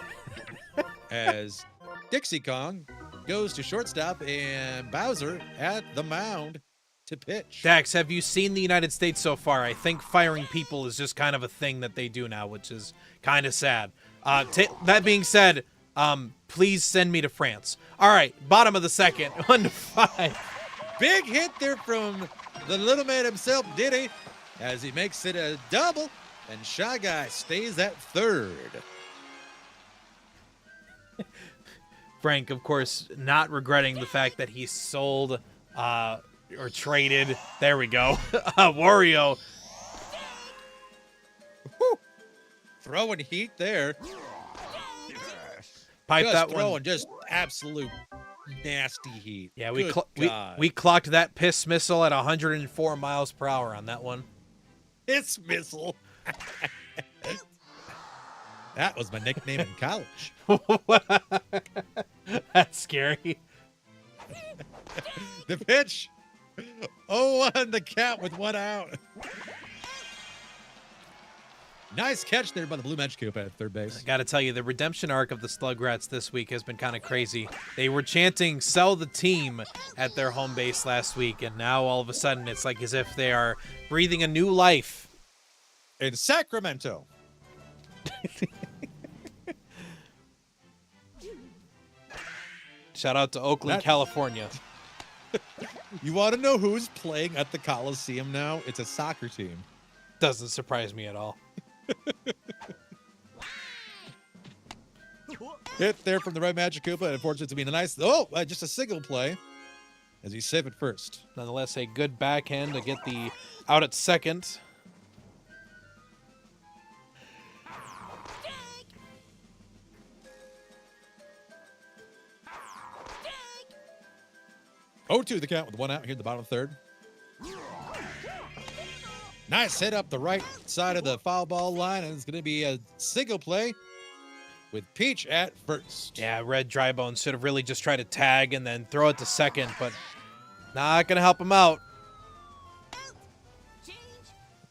S4: As Dixie Kong goes to shortstop and Bowser at the mound to pitch.
S2: Dax, have you seen the United States so far? I think firing people is just kind of a thing that they do now, which is kind of sad. That being said, please send me to France. All right, bottom of the second, 1-5.
S4: Big hit there from the little man himself, Diddy, as he makes it a double, and Shy Guy stays at third.
S2: Frank, of course, not regretting the fact that he sold or traded. There we go. Wario.
S4: Woo. Throwing heat there.
S2: Pipe
S4: just
S2: that
S4: throwing
S2: one.
S4: Just absolute nasty heat.
S2: Yeah, we clocked that piss missile at 104 miles per hour on that one.
S4: Piss missile. That was my nickname in college.
S2: That's scary.
S4: The pitch. 0-1 the count with 1 out. Nice catch there by the Blue Magic Koopa at third base.
S2: I got to tell you, the redemption arc of the Slugrats this week has been kind of crazy. They were chanting "sell the team" at their home base last week, and now all of a sudden it's like as if they are breathing a new life.
S4: In Sacramento.
S2: Shout out to Oakland, California.
S4: You want to know who's playing at the Coliseum now? It's a soccer team.
S2: Doesn't surprise me at all.
S4: Hit there from the right Magic Koopa. Unfortunately, to be nice. Just a single play as he's safe at first.
S2: Nonetheless, a good backhand to get the out at second.
S4: Oh, 2 the count with 1 out here at the bottom of the third. Nice hit up the right side of the foul ball line, and it's going to be a single play with Peach at first.
S2: Yeah, Red Drybones should have really just tried to tag and then throw it to second, but not going to help him out.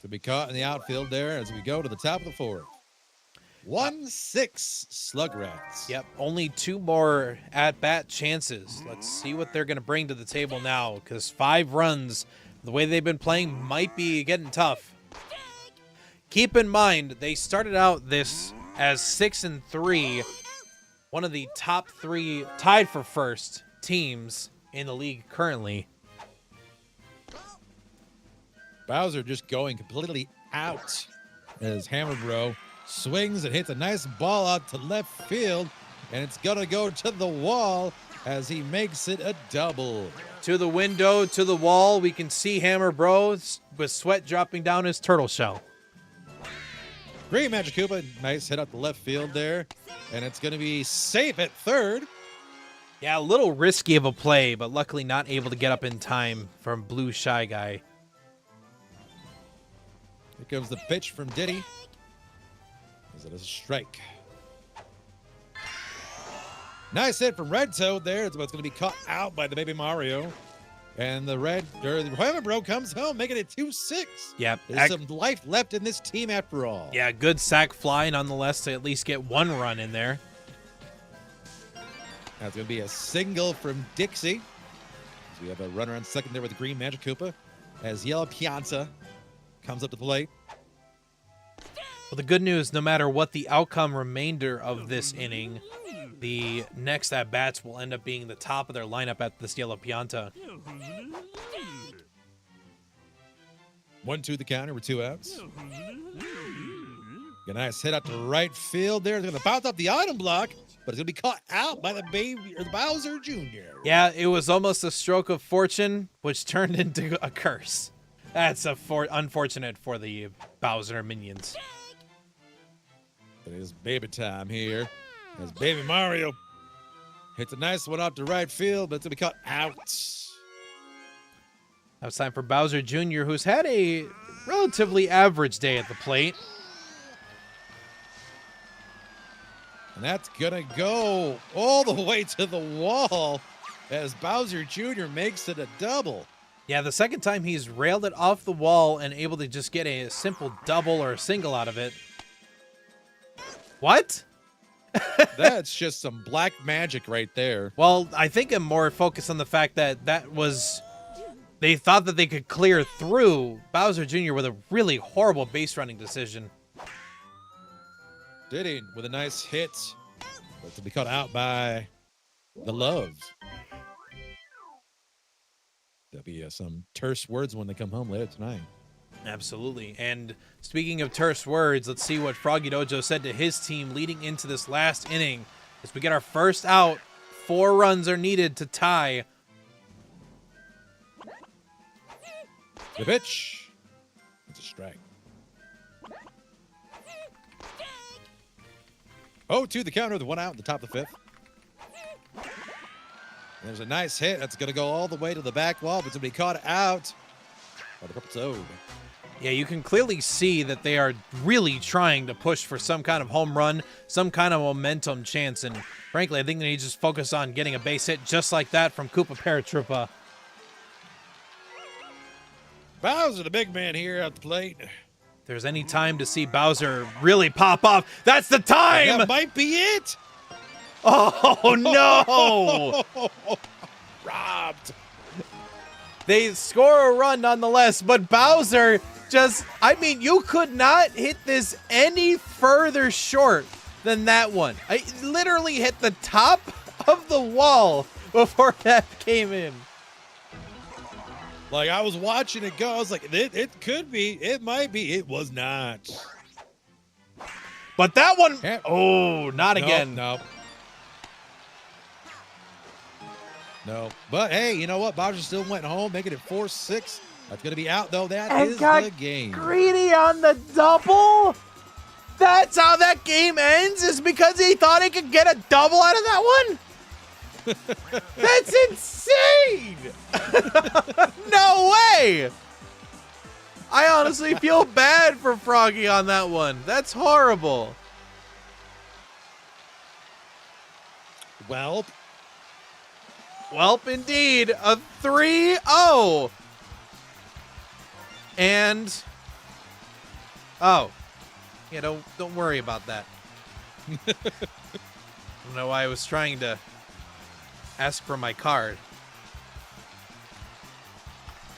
S4: To be caught in the outfield there as we go to the top of the fourth. 1-6 Slugrats.
S2: Yep, only 2 more at-bat chances. Let's see what they're going to bring to the table now, because 5 runs, the way they've been playing, might be getting tough. Keep in mind, they started out this as 6-3, one of the top 3 tied for first teams in the league currently.
S4: Bowser just going completely out. As Hammer Bro swings and hits a nice ball out to left field, and it's gonna go to the wall as he makes it a double.
S2: To the window, to the wall, we can see Hammer Bro with sweat dropping down his turtle shell.
S4: Green Magic Koopa, nice hit out the left field there, and it's gonna be safe at third.
S2: Yeah, a little risky of a play, but luckily not able to get up in time from Blue Shy Guy.
S4: Here comes the pitch from Diddy. Is it a strike? Nice hit from Red Toad there. It's going to be caught out by the Baby Mario. And the Hammer Bro comes home, making it 2-6.
S2: Yep.
S4: There's some life left in this team after all.
S2: Yeah, good sack fly nonetheless to at least get one run in there.
S4: That's going to be a single from Dixie. So we have a runner on second there with the Green Magic Koopa. As Yellow Pianta comes up to the plate.
S2: Well, the good news, no matter what the outcome remainder of this inning, the next at-bats will end up being the top of their lineup at this Yellow Pianta.
S4: 1-2 the counter with 2 outs. A nice hit out to right field there. They're going to bounce off the item block, but it's going to be caught out by the Bowser Jr.
S2: Yeah, it was almost a stroke of fortune, which turned into a curse. That's unfortunate for the Bowser minions.
S4: It is baby time here. As Baby Mario hits a nice one out to right field, but it's going to be caught out.
S2: Now it's time for Bowser Jr., who's had a relatively average day at the plate.
S4: And that's going to go all the way to the wall as Bowser Jr. makes it a double.
S2: Yeah, the second time he's railed it off the wall and able to just get a simple double or a single out of it. What?
S4: That's just some black magic right there.
S2: Well, I think I'm more focused on the fact that they thought that they could clear through Bowser Jr. with a really horrible base running decision.
S4: Diddy with a nice hit, but to be caught out by the Loves. There'll be some terse words when they come home later tonight.
S2: Absolutely. And speaking of terse words, let's see what Froggy Dojo said to his team leading into this last inning. As we get our first out, 4 runs are needed to tie.
S4: The pitch. It's a strike. 0-2 the counter with 1 out in the top of the 5th. There's a nice hit. That's going to go all the way to the back wall, but it's going to be caught out by the Purple Toad.
S2: Yeah, you can clearly see that they are really trying to push for some kind of home run, some kind of momentum chance. And frankly, I think they need to just focus on getting a base hit just like that from Koopa Paratroopa.
S4: Bowser, the big man here at the plate.
S2: If there's any time to see Bowser really pop off, that's the time!
S4: That might be it!
S2: Oh, no!
S4: Robbed.
S2: They score a run nonetheless, but Bowser just, I mean, you could not hit this any further short than that one. I literally hit the top of the wall before that came in.
S4: Like, I was watching it go. I was like, it could be. It might be. It was not.
S2: But that one,
S4: Yeah.
S2: oh, not again.
S4: No. But, hey, you know what? Bowser still went home, making it 4-6. That's going to be out, though. That is the game.
S2: Greedy on the double. That's how that game ends, is because he thought he could get a double out of that one? That's insane! No way! I honestly feel bad for Froggy on that one. That's horrible.
S4: Well,
S2: Welp, indeed, a 3-0. And, oh, yeah, don't worry about that. I don't know why I was trying to ask for my card.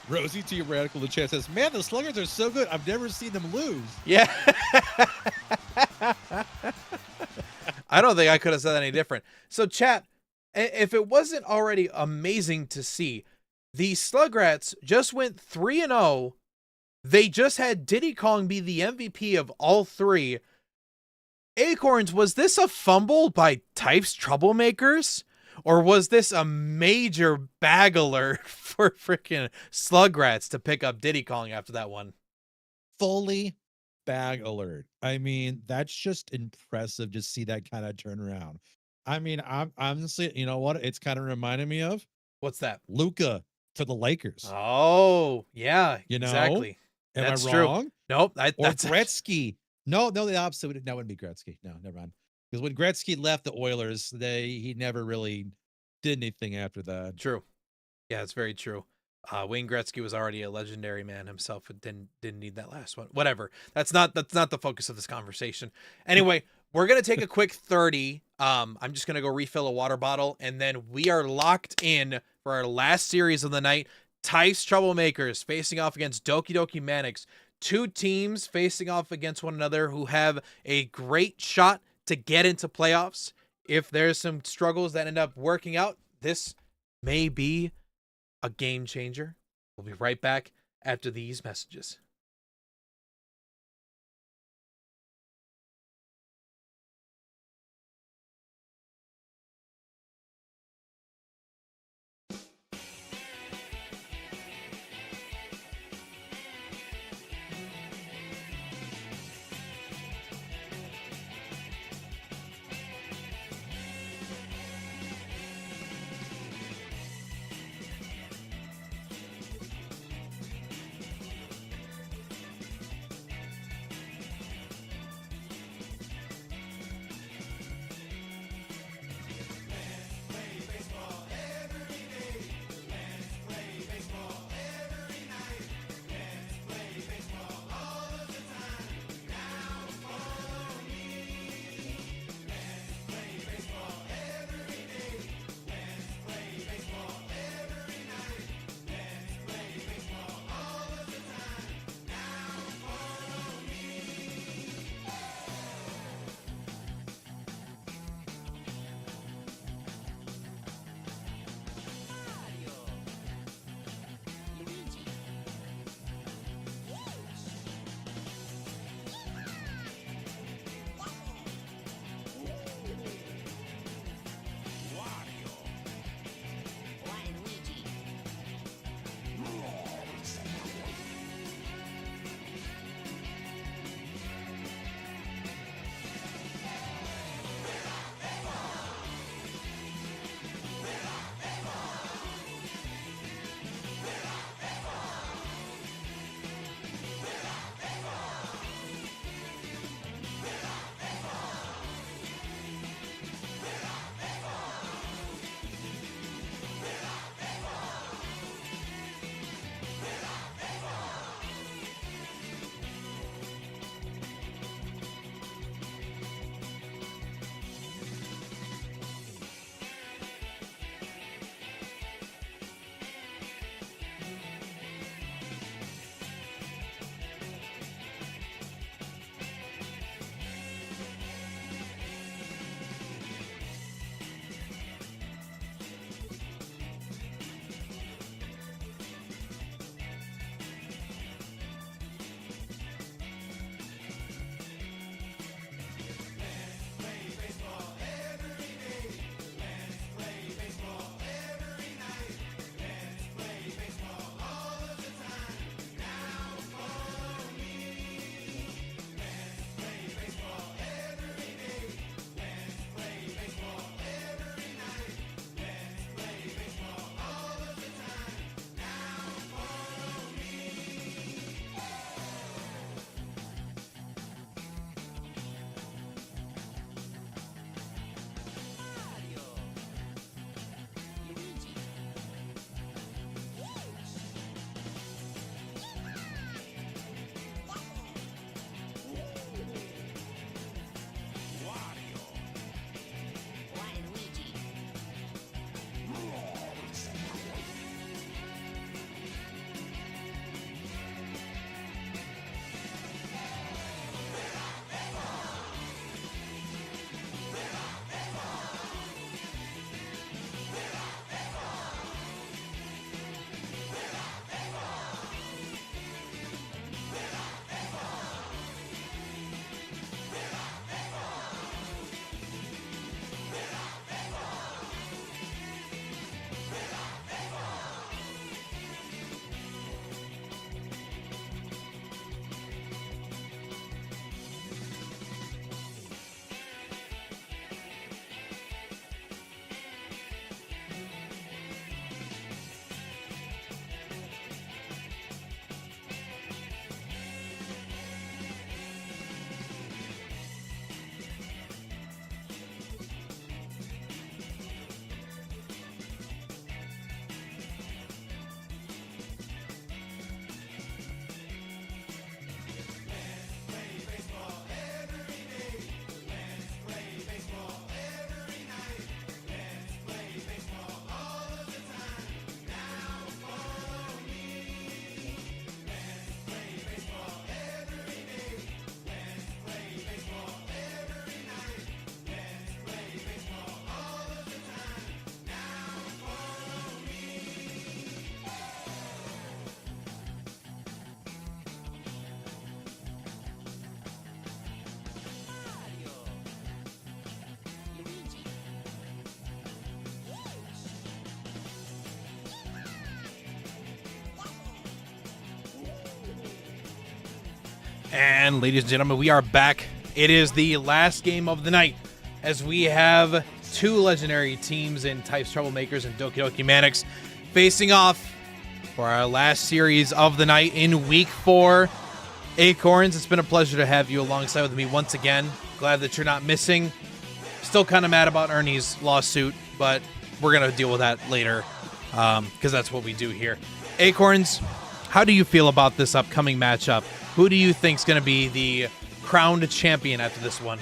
S4: Rosie T. Radical in the chat says, man, the Sluggers are so good. I've never seen them lose.
S2: Yeah. I don't think I could have said any different. So, chat, if it wasn't already amazing to see, the Slugrats just went 3-0 They just had Diddy Kong be the MVP of all three. Acorns, was this a fumble by Types Troublemakers? Or was this a major bag alert for freaking Slugrats to pick up Diddy Kong after that one?
S4: Fully bag alert. I mean, that's just impressive to see that kind of turnaround. I mean, I'm honestly, you know what? It's kind of reminding me of
S2: What's that?
S4: Luca for the Lakers.
S2: Oh, yeah,
S4: You know?
S2: exactly.
S4: Am
S2: That's
S4: I
S2: true.
S4: wrong?
S2: Nope.
S4: Or
S2: That's
S4: Gretzky. No, the opposite. That wouldn't be Gretzky. No, never mind. Because when Gretzky left the Oilers, he never really did anything after that.
S2: true. Yeah, it's very true. Wayne Gretzky was already a legendary man himself, but didn't need that last one. Whatever. That's not the focus of this conversation. Anyway, we're gonna take a quick 30. I'm just gonna go refill a water bottle, and then we are locked in for our last series of the night. Tice Troublemakers facing off against Doki Doki Manics. Two teams facing off against one another who have a great shot to get into playoffs. If there's some struggles that end up working out, this may be a game changer. We'll be right back after these messages. And ladies and gentlemen, we are back. It is the last game of the night as we have two legendary teams in Types Troublemakers and Doki Doki Manix facing off for our last series of the night in week 4. Acorns, it's been a pleasure to have you alongside with me once again. Glad that you're not missing. Still kind of mad about Ernie's lawsuit, but we're going to deal with that later because that's what we do here. Acorns, how do you feel about this upcoming matchup? Who do you think is going to be the crowned champion after this one?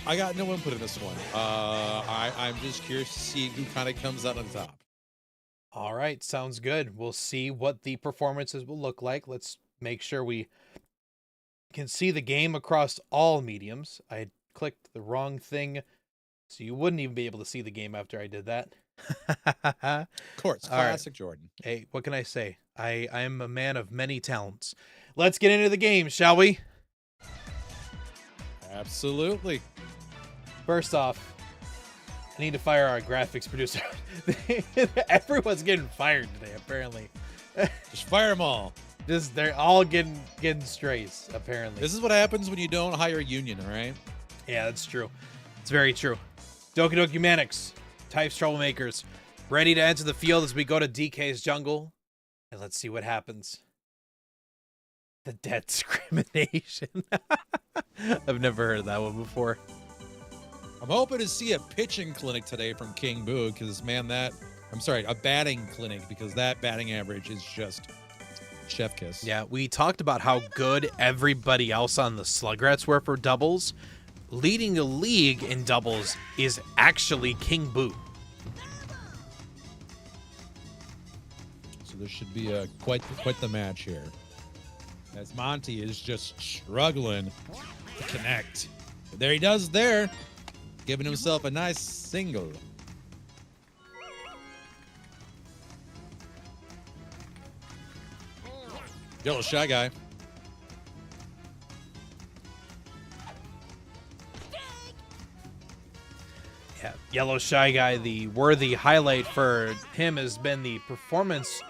S4: I got no input in this one. I'm just curious to see who kind of comes out on top.
S2: All right, sounds good. We'll see what the performances will look like. Let's make sure we can see the game across all mediums. I clicked the wrong thing, so you wouldn't even be able to see the game after I did that.
S4: Of course, classic Jordan.
S2: Hey, what can I say? I am a man of many talents. Let's get into the game, shall we?
S4: Absolutely.
S2: First off, I need to fire our graphics producer. Everyone's getting fired today, apparently.
S4: Just fire them all.
S2: They're all getting strays, apparently.
S4: This is what happens when you don't hire a union, all right?
S2: Yeah, that's true. It's very true. Doki Doki Manix, Types Troublemakers, ready to enter the field as we go to DK's jungle. And let's see what happens. The debt discrimination. I've never heard of that one before.
S4: I'm hoping to see a pitching clinic today from King Boo because, man, a batting clinic because that batting average is just chef kiss.
S2: Yeah, we talked about how good everybody else on the Slugrats were for doubles. Leading the league in doubles is actually King Boo.
S4: So there should be quite the match here. As Monty is just struggling to connect. But there he does there. Giving himself a nice single. Yellow Shy Guy.
S2: Yeah, Yellow Shy Guy, the worthy highlight for him has been the performance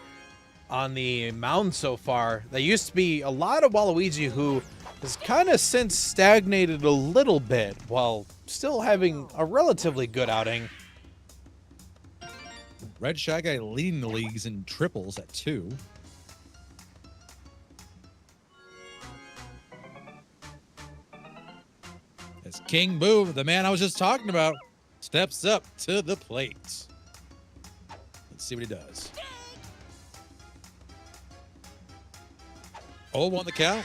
S2: on the mound so far. There used to be a lot of Waluigi who has kind of since stagnated a little bit while still having a relatively good outing.
S4: Red Shy Guy leading the leagues in triples at 2. As King Boo, the man I was just talking about, steps up to the plate. Let's see what he does. Oh, on the count.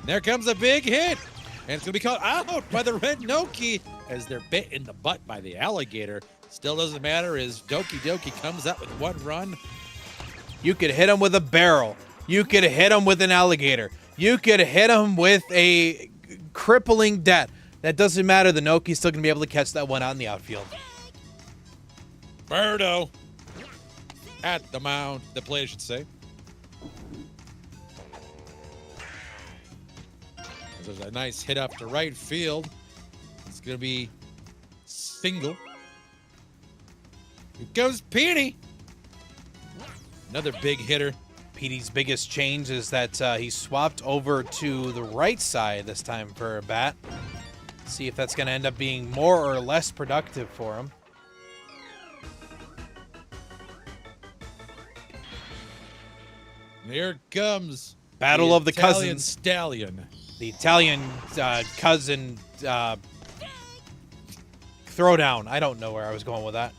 S4: There comes a big hit. And it's going to be called out by the Red Noki as they're bit in the butt by the alligator. Still doesn't matter as Doki Doki comes out with 1 run.
S2: You could hit him with a barrel. You could hit him with an alligator. You could hit him with a crippling debt. That doesn't matter. The Noki's still going to be able to catch that one out in the outfield.
S4: Birdo at the mound. The play, I should say. There's a nice hit up to right field. It's going to be single. Here goes Petey. Another big hitter.
S2: Petey's biggest change is that he swapped over to the right side this time for a bat. See if that's going to end up being more or less productive for him.
S4: Here comes
S2: Battle of the
S4: Italian
S2: Cousins.
S4: Stallion.
S2: The Italian cousin throwdown. I don't know where I was going with that.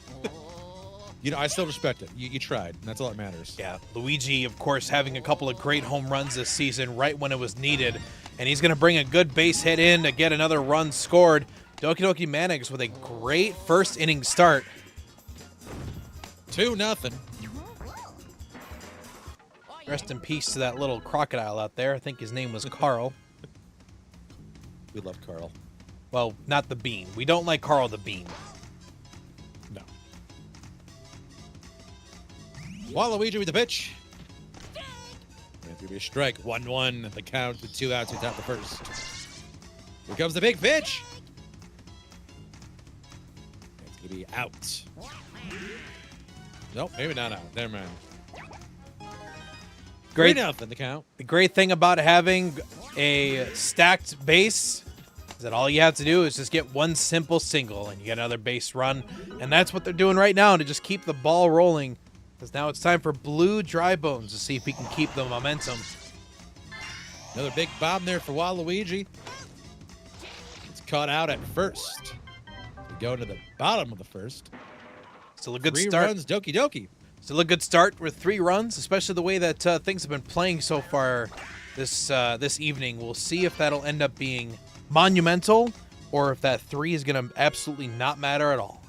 S4: You know, I still respect it. You tried, and that's all that matters.
S2: Yeah, Luigi, of course, having a couple of great home runs this season right when it was needed. And he's going to bring a good base hit in to get another run scored. Doki Doki Manix with a great first inning start.
S4: 2-0.
S2: Rest in peace to that little crocodile out there. I think his name was Carl.
S4: We love Carl.
S2: Well, not the bean. We don't like Carl the bean.
S4: No. Waluigi with the pitch. It's going to be a strike. 1-1. The count with 2 outs. We top the first. Here comes the big pitch. It's going to be out. Nope, maybe not out. Never mind.
S2: Great.
S4: 3-0 the count.
S2: The great thing about having a stacked base is that all you have to do is just get one simple single and you get another base run. And that's what they're doing right now to just keep the ball rolling. Because now it's time for Blue Dry Bones to see if he can keep the momentum.
S4: Another big bomb there for Waluigi. It's caught out at first. We go to the bottom of the first.
S2: Still a good
S4: 3
S2: start.
S4: runs, Doki Doki.
S2: Still a good start with 3 runs, especially the way that things have been playing so far this evening. We'll see if that'll end up being monumental or if that 3 is going to absolutely not matter at all.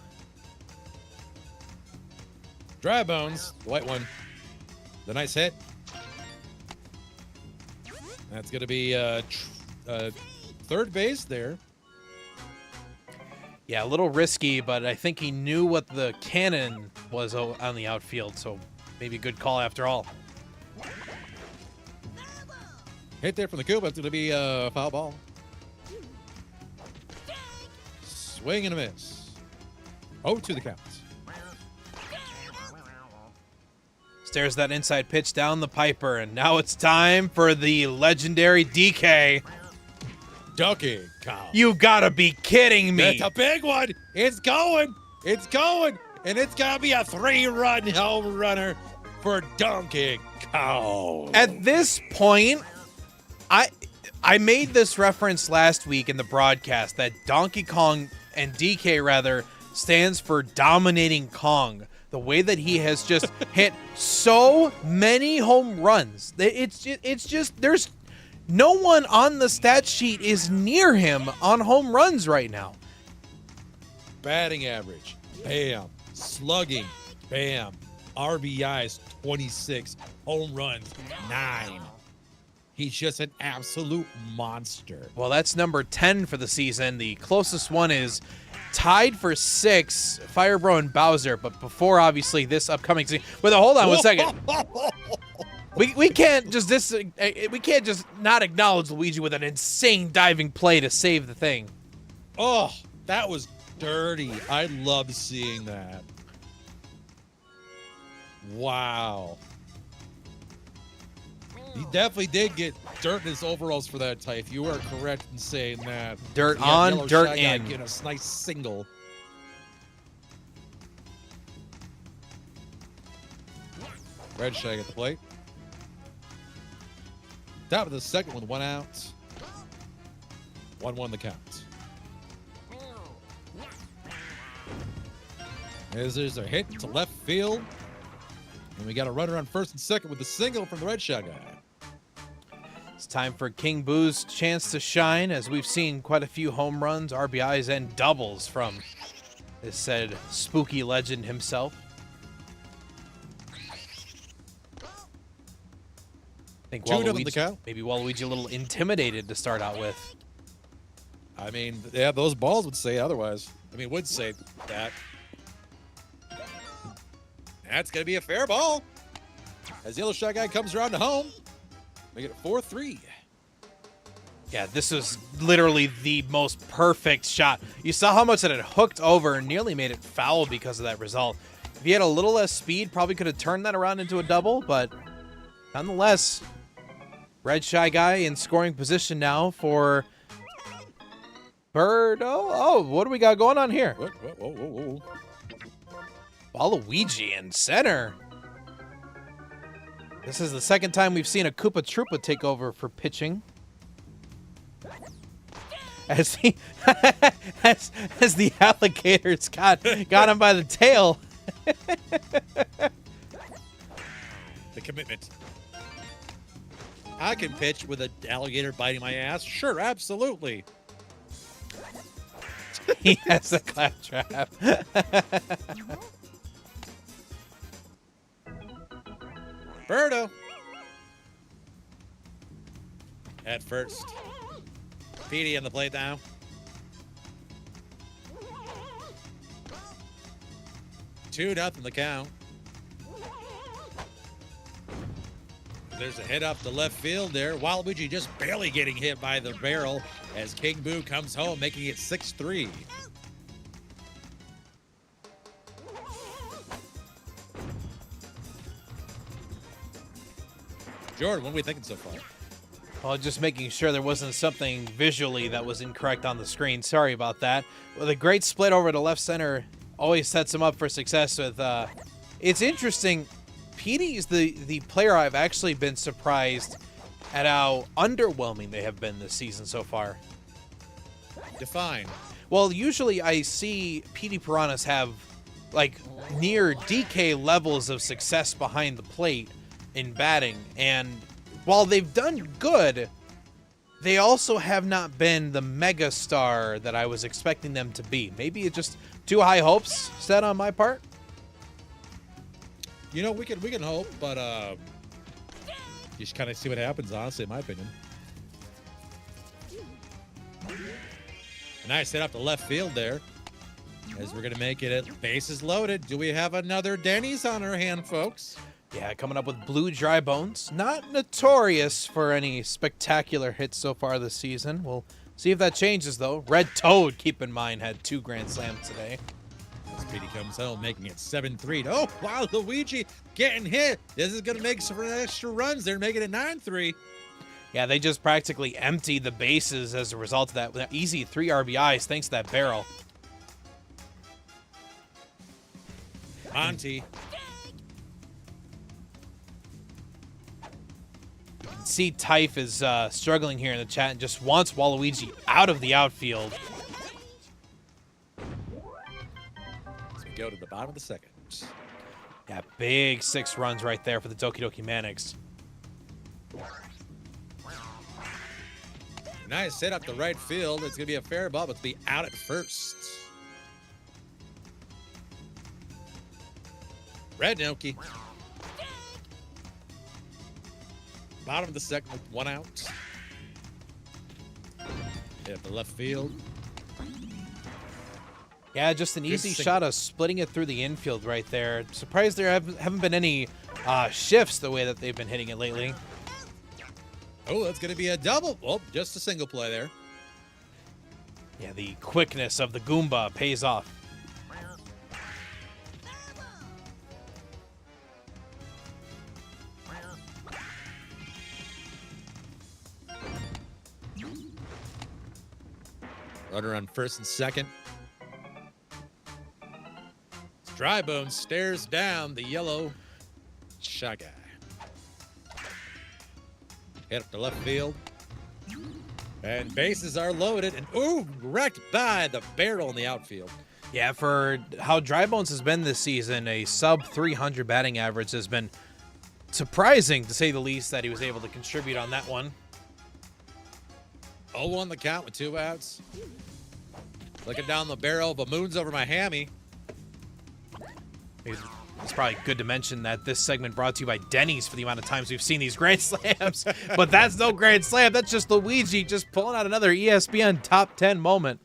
S4: Dry Bones, the white one. The nice hit. That's going to be third base there.
S2: Yeah, a little risky, but I think he knew what the cannon was on the outfield, so maybe a good call after all.
S4: Hit there from the Koopa. It's going to be a foul ball. Swing and a miss. 0-2 the count.
S2: Stares that inside pitch down the Piper, and now it's time for the legendary DK.
S4: Donkey Kong.
S2: You gotta be kidding me.
S4: That's a big one. It's going. It's going. And it's going to be a 3-run home runner for Donkey Kong.
S2: At this point, I made this reference last week in the broadcast that Donkey Kong, and DK rather, stands for Dominating Kong. The way that he has just hit so many home runs. It's just there's no one on the stat sheet is near him on home runs right now.
S4: Batting average, bam. Slugging, bam. RBIs, 26. Home runs, 9. He's just an absolute monster.
S2: Well, that's number 10 for the season. The closest one is tied for 6, Firebro and Bowser. But before, obviously, this upcoming season. But hold on 1 second. We can't just we can't just not acknowledge Luigi with an insane diving play to save the thing.
S4: Oh, that was dirty. I love seeing that. Wow. He definitely did get dirt in his overalls for that type. You are correct in saying that.
S2: Dirt
S4: He had
S2: on,
S4: Yellow
S2: dirt
S4: Shy Guy
S2: in.
S4: getting a nice single. Red Shy at the plate. Top of the second with 1 out. 1-1 the count. As there's a hit to left field. And we got a runner on first and second with the single from the Red Shy Guy.
S2: It's time for King Boo's chance to shine, as we've seen quite a few home runs, RBIs, and doubles from this said spooky legend himself. I think
S4: 2-0 the count.
S2: maybe Waluigi a little intimidated to start out with.
S4: I mean, yeah, those balls would say otherwise. I mean, would say that. That's going to be a fair ball. As Yellow Shy Guy comes around to home, make it 4-3.
S2: Yeah, this was literally the most perfect shot. You saw how much that it hooked over and nearly made it foul because of that result. If he had a little less speed, probably could have turned that around into a double, but nonetheless, Red Shy Guy in scoring position now for Bird. Oh, what do we got going on here?
S4: Whoa.
S2: Waluigi in center. This is the second time we've seen a Koopa Troopa take over for pitching. As he, as the alligators got him by the tail.
S4: The commitment. I can pitch with an alligator biting my ass. Sure, absolutely.
S2: He has a claptrap.
S4: Birdo. At first. Petey on the plate now. Two nothing the count. There's a hit up the left field there. Waluigi just barely getting hit by the barrel as King Boo comes home, making it 6-3. Jordan, what are we thinking so far?
S2: Well, just making sure there wasn't something visually that was incorrect on the screen. Sorry about that. With a great split over to left center, always sets him up for success with... It's interesting. PD's the player I've actually been surprised at how underwhelming they have been this season so far.
S4: Define.
S2: Well, usually I see PD Piranhas have, like, near DK levels of success behind the plate in batting, and while they've done good, they also have not been the mega star that I was expecting them to be. Maybe it's just too high hopes set on my part.
S4: You know, we can hope, but you should kind of see what happens, honestly, in my opinion. Nice hit up the left field there. As we're going to make it at bases loaded. Do we have another Denny's on our hand, folks?
S2: Yeah, coming up with Blue Dry Bones. Not notorious for any spectacular hits so far this season. We'll see if that changes, though. Red Toad, keep in mind, had 2 grand slams today.
S4: Speedy comes home, making it 7-3. Oh, wow, Luigi getting hit. This is going to make some extra runs. They're making it 9-3.
S2: Yeah, they just practically emptied the bases as a result of that. With easy 3 RBIs thanks to that barrel.
S4: Monty.
S2: See, Typh is struggling here in the chat and just wants Waluigi out of the outfield.
S4: As we go to the bottom of the second.
S2: Yeah, big 6 runs right there for the Doki Doki Manics.
S4: Nice hit up the right field. It's going to be a fair ball, but it's be out at first. Red Noki. Bottom of the second with 1 out. Hit up the left field.
S2: Yeah, just an easy shot of splitting it through the infield right there. Surprised there haven't been any shifts the way that they've been hitting it lately.
S4: Oh, that's going to be a double. Oh, just a single play there.
S2: Yeah, the quickness of the Goomba pays off.
S4: Runner on first and second. Dry Bones stares down the yellow shot guy. Hit up the left field. And bases are loaded. And, ooh, wrecked by the barrel in the outfield.
S2: Yeah, for how Dry Bones has been this season, a sub 300 batting average has been surprising, to say the least, that he was able to contribute on that one.
S4: 0 on the count with 2 outs. Looking down the barrel, but moon's over my hammy.
S2: It's probably good to mention that this segment brought to you by Denny's for the amount of times we've seen these Grand Slams. But that's no Grand Slam. That's just Luigi just pulling out another ESPN top 10 moment.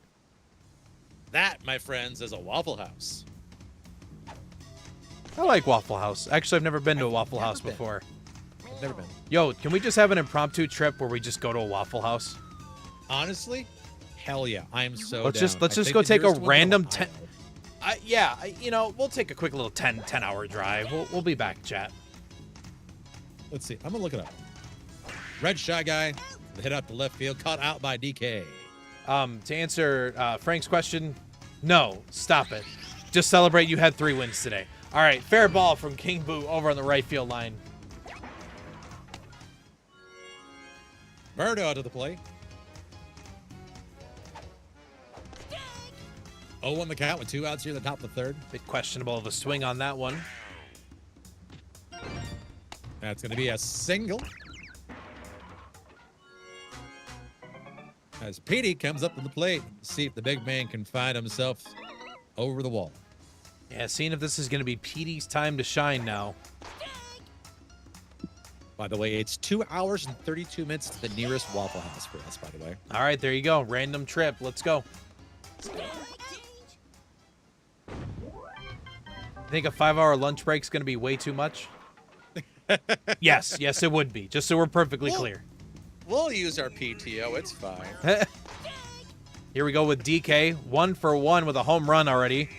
S4: That, my friends, is a Waffle House.
S2: I like Waffle House. Actually, I've never been to a Waffle House before.
S4: I've never been.
S2: Yo, can we just have an impromptu trip where we just go to a Waffle House?
S4: Honestly, hell yeah. I am so
S2: Let's
S4: down.
S2: just go take a random 10. You know, we'll take a quick little 10-hour drive. We'll be back, chat.
S4: Let's see. I'm going to look it up. Red Shy Guy, hit up the left field, caught out by DK.
S2: To answer Frank's question, no, stop it. Just celebrate you had 3 wins today. All right, fair ball from King Boo over on the right field line.
S4: Birdo out to the plate. 0 on the count with 2 outs here at the top of the third.
S2: Bit questionable of a swing on that one.
S4: That's going to be a single. As Petey comes up to the plate, see if the big man can find himself over the wall.
S2: Yeah, seeing if this is going to be Petey's time to shine now.
S4: By the way, it's 2 hours and 32 minutes to the nearest Waffle House for us, by the way.
S2: All right, there you go. Random trip. Let's go. Think a 5-hour lunch break is going to be way too much? Yes, it would be. Just so we're perfectly clear.
S4: We'll use our PTO. It's fine.
S2: Here we go with DK. 1 for 1 with a home run already.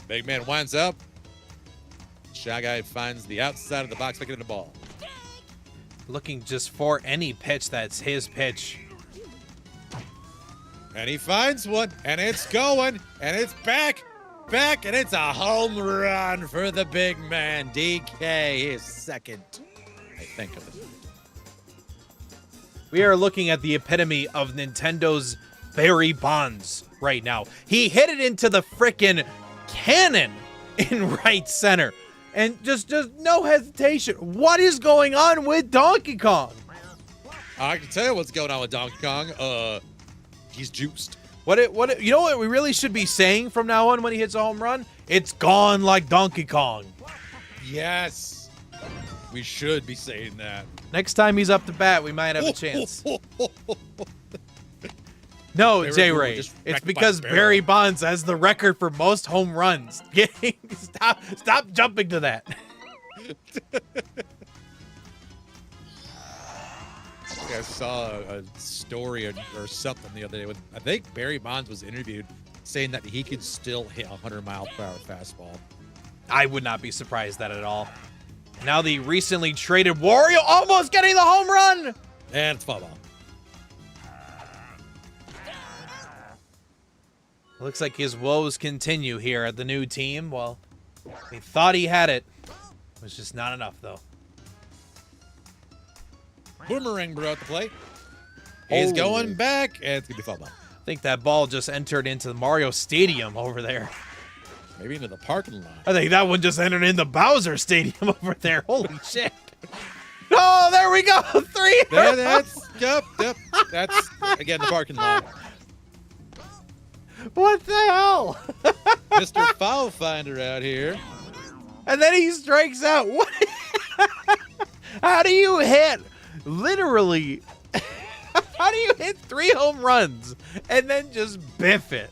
S4: Big man winds up. Shy Guy finds the outside of the box, picking the ball.
S2: Looking just for any pitch that's his pitch.
S4: And he finds one, and it's going, and it's back, and it's a home run for the big man. DK, his second, I think, of the night.
S2: We are looking at the epitome of Nintendo's Barry Bonds right now. He hit it into the frickin' cannon in right center. And just no hesitation. What is going on with Donkey Kong?
S4: I can tell you what's going on with Donkey Kong. He's juiced.
S2: You know what we really should be saying from now on when he hits a home run? It's gone like Donkey Kong.
S4: Yes. We should be saying that.
S2: Next time he's up to bat, we might have a chance. No,
S4: Barry
S2: J.
S4: Bonds
S2: Ray.
S4: just
S2: It's
S4: wrecked by
S2: because
S4: the barrel.
S2: Barry Bonds has the record for most home runs. Stop jumping to that.
S4: I saw a story or something the other day. I think Barry Bonds was interviewed saying that he could still hit a 100-mile-per-hour fastball.
S2: I would not be surprised at it at all. Now the recently traded Wario almost getting the home run.
S4: And it's foul ball.
S2: Looks like his woes continue here at the new team. Well, he thought he had it. It was just not enough, though.
S4: Boomerang brought the play. He's going back, and it's going to be foul ball.
S2: I think that ball just entered into the Mario Stadium over there.
S4: Maybe into the parking lot.
S2: I think that one just entered in the Bowser Stadium over there. Holy shit. Oh, there we go. 3.
S4: Yep. That's, again, the parking lot.
S2: What the hell?
S4: Mr. Foul Finder out here.
S2: And then he strikes out. What? How do you hit? Literally. How do you hit 3 home runs and then just biff it?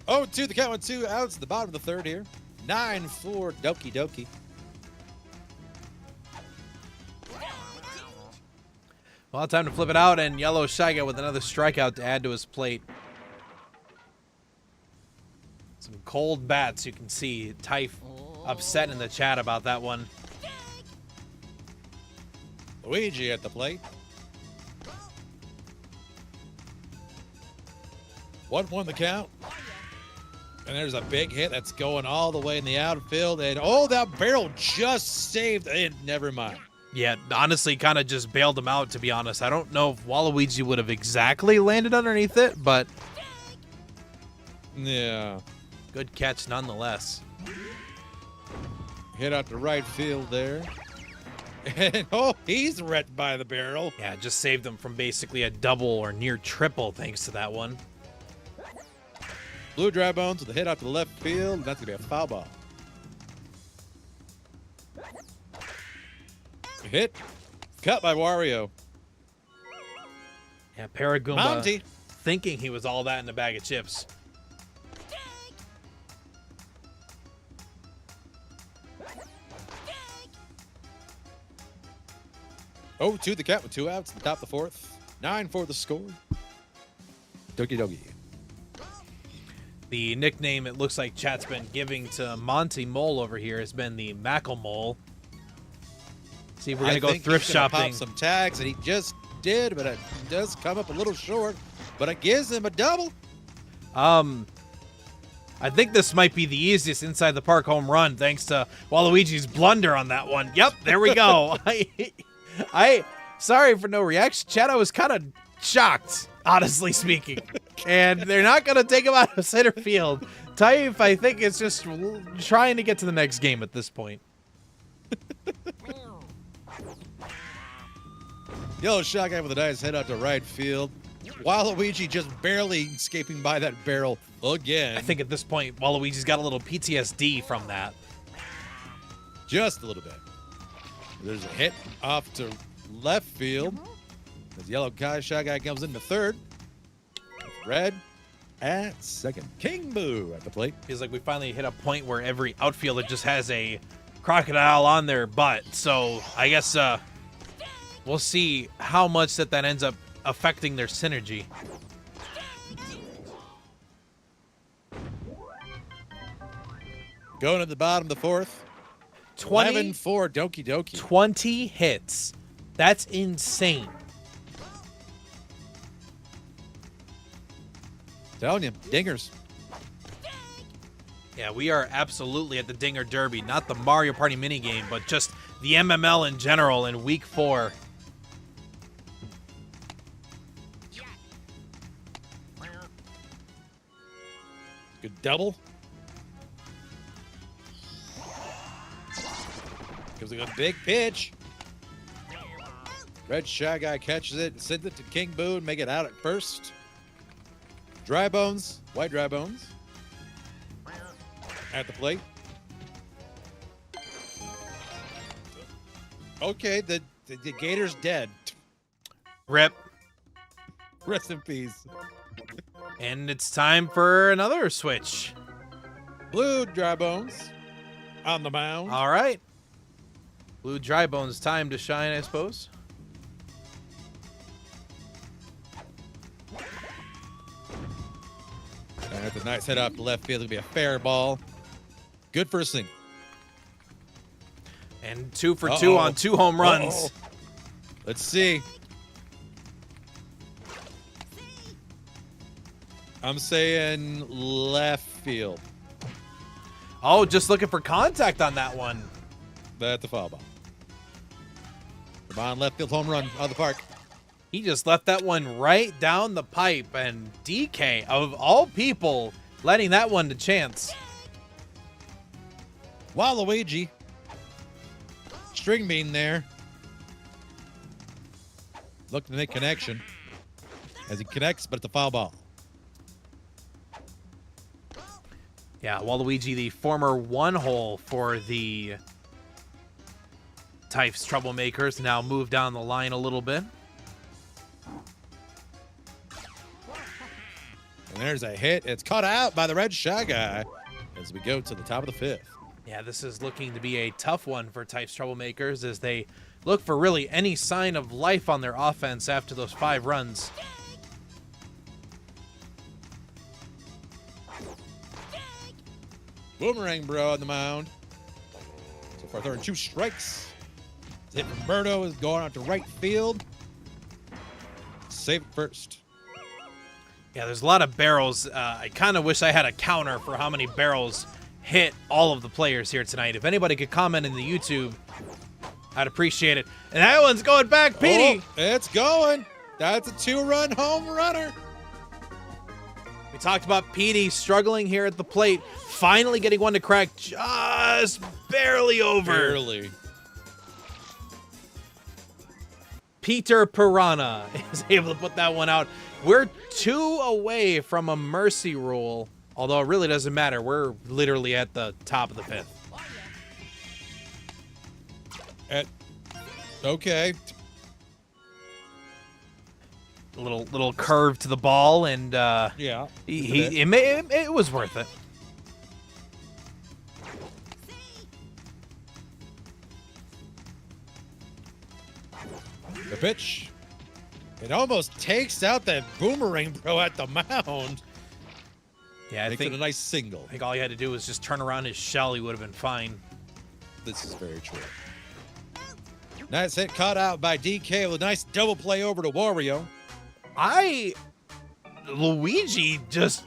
S4: 0-2, the count with 2 outs at the bottom of the third here. 9-4, Doki Doki.
S2: Well, time to flip it out, and Yellow Shy Guy with another strikeout to add to his plate. Some cold bats, you can see Typh upset in the chat about that one.
S4: Luigi at the plate. 1-1 the count. And there's a big hit that's going all the way in the outfield. And, oh, that barrel just saved it. Never mind.
S2: Yeah, honestly, kind of just bailed him out, to be honest. I don't know if Waluigi would have exactly landed underneath it, but
S4: Yeah.
S2: good catch nonetheless.
S4: Hit out to right field there. And, oh, he's wrecked by the barrel.
S2: Yeah, just saved him from basically a double or near triple thanks to that one.
S4: Blue Dry Bones with a hit out to the left field. And that's going to be a foul ball. Hit. Cut by Wario.
S2: Yeah, Paragoomba
S4: Monty.
S2: thinking he was all that in a bag of chips.
S4: Oh, 2 the count with 2 outs at the top of the fourth. 9-4 the score. Doki Doki.
S2: The nickname it looks like chat's been giving to Monty Mole over here has been the Mackle Mole. See, we're gonna go thrift shopping.
S4: Pop some tags, and he just did, but it does come up a little short. But it gives him a double.
S2: I think this might be the easiest inside the park home run, thanks to Waluigi's blunder on that one. Yep, there we go. I sorry for no reaction, chat. I was kind of shocked, honestly speaking. And they're not gonna take him out of center field. Typh, I think it's just trying to get to the next game at this point.
S4: Yellow Shy Guy with a nice head out to right field. Waluigi just barely escaping by that barrel again.
S2: I think at this point, Waluigi's got a little PTSD from that.
S4: Just a little bit. There's a hit off to left field. As Yellow Shy Guy comes into third. Red at second. King Boo at the plate.
S2: Feels like we finally hit a point where every outfielder just has a crocodile on their butt. So I guess we'll see how much that ends up affecting their synergy.
S4: Going to the bottom of the fourth.
S2: 20
S4: 11-4, Doki Doki.
S2: 20 hits. That's insane.
S4: Telling you, dingers.
S2: Yeah, we are absolutely at the Dinger Derby. Not the Mario Party minigame, but just the MML in general in week 4.
S4: Good double. Gives it a big pitch. Red Shy Guy catches it, sends it to King Boo, make it out at first. Dry Bones, White Dry Bones. At the plate. Okay, the Gator's dead.
S2: Rip.
S4: Rest in peace.
S2: And it's time for another switch.
S4: Blue Dry Bones on the mound.
S2: All right. Blue Dry Bones time to shine, I suppose.
S4: And that's a nice hit off the left field. It'll be a fair ball. Good for a single.
S2: And 2 for 2 on 2 home runs.
S4: Let's see. I'm saying left field.
S2: Oh, just looking for contact on that one.
S4: That's a foul ball. Come on, left field home run out of the park.
S2: He just left that one right down the pipe, and DK, of all people, letting that one to chance.
S4: Waluigi. String bean there. Looking to make connection. As he connects, but it's a foul ball.
S2: Yeah, Waluigi, the former one-hole for the Typhus Troublemakers, now moved down the line a little bit.
S4: And there's a hit. It's caught out by the Red Shy Guy as we go to the top of the fifth.
S2: Yeah, this is looking to be a tough one for Typhus Troublemakers as they look for really any sign of life on their offense after those 5 runs.
S4: Boomerang Bro on the mound. So far, throwing 2 strikes. Hit from Berto is going out to right field. Save it first.
S2: Yeah, there's a lot of barrels. I kind of wish I had a counter for how many barrels hit all of the players here tonight. If anybody could comment in the YouTube, I'd appreciate it. And that one's going back, Petey.
S4: Oh, it's going. That's a 2-run home runner.
S2: We talked about Petey struggling here at the plate, finally getting one to crack just barely over.
S4: Barely.
S2: Peter Piranha is able to put that one out. We're 2 away from a mercy rule, although it really doesn't matter. We're literally at the top of the 5th.
S4: Okay.
S2: A little curve to the ball, and
S4: Yeah.
S2: it was worth it.
S4: The pitch. It almost takes out that Boomerang Bro at the mound.
S2: Yeah, I
S4: Makes
S2: think
S4: it a nice single.
S2: I think all he had to do was just turn around his shell. He would have been fine.
S4: This is very true. Nice hit caught out by DK with a nice double play over to Wario.
S2: Luigi just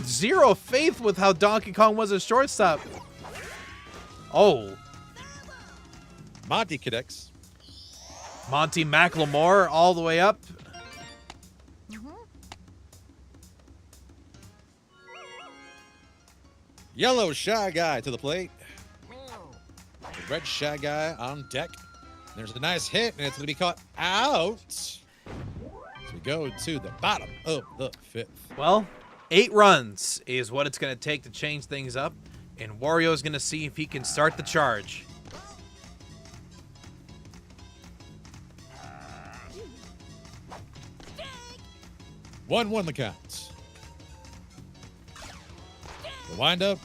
S2: zero faith with how Donkey Kong was a shortstop. Oh,
S4: Monty connects.
S2: Monty McLemore all the way up.
S4: Yellow Shy Guy to the plate. The Red Shy Guy on deck. There's a nice hit, and it's going to be caught out. So we go to the bottom of the 5th.
S2: Well, 8 runs is what it's going to take to change things up, and Wario's going to see if he can start the charge.
S4: One the count. The windup.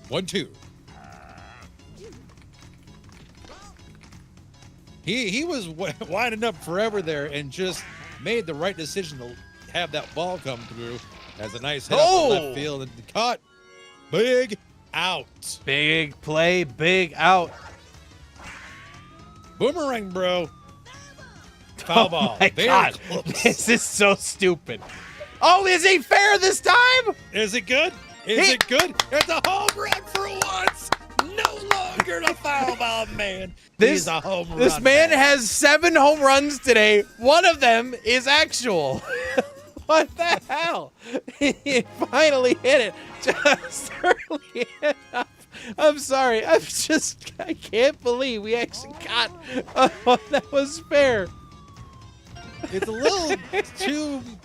S4: 1-2. He was winding up forever there and just made the right decision to have that ball come through as a nice hit off the left field and caught big out.
S2: Big play, big out.
S4: Boomerang, bro. Foul ball.
S2: My
S4: Very
S2: God,
S4: close.
S2: this is so stupid. Oh, is he fair this time?
S4: Is it good? Is it good? It's a home run for once. No longer a foul ball man. He's a home run.
S2: This man has 7 home runs today. One of them is actual. What the hell? He finally hit it. Just early enough. I'm sorry. I can't believe we actually got one that was fair.
S4: It's a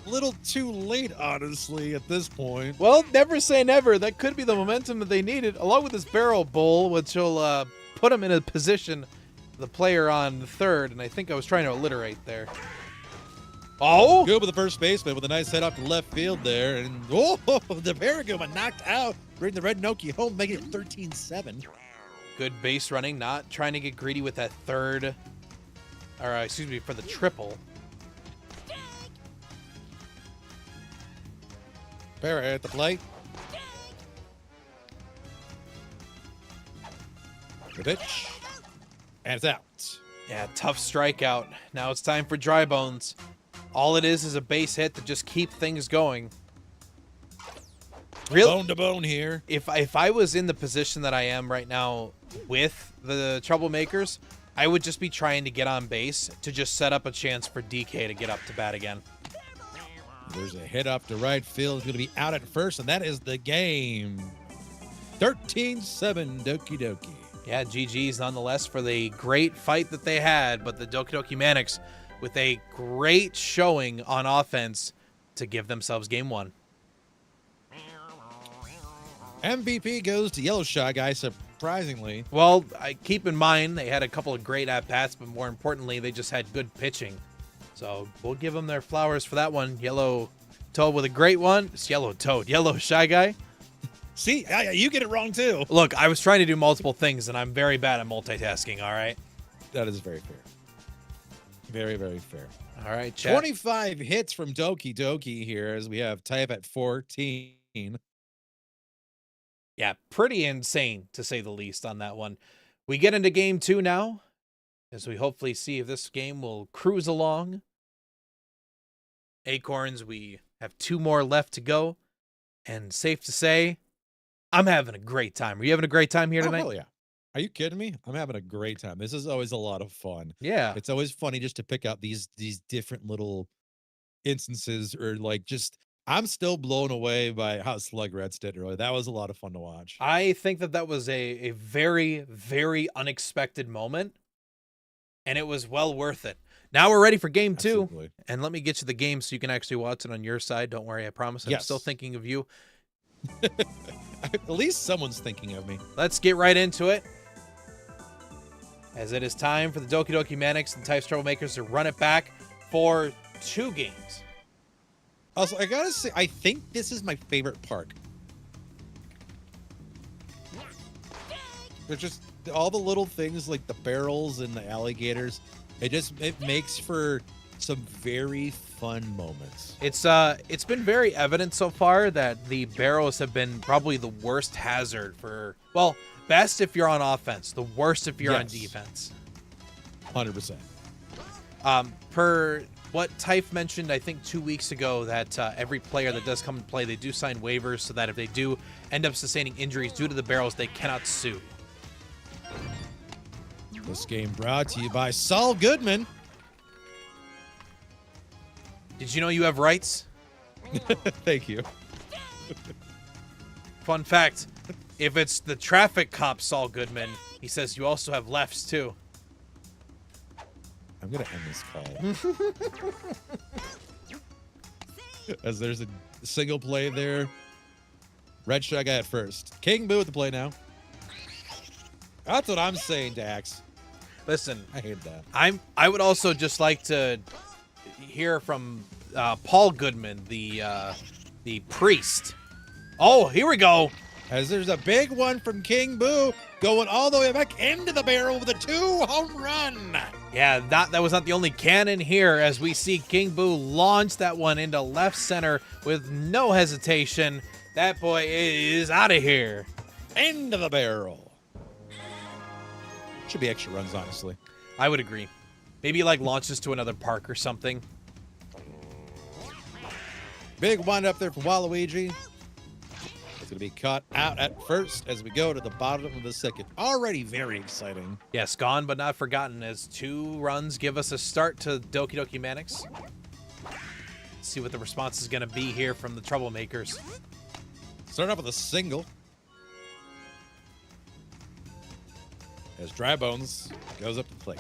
S4: little too late, honestly, at this point.
S2: Well, never say never. That could be the momentum that they needed, along with this barrel bowl, which will put him in a position, the player on third, and I think I was trying to alliterate there. Oh!
S4: Good with the first baseman with a nice head off to left field there, and the Barraguma knocked out, bring the Red Noki home, making it 13-7.
S2: Good base running, not trying to get greedy with that third, or excuse me, for the triple.
S4: Barra at the plate. The pitch. And it's out.
S2: Yeah, tough strikeout. Now it's time for dry bones. All it is a base hit to just keep things going. Real
S4: Bone to bone here.
S2: If I was in the position that I am right now with the troublemakers, I would just be trying to get on base to just set up a chance for DK to get up to bat again.
S4: There's a hit up to right field. It's going to be out at first, and that is the game. 13-7, Doki Doki.
S2: Yeah, GG's nonetheless for the great fight that they had, but the Doki Doki Manics with a great showing on offense to give themselves game 1.
S4: MVP goes to Yellow Shy Guy, surprisingly.
S2: Well, keep in mind they had a couple of great at-bats, but more importantly, they just had good pitching. So we'll give them their flowers for that one. Yellow Toad with a great one. It's Yellow Toad. Yellow Shy Guy.
S4: See, you get it wrong, too.
S2: Look, I was trying to do multiple things, and I'm very bad at multitasking, all right?
S4: That is very fair. Very, very fair.
S2: All right, chat.
S4: 25 hits from Doki Doki here as we have type at 14.
S2: Yeah, pretty insane, to say the least, on that one. We get into game 2 now, as we hopefully see if this game will cruise along. Acorns, we have 2 more left to go, and safe to say, I'm having a great time. Are you having a great time here tonight?
S4: Oh, hell yeah. Are you kidding me? I'm having a great time. This is always a lot of fun.
S2: Yeah.
S4: It's always funny just to pick out these different little instances, or like just I'm still blown away by how Slug Reds did earlier. That was a lot of fun to watch.
S2: I think that was a very, very unexpected moment, and it was well worth it. Now we're ready for game 2.
S4: Absolutely.
S2: And let me get you the game so you can actually watch it on your side. Don't worry, I promise. I'm still thinking of you.
S4: At least someone's thinking of me.
S2: Let's get right into it, as it is time for the Doki Doki Manics and Types Troublemakers to run it back for 2 games.
S4: Also, I gotta say, I think this is my favorite park. There's just all the little things like the barrels and the alligators. It makes for some very fun moments.
S2: It's been very evident so far that the barrels have been probably the worst hazard for, well, best if you're on offense, the worst if you're on defense.
S4: 100%.
S2: Per what Typh mentioned, I think 2 weeks ago, that every player that does come and play, they do sign waivers so that if they do end up sustaining injuries due to the barrels, they cannot sue.
S4: This game brought to you by Saul Goodman.
S2: Did you know you have rights?
S4: Thank you.
S2: Fun fact, if it's the traffic cop Saul Goodman, he says you also have lefts too.
S4: I'm going to end this call. As there's a single play there. Red Shy Guy at first. King Boo at the play now. That's what I'm saying, Dax.
S2: Listen,
S4: I hate that.
S2: I would also just like to hear from Paul Goodman, the priest. Oh, here we go.
S4: As there's a big one from King Boo going all the way back into the barrel with a 2-home run.
S2: Yeah, that was not the only cannon here, as we see King Boo launch that one into left center with no hesitation. That boy is out of here.
S4: Into the barrel. Should be extra runs, honestly.
S2: I would agree. Maybe like launches to another park or something.
S4: Big wind up there from Waluigi. It's going to be caught out at first as we go to the bottom of the second. Already very exciting.
S2: Yes, gone but not forgotten as 2 runs give us a start to Doki Doki Manix. Let's see what the response is going to be here from the Troublemakers.
S4: Start off with a single. As Dry Bones goes up the plate.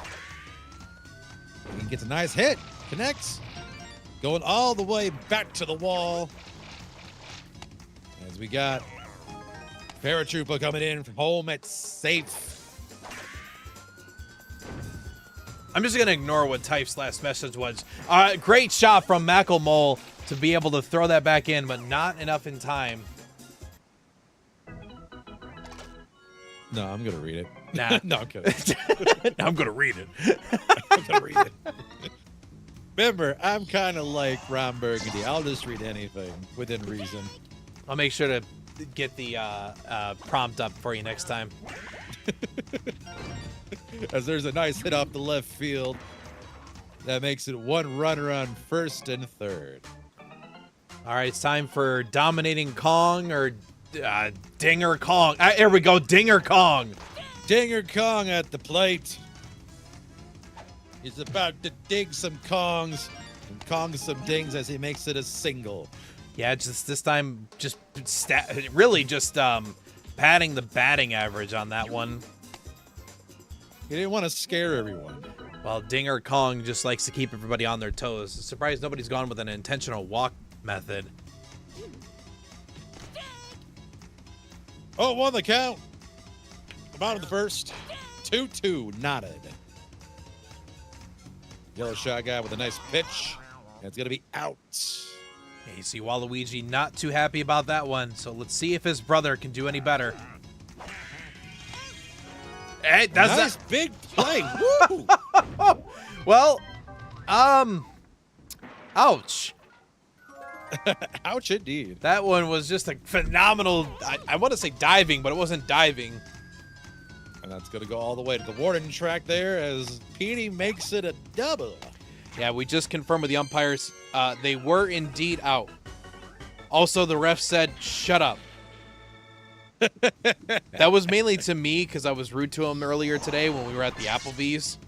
S4: He gets a nice hit. Connects. Going all the way back to the wall. As we got Paratroopa coming in from home at safe.
S2: I'm just going to ignore what Type's last message was. Great shot from Macklemole to be able to throw that back in, but not enough in time.
S4: No, I'm going to read it.
S2: Nah.
S4: No, I'm kidding.
S2: I'm going to read it.
S4: I'm going to read it. Remember, I'm kind of like Ron Burgundy. I'll just read anything within reason.
S2: I'll make sure to get the prompt up for you next time.
S4: As there's a nice hit off the left field. That makes it 1 runner on first and third.
S2: All right, it's time for Dominating Kong or Dinger Kong. Here we go, Dinger Kong.
S4: Dinger Kong at the plate. He's about to dig some Kongs and Kong some dings as he makes it a single.
S2: Yeah, just this time, just really just padding the batting average on that one.
S4: He didn't want to scare everyone.
S2: Well, Dinger Kong just likes to keep everybody on their toes. Surprised nobody's gone with an intentional walk method.
S4: Oh, won the count. The bottom of the first. 2-2, knotted. Yellow shot guy with a nice pitch. And it's going to be out.
S2: Yeah, you see Waluigi not too happy about that one, so let's see if his brother can do any better. Hey, that's
S4: nice big play. Woo!
S2: Well, ouch.
S4: Ouch indeed.
S2: That one was just a phenomenal, I want to say diving, but it wasn't diving.
S4: And that's going to go all the way to the warning track there as Petey makes it a double.
S2: Yeah, we just confirmed with the umpires. They were indeed out. Also, the ref said, shut up. That was mainly to me because I was rude to him earlier today when we were at the Applebee's.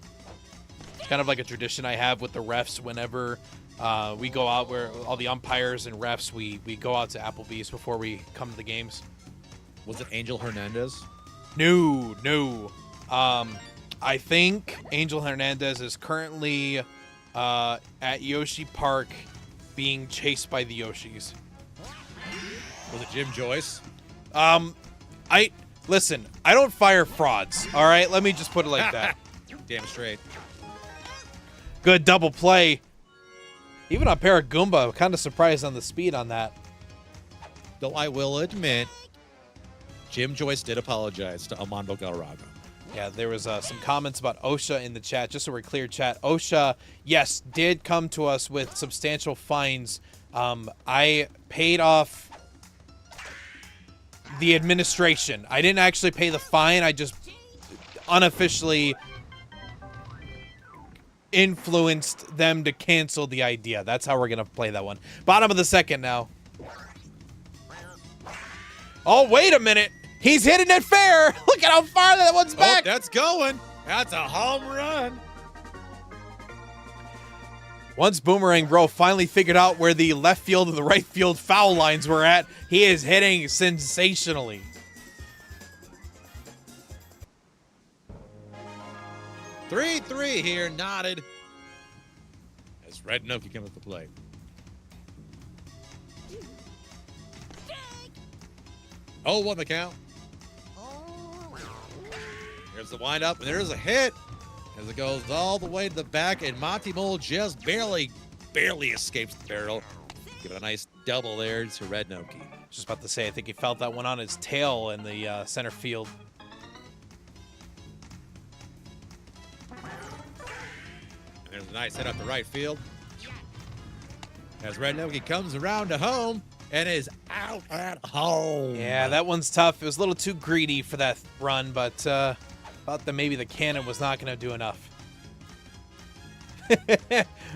S2: It's kind of like a tradition I have with the refs whenever we go out, where all the umpires and refs, we go out to Applebee's before we come to the games.
S4: Was it Angel Hernandez?
S2: No. I think Angel Hernandez is currently at Yoshi Park being chased by the Yoshis.
S4: Was it Jim Joyce?
S2: Listen, I don't fire frauds, all right? Let me just put it like that.
S4: Damn straight.
S2: Good double play. Even on Paragoomba, I'm kind of surprised on the speed on that.
S4: Though I will admit, Jim Joyce did apologize to Armando Galarraga.
S2: Yeah, there was some comments about OSHA in the chat. Just so we're clear, chat. OSHA, yes, did come to us with substantial fines. I paid off the administration. I didn't actually pay the fine. I just unofficially influenced them to cancel the idea. That's how we're going to play that one. Bottom of the second now. Oh, wait a minute. He's hitting it fair. Look at how far that one's back.
S4: Oh, that's going. That's a home run.
S2: Once Boomerang Bro finally figured out where the left field and the right field foul lines were at, he is hitting sensationally.
S4: Three here, knotted. As Red Noki comes to the plate. Oh, won the count. There's the windup, and there's a hit. As it goes all the way to the back, and Monty Mole just barely escapes the barrel. Give it a nice double there to Red Noki.
S2: Just about to say, I think he felt that one on his tail in the center field.
S4: And there's a nice hit up the right field. As Red Noki comes around to home and is out at home.
S2: Yeah, that one's tough. It was a little too greedy for that run, but thought that maybe the cannon was not going to do enough.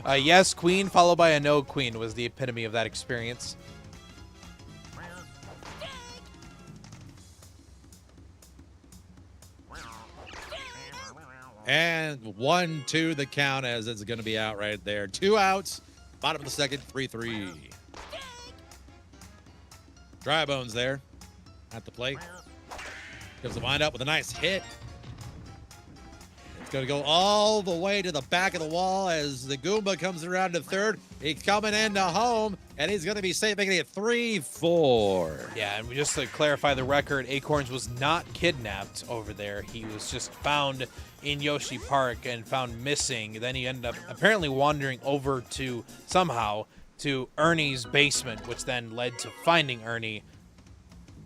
S2: Yes, queen, followed by a no queen was the epitome of that experience.
S4: And 1-2 the count as it's going to be out right there. 2 outs. Bottom of the second, 3-3. Dry Bones there at the plate. Gives the wind up with a nice hit. It's going to go all the way to the back of the wall as the Goomba comes around to third. He's coming into home, and he's going to be safe, making it 3-4.
S2: Yeah, and just to clarify the record, Acorns was not kidnapped over there. He was just found in Yoshi Park and found missing. Then he ended up apparently wandering over to, somehow, to Ernie's basement, which then led to finding Ernie.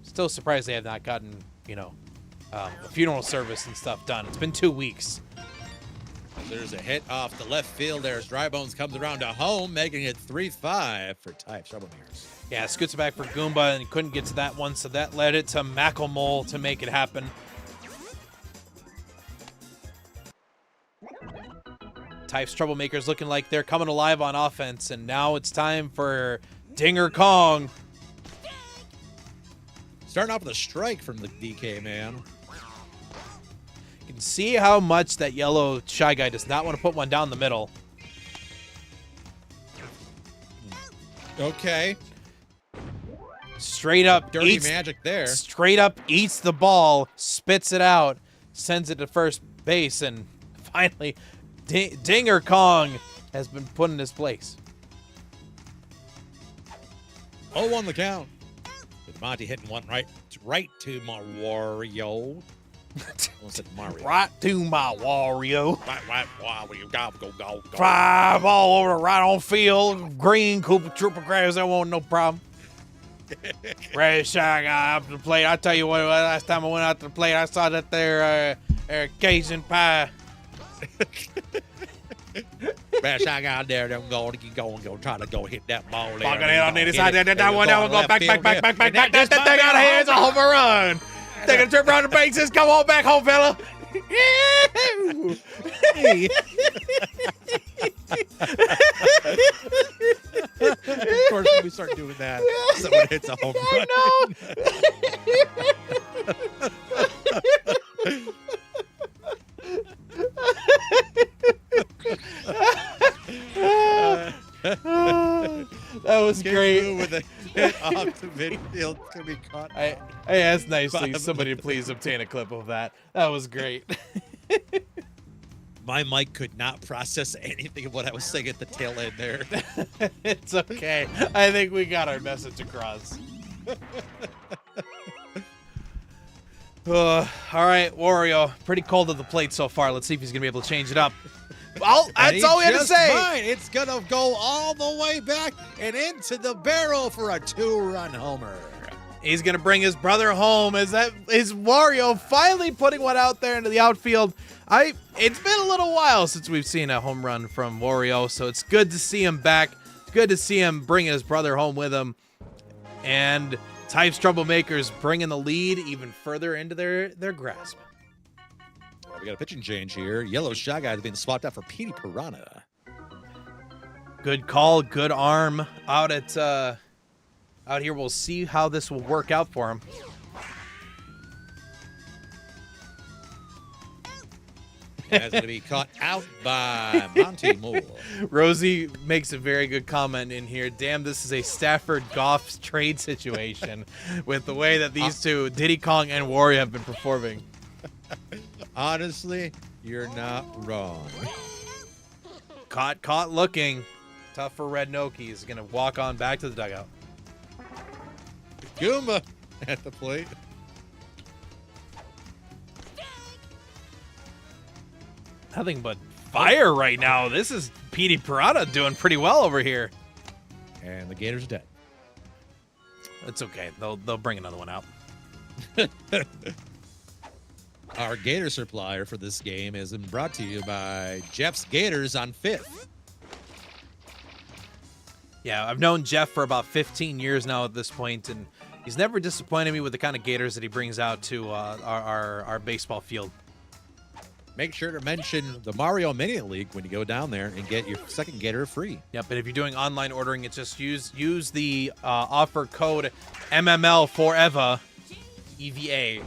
S2: Still surprised they have not gotten, a funeral service and stuff done. It's been 2 weeks.
S4: There's a hit off the left field there as Dry Bones comes around to home, making it 3-5 for Type Troublemakers.
S2: Yeah, scoots it back for Goomba, and he couldn't get to that one, so that led it to Macklemole to make it happen. Type's Troublemakers looking like they're coming alive on offense, and now it's time for Dinger Kong.
S4: Starting off with a strike from the DK man.
S2: You can see how much that yellow Shy Guy does not want to put one down the middle.
S4: Okay.
S2: Straight up
S4: Dirty
S2: eats,
S4: magic there.
S2: Straight up eats the ball, spits it out, sends it to first base, and finally Dinger Kong has been put in his place.
S4: 0-1 the count. With Monty hitting one right to Mario. Almost said Mario.
S2: Right to my Wario.
S4: Right, Wario. Go.
S2: Fly ball over right on field. Green Cooper Trooper grass. That wasn't no problem. Red Shy Guy up to the plate. I tell you what, last time I went out to the plate, I saw that there Cajun pie.
S4: Bad Shy Guy there. They're going to keep going. Go try to go hit that ball there.
S2: Fucking it on the side. That one go back.
S4: field,
S2: That
S4: yeah.
S2: thing out of here. It's a home run. Taking a trip around the bases. Come on back home, fella.
S4: Of course, when we start doing that, someone hits a home run.
S2: That was great.
S4: With a hit off the midfield to be caught.
S2: I asked nicely somebody to please obtain a clip of that. That was great.
S4: My mic could not process anything of what I was saying at the tail end there.
S2: It's okay. I think we got our message across. All right, Wario. Pretty cold at the plate so far. Let's see if he's going to be able to change it up. Well, that's all we had to say.
S4: Fine. It's going to go all the way back and into the barrel for a 2-run homer.
S2: He's going to bring his brother home. Is Wario finally putting one out there into the outfield? It's been a little while since we've seen a home run from Wario, so it's good to see him back. It's good to see him bringing his brother home with him. And Type's Troublemakers bringing the lead even further into their grasp.
S4: We got a pitching change here. Yellow Shy Guy has been swapped out for Petey Piranha.
S2: Good call, good arm out here. We'll see how this will work out for him.
S4: That's going to be caught out by Monty Moore.
S2: Rosie makes a very good comment in here. Damn, this is a Stafford Goff trade situation with the way that these two, Diddy Kong and Wario, have been performing.
S4: Honestly, you're not wrong.
S2: Caught looking. Tough for Red Noki. He's going to walk on back to the dugout.
S4: Goomba at the plate.
S2: Nothing but fire right now. This is Petey Piranha doing pretty well over here.
S4: And the Gators are dead.
S2: It's okay. They'll bring another one out.
S4: Our Gator supplier for this game is brought to you by Jeff's Gators on 5th.
S2: Yeah, I've known Jeff for about 15 years now at this point, and he's never disappointed me with the kind of gators that he brings out to our baseball field.
S4: Make sure to mention the Mario Mania League when you go down there and get your second gator free.
S2: Yep, and if you're doing online ordering, it's just use the offer code MML forever, EVA.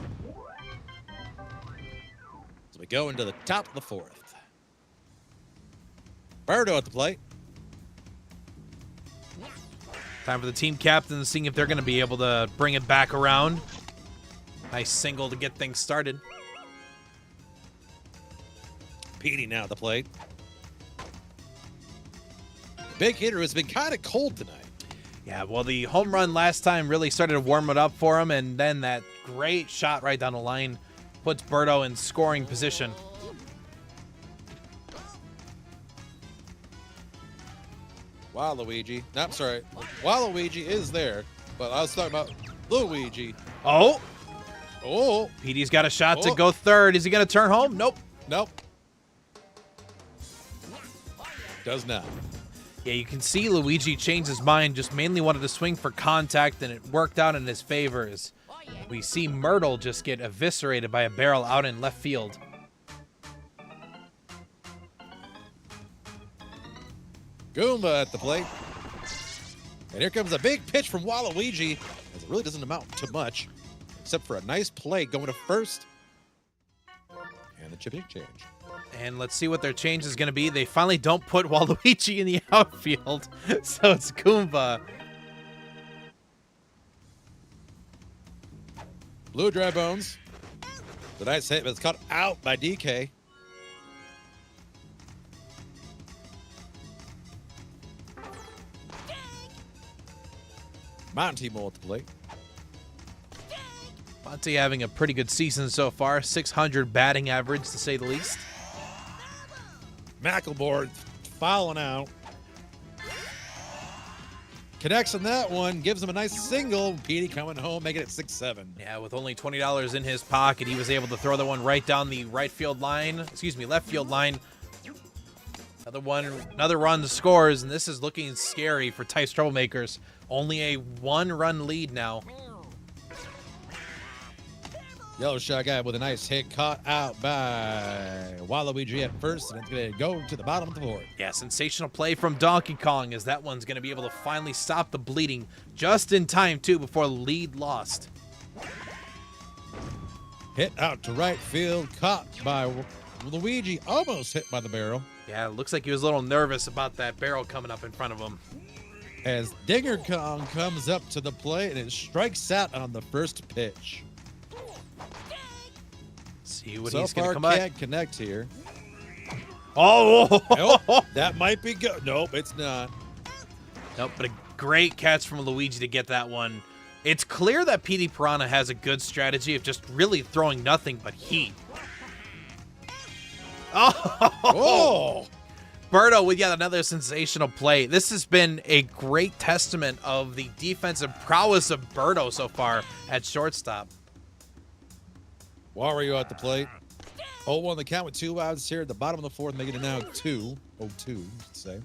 S4: So we go into the top of the fourth. Birdo at the plate.
S2: Time for the team captains, seeing if they're going to be able to bring it back around. Nice single to get things started.
S4: Petey now at the plate. Big hitter has been kind of cold tonight.
S2: Yeah, well, the home run last time really started to warm it up for him, and then that great shot right down the line puts Birdo in scoring position.
S4: Waluigi. No, I'm sorry. Waluigi is there, but I was talking about Luigi.
S2: Oh,
S4: Oh,
S2: Petey's got a shot to go third. Is he going to turn home? Nope.
S4: nope. Does not.
S2: Yeah, you can see Luigi change his mind, just mainly wanted to swing for contact, and it worked out in his favor as we see Myrtle just get eviscerated by a barrel out in left field.
S4: Goomba at the plate. And here comes a big pitch from Waluigi, as it really doesn't amount to much, except for a nice play going to first. And the chip exchange.
S2: And let's see what their change is going to be. They finally don't put Waluigi in the outfield, so it's Goomba.
S4: Blue Dry Bones. The nice hit, but it's caught out by DK. Monty Mole at the plate.
S2: Monty having a pretty good season so far. 600 batting average, to say the least.
S4: McElboard fouling out. Connects on that one, gives him a nice single. Petey coming home, making it 6-7.
S2: Yeah, with only $20 in his pocket, he was able to throw the one right down the left field line. Another run scores, and this is looking scary for Tice Troublemakers. Only a one-run lead now.
S4: Yellow shot guy with a nice hit caught out by Waluigi at first, and it's going to go to the bottom of the board.
S2: Yeah, sensational play from Donkey Kong, as that one's going to be able to finally stop the bleeding just in time, too, before the lead lost.
S4: Hit out to right field, caught by Luigi, almost hit by the barrel.
S2: Yeah, it looks like he was a little nervous about that barrel coming up in front of him.
S4: As Dinger Kong comes up to the plate, and it strikes out on the first pitch.
S2: See what
S4: So
S2: he's going
S4: far,
S2: to come back.
S4: can't connect here.
S2: Oh!
S4: Nope, that might be good. Nope, it's not.
S2: Nope, but a great catch from Luigi to get that one. It's clear that Petey Piranha has a good strategy of just really throwing nothing but heat.
S4: Oh!
S2: Birdo with yet another sensational play. This has been a great testament of the defensive prowess of Birdo so far at shortstop.
S4: Wario at the plate. 0-1 the count with 2 outs here at the bottom of the fourth, making it now 2-0-2, you should say.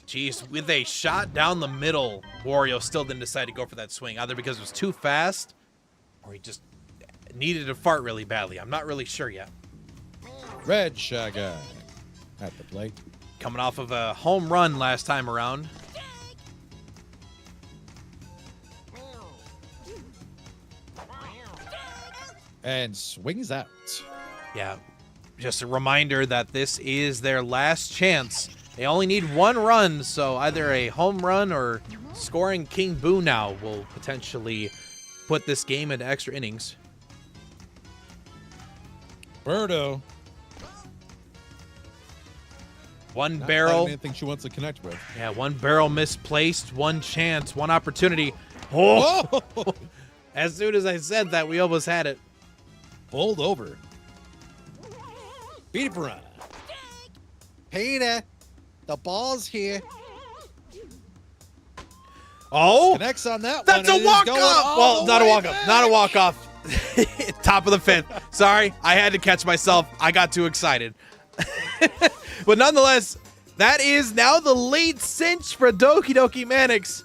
S2: Jeez, with a shot down the middle, Wario still didn't decide to go for that swing, either because it was too fast or he just needed to fart really badly. I'm not really sure yet.
S4: Red shot guy at the plate.
S2: Coming off of a home run last time around.
S4: And swings out.
S2: Yeah, just a reminder that this is their last chance. They only need one run, so either a home run or scoring King Boo now will potentially put this game into extra innings.
S4: Birdo.
S2: One
S4: Not
S2: barrel.
S4: anything she wants to connect with.
S2: Yeah, one barrel misplaced, one chance, one opportunity. Oh!
S4: Oh!
S2: As soon as I said that, we almost had it.
S4: Bowled over. Petey Piranha. Peter, the ball's here.
S2: Oh!
S4: Connects on that
S2: That's
S4: one.
S2: a walk-off! Well, not a walk-off. Not a walk-off. Top of the fifth. Sorry, I had to catch myself. I got too excited. But nonetheless, that is now the late cinch for Doki Doki Manix.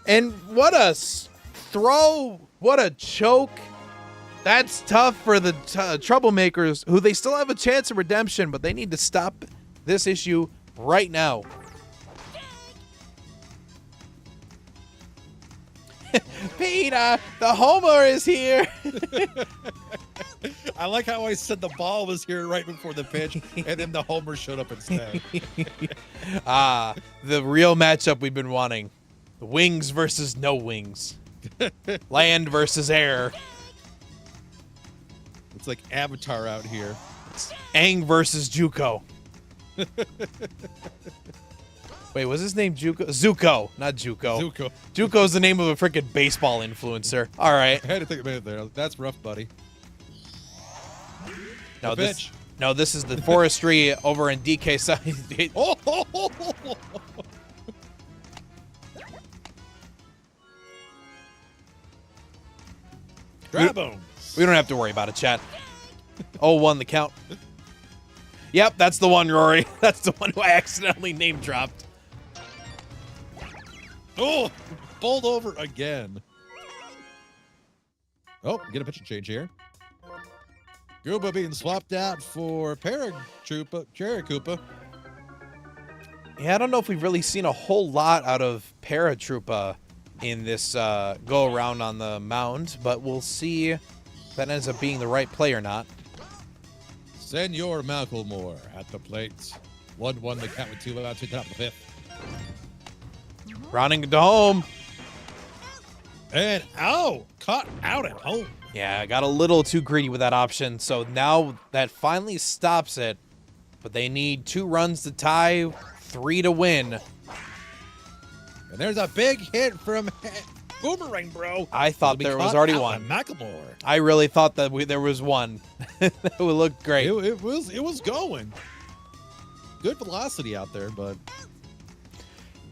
S2: And what a throw. What a choke. That's tough for the troublemakers, who they still have a chance of redemption, but they need to stop this issue right now. Peter, the Homer is here.
S4: I like how I said the ball was here right before the pitch, and then the homer showed up instead.
S2: The real matchup we've been wanting. Wings versus no wings. Land versus air.
S4: It's like Avatar out here.
S2: It's Aang versus Juko. Wait, was his name Juko? Zuko, not Juko.
S4: Zuko.
S2: Juko's the name of a freaking baseball influencer. All right.
S4: I had to think a minute there. That's rough, buddy.
S2: No, this is the forestry over in DK side.
S4: Oh! Grab him.
S2: We don't have to worry about it, chat. 0-1 the count. Yep, that's the one, Rory. That's the one who I accidentally name dropped.
S4: Oh, bowled over again. Oh, get a pitching change here. Gooba being swapped out for Paratroopa.
S2: Yeah, I don't know if we've really seen a whole lot out of Paratroopa in this go-around on the mound, but we'll see if that ends up being the right play or not.
S4: Senor Malcolmore at the plate. 1-1 the count with 2 outs to top of the fifth.
S2: Rounding to home.
S4: And caught out at home.
S2: Yeah, I got a little too greedy with that option, so now that finally stops it. But they need 2 runs to tie, 3 to win.
S4: And there's a big hit from Boomerang, bro.
S2: I thought there was already one.
S4: Malcolmore.
S2: I really thought that there was one. That would look great.
S4: It was going. Good velocity out there, but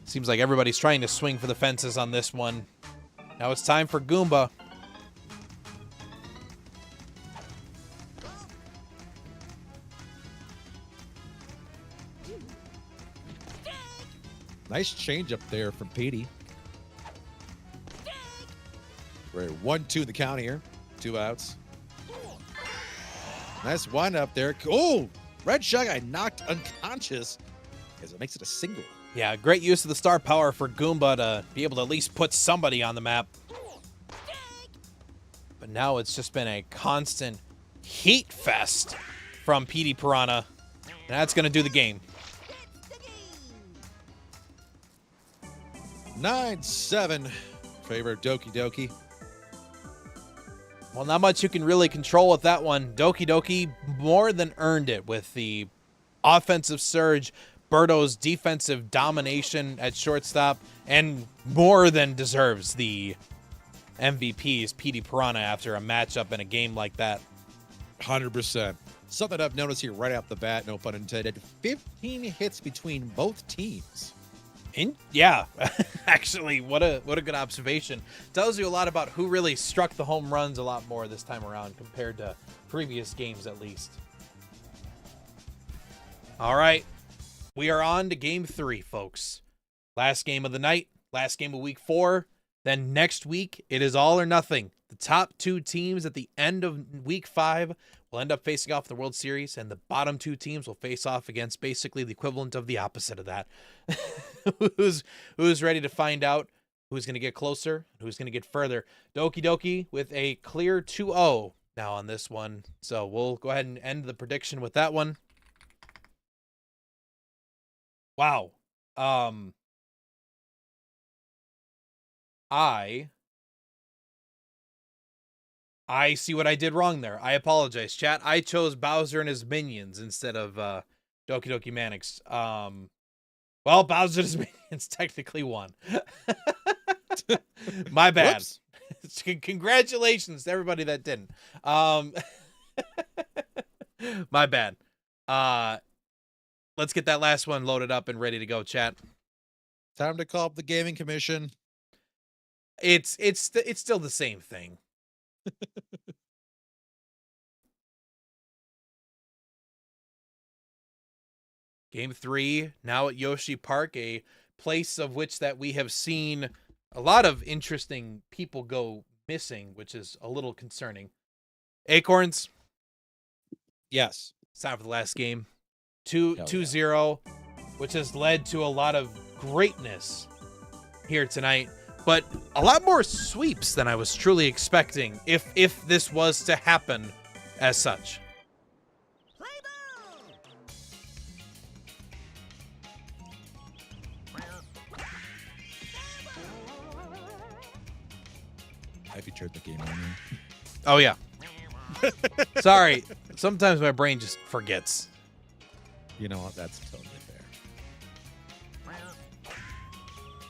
S2: seems like everybody's trying to swing for the fences on this one. Now it's time for Goomba.
S4: nice change up there from Petey. We're at 1-2 the count here. 2 outs. Nice wind up there. Oh, Red Shy Guy knocked unconscious as it makes it a single.
S2: Yeah, great use of the star power for Goomba to be able to at least put somebody on the map. But now it's just been a constant heat fest from Petey Piranha. And that's going to do the game.
S4: 9-7 favor of Doki Doki.
S2: Well, not much you can really control with that one. Doki Doki more than earned it with the offensive surge, Birdo's defensive domination at shortstop, and more than deserves the MVP is Petey Piranha after a matchup in a game like that.
S4: 100%. Something I've noticed here right off the bat, no pun intended, 15 hits between both teams.
S2: Yeah, actually, what a good observation. Tells you a lot about who really struck the home runs a lot more this time around compared to previous games, at least. All right, we are on to game 3, folks. Last game of the night, last game of week 4. Then next week, it is all or nothing. The top 2 teams at the end of week 5 will end up facing off in the World Series, and the bottom 2 teams will face off against basically the equivalent of the opposite of that. Who's ready to find out who's going to get closer, who's going to get further. Doki Doki with a clear 2-0 now on this one. So we'll go ahead and end the prediction with that one. Wow. I see what I did wrong there. I apologize, chat. I chose Bowser and his minions instead of Doki Doki Manix. Well, Bowser and his minions technically won. My bad. Congratulations to everybody that didn't. My bad. Let's get that last one loaded up and ready to go, chat.
S4: Time to call up the gaming commission.
S2: It's still the same thing. Game 3 now at Yoshi Park, a place of which that we have seen a lot of interesting people go missing, which is a little concerning. Acorns,
S4: Yes.
S2: it's time for the last game. 2-0, which has led to a lot of greatness here tonight, but a lot more sweeps than I was truly expecting if this was to happen as such.
S4: I featured the game on me.
S2: Oh, yeah. Sorry. Sometimes my brain just forgets.
S4: You know what? That's totally fair.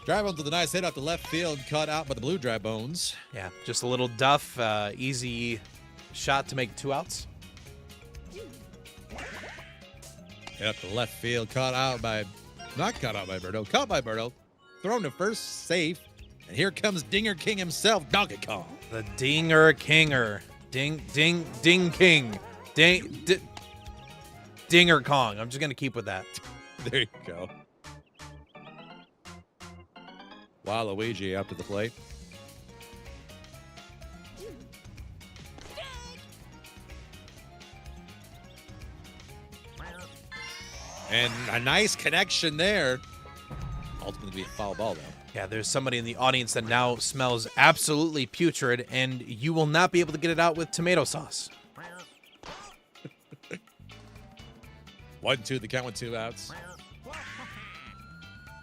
S4: Drive onto the nice hit off the left field, cut out by the blue dry bones.
S2: Yeah, just a little duff. Easy shot to make 2 outs.
S4: Hit up the left field, not caught out by Birdo, caught by Birdo. Thrown to first, safe. And here comes Dinger King himself, Donkey Kong.
S2: The Dinger Kinger. Ding King. Dinger Kong. I'm just going to keep with that.
S4: There you go. Waluigi up to the plate. And a nice connection there. Ultimately be a foul ball, though.
S2: Yeah, there's somebody in the audience that now smells absolutely putrid, and you will not be able to get it out with tomato sauce.
S4: 1-2, the count with 2 outs.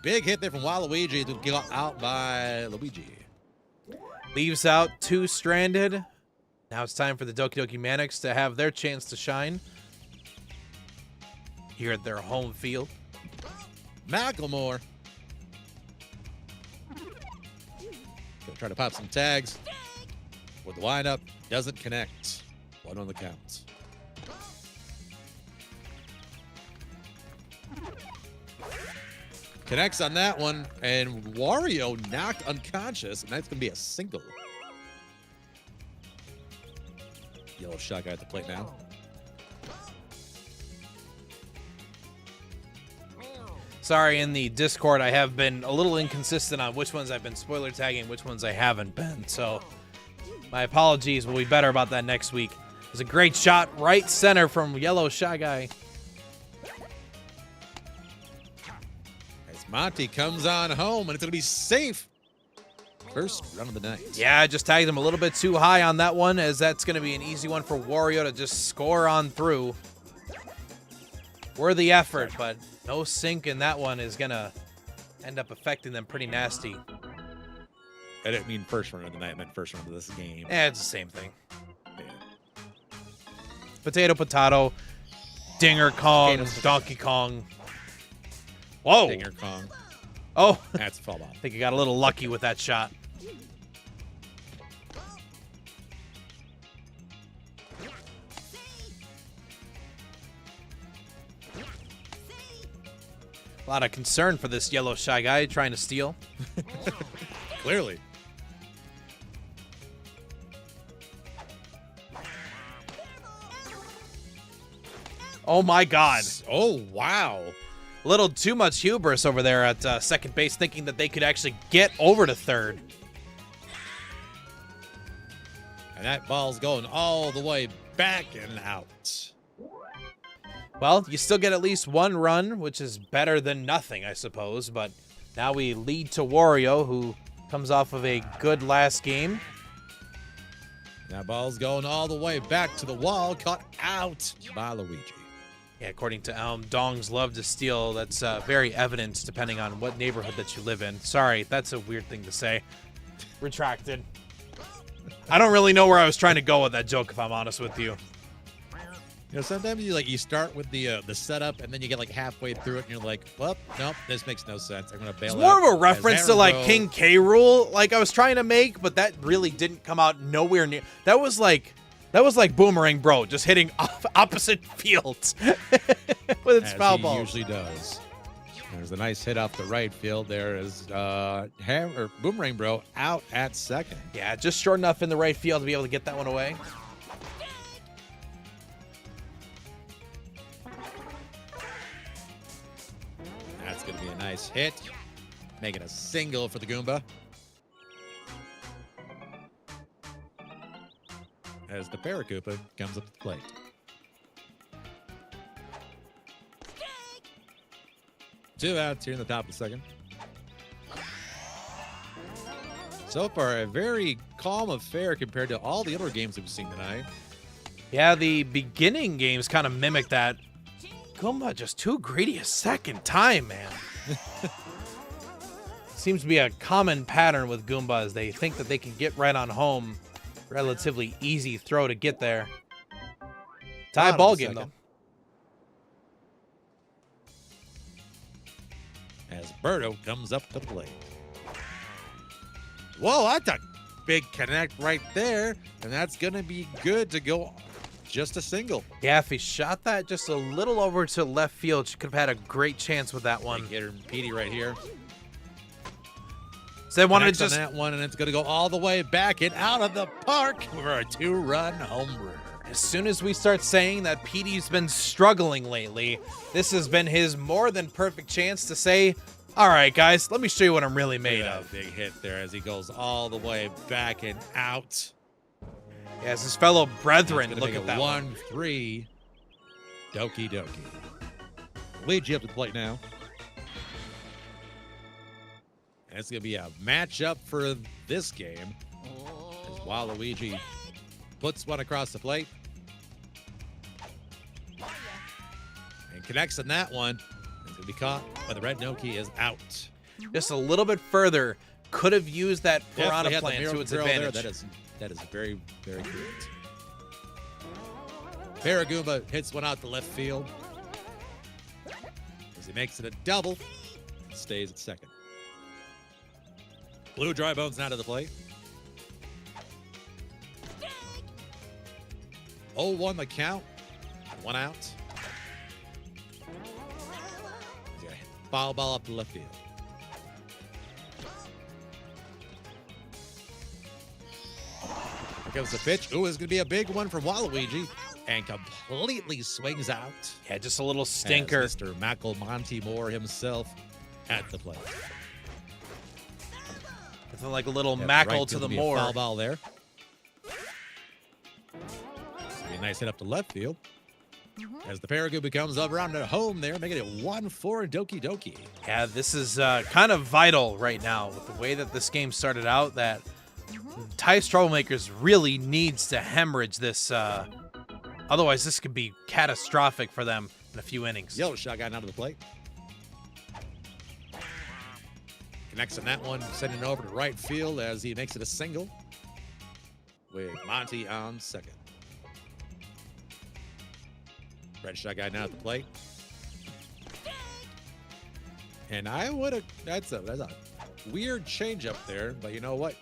S4: Big hit there from Waluigi to get out by Luigi.
S2: Leaves out 2 stranded. Now it's time for the Doki Doki Manics to have their chance to shine here at their home field.
S4: Macklemore. Gonna try to pop some tags. With the lineup, doesn't connect. 1 on the count. Connects on that one, and Wario knocked unconscious, and that's gonna be a single. Yellow shot guy at the plate now.
S2: Sorry, in the Discord, I have been a little inconsistent on which ones I've been spoiler tagging, which ones I haven't been. So my apologies. We'll be better about that next week. It was a great shot right center from Yellow Shy Guy.
S4: As Monty comes on home, and it's going to be safe. First run of the night.
S2: Yeah, I just tagged him a little bit too high on that one, as that's going to be an easy one for Wario to just score on through. Worthy effort, but no sink in that one is going to end up affecting them pretty nasty.
S4: I didn't mean first run of the night, I meant first run of this game.
S2: Yeah, it's the same thing.
S4: Yeah.
S2: Potato, potato, Dinger Kong,
S4: Potatoes.
S2: Donkey Kong. Whoa.
S4: Dinger Kong.
S2: Oh,
S4: That's a foul ball.
S2: I think he got a little lucky with that shot. A lot of concern for this Yellow Shy Guy trying to steal.
S4: Clearly.
S2: Oh my God.
S4: Oh, wow.
S2: A little too much hubris over there at second base, thinking that they could actually get over to third.
S4: And that ball's going all the way back and out.
S2: Well, you still get at least 1 run, which is better than nothing, I suppose. But now we lead to Wario, who comes off of a good last game.
S4: That ball's going all the way back to the wall, caught out by Luigi.
S2: Yeah, according to Elm, dongs love to steal. That's very evident depending on what neighborhood that you live in. Sorry, that's a weird thing to say. Retracted. I don't really know where I was trying to go with that joke, if I'm honest with you.
S4: You know, sometimes you start with the setup, and then you get like halfway through it, and you're like, well, nope, this makes no sense. I'm gonna bail
S2: It's
S4: out.
S2: more of a
S4: As
S2: reference to like
S4: Aaron
S2: King K. Rool, like I was trying to make, but that really didn't come out nowhere near. That was like Boomerang Bro, just hitting opposite fields with its
S4: as
S2: foul
S4: he
S2: ball.
S4: usually does. There's a nice hit off the right field. There is Boomerang Bro out at second.
S2: Yeah, just short enough in the right field to be able to get that one away.
S4: Nice hit. Making a single for the Goomba. As the Barracuda comes up to the plate. Two outs here in the top of the second. So far, a very calm affair compared to all the other games we've seen tonight.
S2: Yeah, the beginning games kind of mimic that. Goomba just too greedy a second time, man. Seems to be a common pattern with Goombas. They think that they can get right on home. Relatively easy throw to get there. Tie ball game, though.
S4: As Birdo comes up to the plate. Whoa, that's a big connect right there. And that's going to be good to go just a single.
S2: Yeah, if he shot that just a little over to left field, she could have had a great chance with that one.
S4: Big hitter Petey right here.
S2: So they wanted to
S4: just
S2: just
S4: on that one, and it's going to go all the way back and out of the park for a 2-run home run.
S2: As soon as we start saying that Petey's been struggling lately, this has been his more than perfect chance to say, all right, guys, let me show you what I'm really made of.
S4: Big hit there as he goes all the way back and out.
S2: Yeah, as his fellow brethren look at that
S4: 1-3. Doki doki. Luigi up to the plate now. And it's going to be a matchup for this game. As Waluigi puts one across the plate. And connects on that one. It's going to be caught, but the red Noki is out.
S2: Just a little bit further. Could have used that piranha
S4: Definitely had the
S2: plant to
S4: miracle
S2: its
S4: drill there.
S2: advantage.
S4: That is very, very good. Paragoomba hits one out to left field. As he makes it a double. Stays at second. Blue Dry Bones now to the plate. 0-1 the count. 1 out. He's got a foul ball up the left field. Here comes the pitch. Ooh, it's going to be a big one from Waluigi. And completely swings out.
S2: Yeah, just a little stinker.
S4: As Mr. Michael Monty Moore himself at the plate.
S2: Something like a little
S4: Yeah,
S2: mackle
S4: right,
S2: to the
S4: gonna be a
S2: more.
S4: Foul ball there. Be a nice hit up to left field. As the Paragoomba comes up around at home there, making it 1-4 Doki Doki.
S2: Yeah, this is kind of vital right now with the way that this game started out. That Tice Troublemakers really needs to hemorrhage this. Otherwise, this could be catastrophic for them in a few innings.
S4: Yellow shotgun out of the plate. Connects on that one, sending it over to right field as he makes it a single with Monty on second. Red shotgun now at the plate. And I would have, that's a weird change up there, but you know what?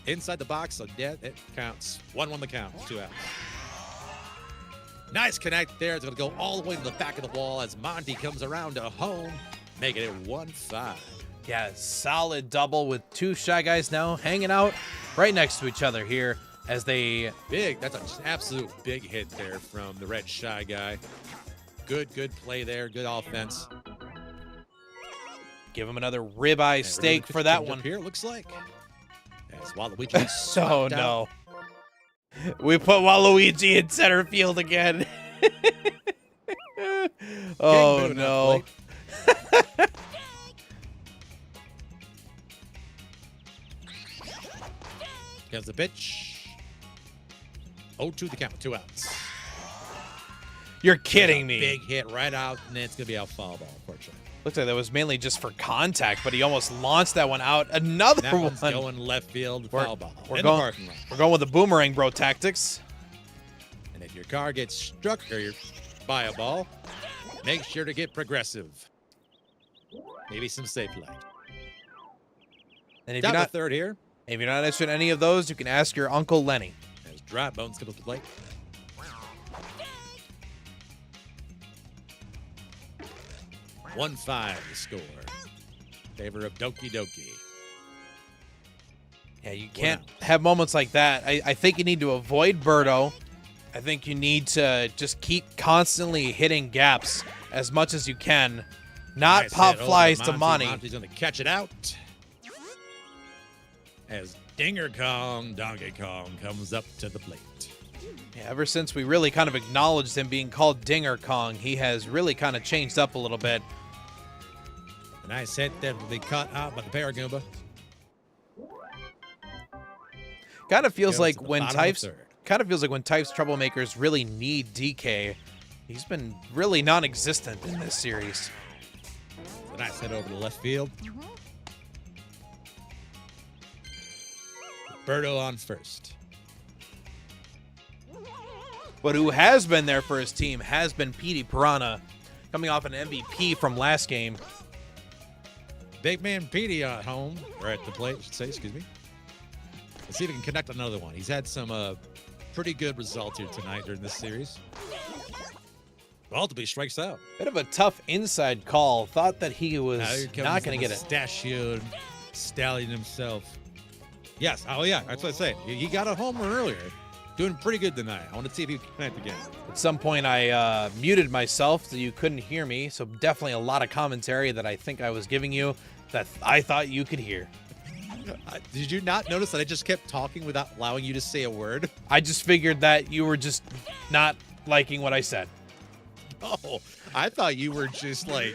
S4: Inside the box, so yeah, it counts. 1-1 the count, 2 outs. Nice connect there. It's going to go all the way to the back of the wall as Monty comes around to home, making it 1-5.
S2: Yeah, solid double with two Shy Guys now hanging out right next to each other here as they...
S4: That's an absolute big hit there from the Red Shy Guy. Good play there. Good offense.
S2: Give him another ribeye steak for that one.
S4: Here, it looks like. As Waluigi.
S2: Oh, no. We put Waluigi in center field again. Oh, no.
S4: Here's the pitch. 0-2 the count, 2 outs.
S2: You're kidding me.
S4: Big hit right out, and it's going to be a foul ball, unfortunately.
S2: Looks like that was mainly just for contact, but he almost launched that one out. Another
S4: That
S2: one.
S4: one's going left field, foul ball.
S2: We're
S4: in the parking lot.
S2: going with the boomerang bro tactics.
S4: And if your car gets struck or you're by a ball, make sure to get progressive. Maybe some safe light.
S2: And if
S4: Down
S2: you're
S4: to
S2: not
S4: third here.
S2: If you're not interested in any of those, you can ask your Uncle Lenny.
S4: As Dry Bones comes to the plate. One 1-5 the score. Favor of Doki Doki.
S2: Yeah, you can't have moments like that. I think you need to avoid Birdo. I think you need to just keep constantly hitting gaps as much as you can. Not
S4: Nice
S2: pop
S4: hit over
S2: flies to
S4: Monty.
S2: Monty.
S4: Monty's going to catch it out. As Dinger Kong, Donkey Kong comes up to the plate.
S2: Yeah, ever since we really kind of acknowledged him being called Dinger Kong, he has really kind of changed up a little bit.
S4: A nice hit that will be caught out by the Paragoomba.
S2: Kind of feels
S4: Goes
S2: like
S4: to the
S2: when
S4: bottom of
S2: Types
S4: third.
S2: Troublemakers really need DK. He's been really non-existent in this series.
S4: A nice hit over to left field. Berto on first.
S2: But who has been there for his team has been Petey Piranha, coming off an MVP from last game.
S4: Big man Petey at home, or at the plate, I should say, excuse me. Let's see if we can connect another one. He's had some pretty good results here tonight during this series. Ultimately strikes out.
S2: Bit of a tough inside call. Thought that he was
S4: Now here comes
S2: not going to
S4: the
S2: get it.
S4: Mustachioed stallion himself. Yes, oh yeah, that's what I say. He got a homer earlier. Doing pretty good tonight. I want to see if he can connect again.
S2: At some point, I muted myself so you couldn't hear me. So definitely a lot of commentary that I think I was giving you that I thought you could hear.
S4: Did you not notice that I just kept talking without allowing you to say a word?
S2: I just figured that you were just not liking what I said.
S4: Oh, I thought you were just like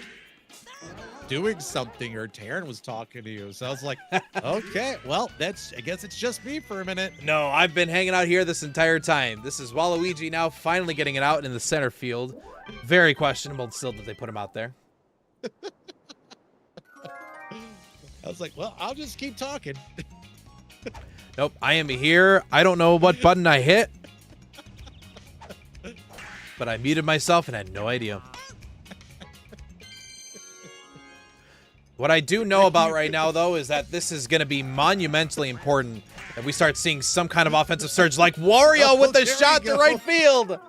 S4: doing something, or Taryn was talking to you. So I was like, okay, well, I guess it's just me for a minute.
S2: No, I've been hanging out here this entire time. This is Waluigi now finally getting it out in the center field. Very questionable still that they put him out there.
S4: I was like, well, I'll just keep talking.
S2: Nope, I am here. I don't know what button I hit. But I muted myself and had no idea. What I do know about right now, though, is that this is going to be monumentally important that we start seeing some kind of offensive surge like Wario with the
S4: there
S2: shot
S4: we
S2: to
S4: go.
S2: right field.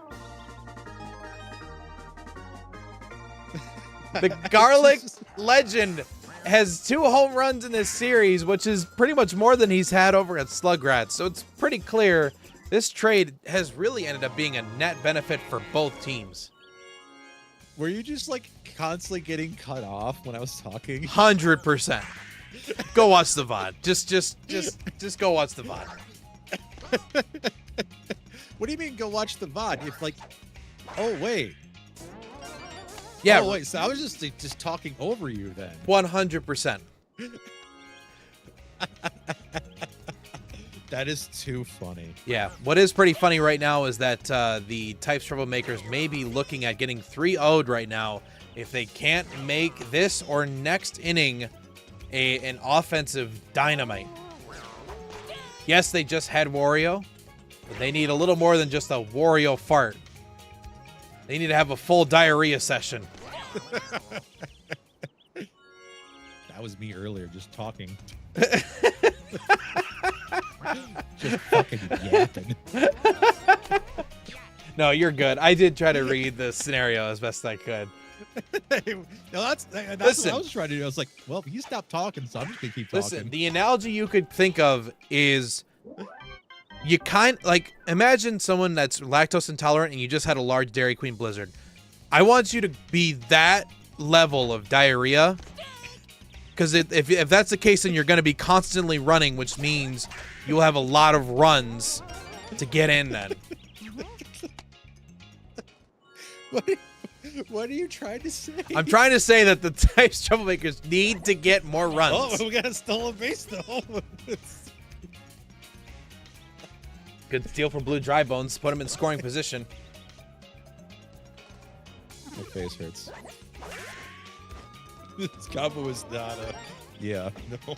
S2: The Garlic legend has 2 home runs in this series, which is pretty much more than he's had over at Slugrats. So it's pretty clear this trade has really ended up being a net benefit for both teams.
S4: Were you just like constantly getting cut off when I was talking?
S2: 100%. Go watch the VOD. Just go watch the VOD.
S4: What do you mean go watch the VOD? If like, oh wait.
S2: Yeah,
S4: Oh wait, so I was just talking over you then.
S2: 100%.
S4: That is too funny.
S2: Yeah, what is pretty funny right now is that the Types Troublemakers may be looking at getting 3-0'd right now if they can't make this or next inning an offensive dynamite. Yes, they just had Wario, but they need a little more than just a Wario fart. They need to have a full diarrhea session.
S4: That was me earlier, just talking. Just fucking yapping.
S2: No, you're good. I did try to read the scenario as best I could.
S4: No, that's
S2: Listen.
S4: what I was trying to do. I was like, well, he stopped talking, so I'm just gonna keep talking.
S2: Listen, the analogy you could think of is you imagine someone that's lactose intolerant and you just had a large Dairy Queen Blizzard. I want you to be that level of diarrhea, because if that's the case, then you're going to be constantly running, which means you'll have a lot of runs to get in then.
S4: What are you trying to say?
S2: I'm trying to say that the Types Troublemakers need to get more runs.
S4: Oh, we got a stolen base though.
S2: Good steal from Blue Dry Bones. Put him in scoring position.
S4: My face hurts. This combo is not a... Yeah, no.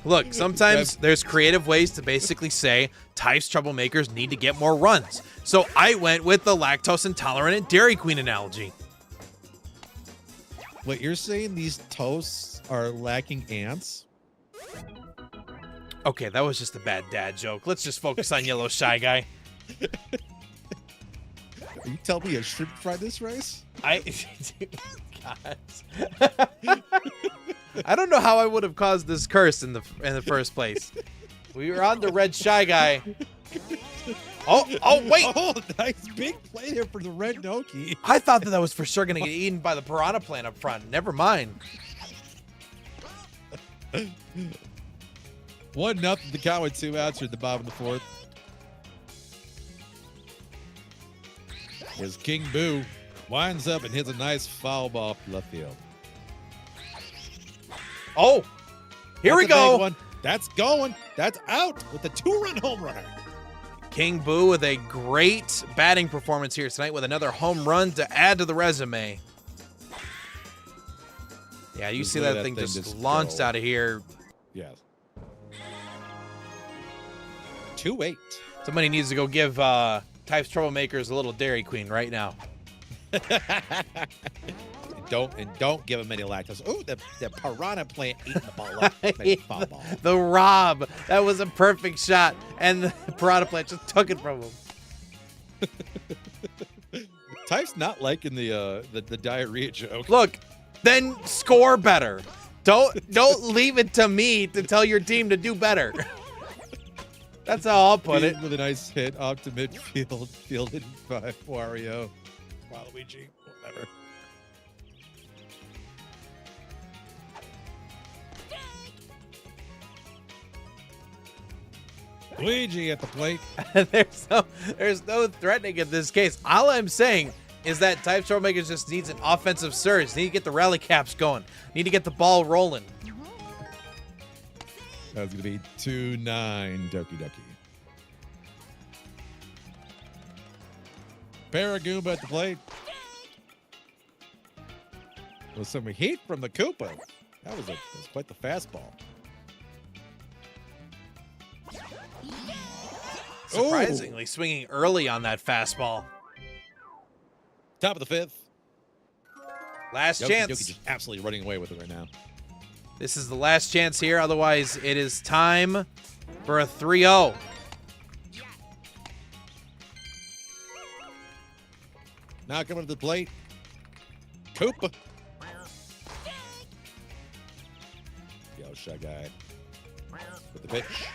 S2: Look, sometimes there's creative ways to basically say Types Troublemakers need to get more runs. So I went with the lactose intolerant and Dairy Queen analogy.
S4: Wait, you're saying these toasts are lacking ants?
S2: Okay, that was just a bad dad joke. Let's just focus on Yellow Shy Guy.
S4: Are you telling me I shrimp fry this rice?
S2: God. I don't know how I would have caused this curse in the first place. We were on to Red Shy Guy. Oh, wait.
S4: Oh, nice big play there for the red Noki.
S2: I thought that was for sure going to get eaten by the piranha plant up front. Never mind.
S4: 1-0 the count with 2 outs at the bottom of the fourth. As King Boo winds up and hits a nice foul ball up left field.
S2: Oh, here we
S4: That's a big
S2: go.
S4: one. That's going. That's out with the 2-run home runner.
S2: King Boo with a great batting performance here tonight with another home run to add to the resume. Yeah, you see that thing just launched out of here.
S4: Yes. 2-8.
S2: Somebody needs to go give Types Troublemakers a little Dairy Queen right now.
S4: Don't give him any lactose. Oh, the piranha plant eating the ball up. Nice foul ball.
S2: The Rob, that was a perfect shot, and the piranha plant just took it from him.
S4: Type's not liking the diarrhea joke.
S2: Look, then score better. Don't leave it to me to tell your team to do better. That's how I'll put it.
S4: With a nice hit off to midfield, fielded by Wario. Waluigi, whatever. Luigi at the plate.
S2: There's no threatening in this case. All I'm saying is that Types Troublemakers just needs an offensive surge. Need to get the rally caps going. Need to get the ball rolling.
S4: That's going to be 2-9 Doki Doki. Paragoomba at the plate. With some heat from the Koopa. That was quite the fastball.
S2: Surprisingly, swinging early on that fastball.
S4: Top of the fifth.
S2: Last
S4: Doki
S2: chance.
S4: Doki just absolutely running away with it right now.
S2: This is the last chance here. Otherwise, it is time for a 3-0.
S4: Now coming to the plate. Koopa. Yo, Shy Guy. With the pitch.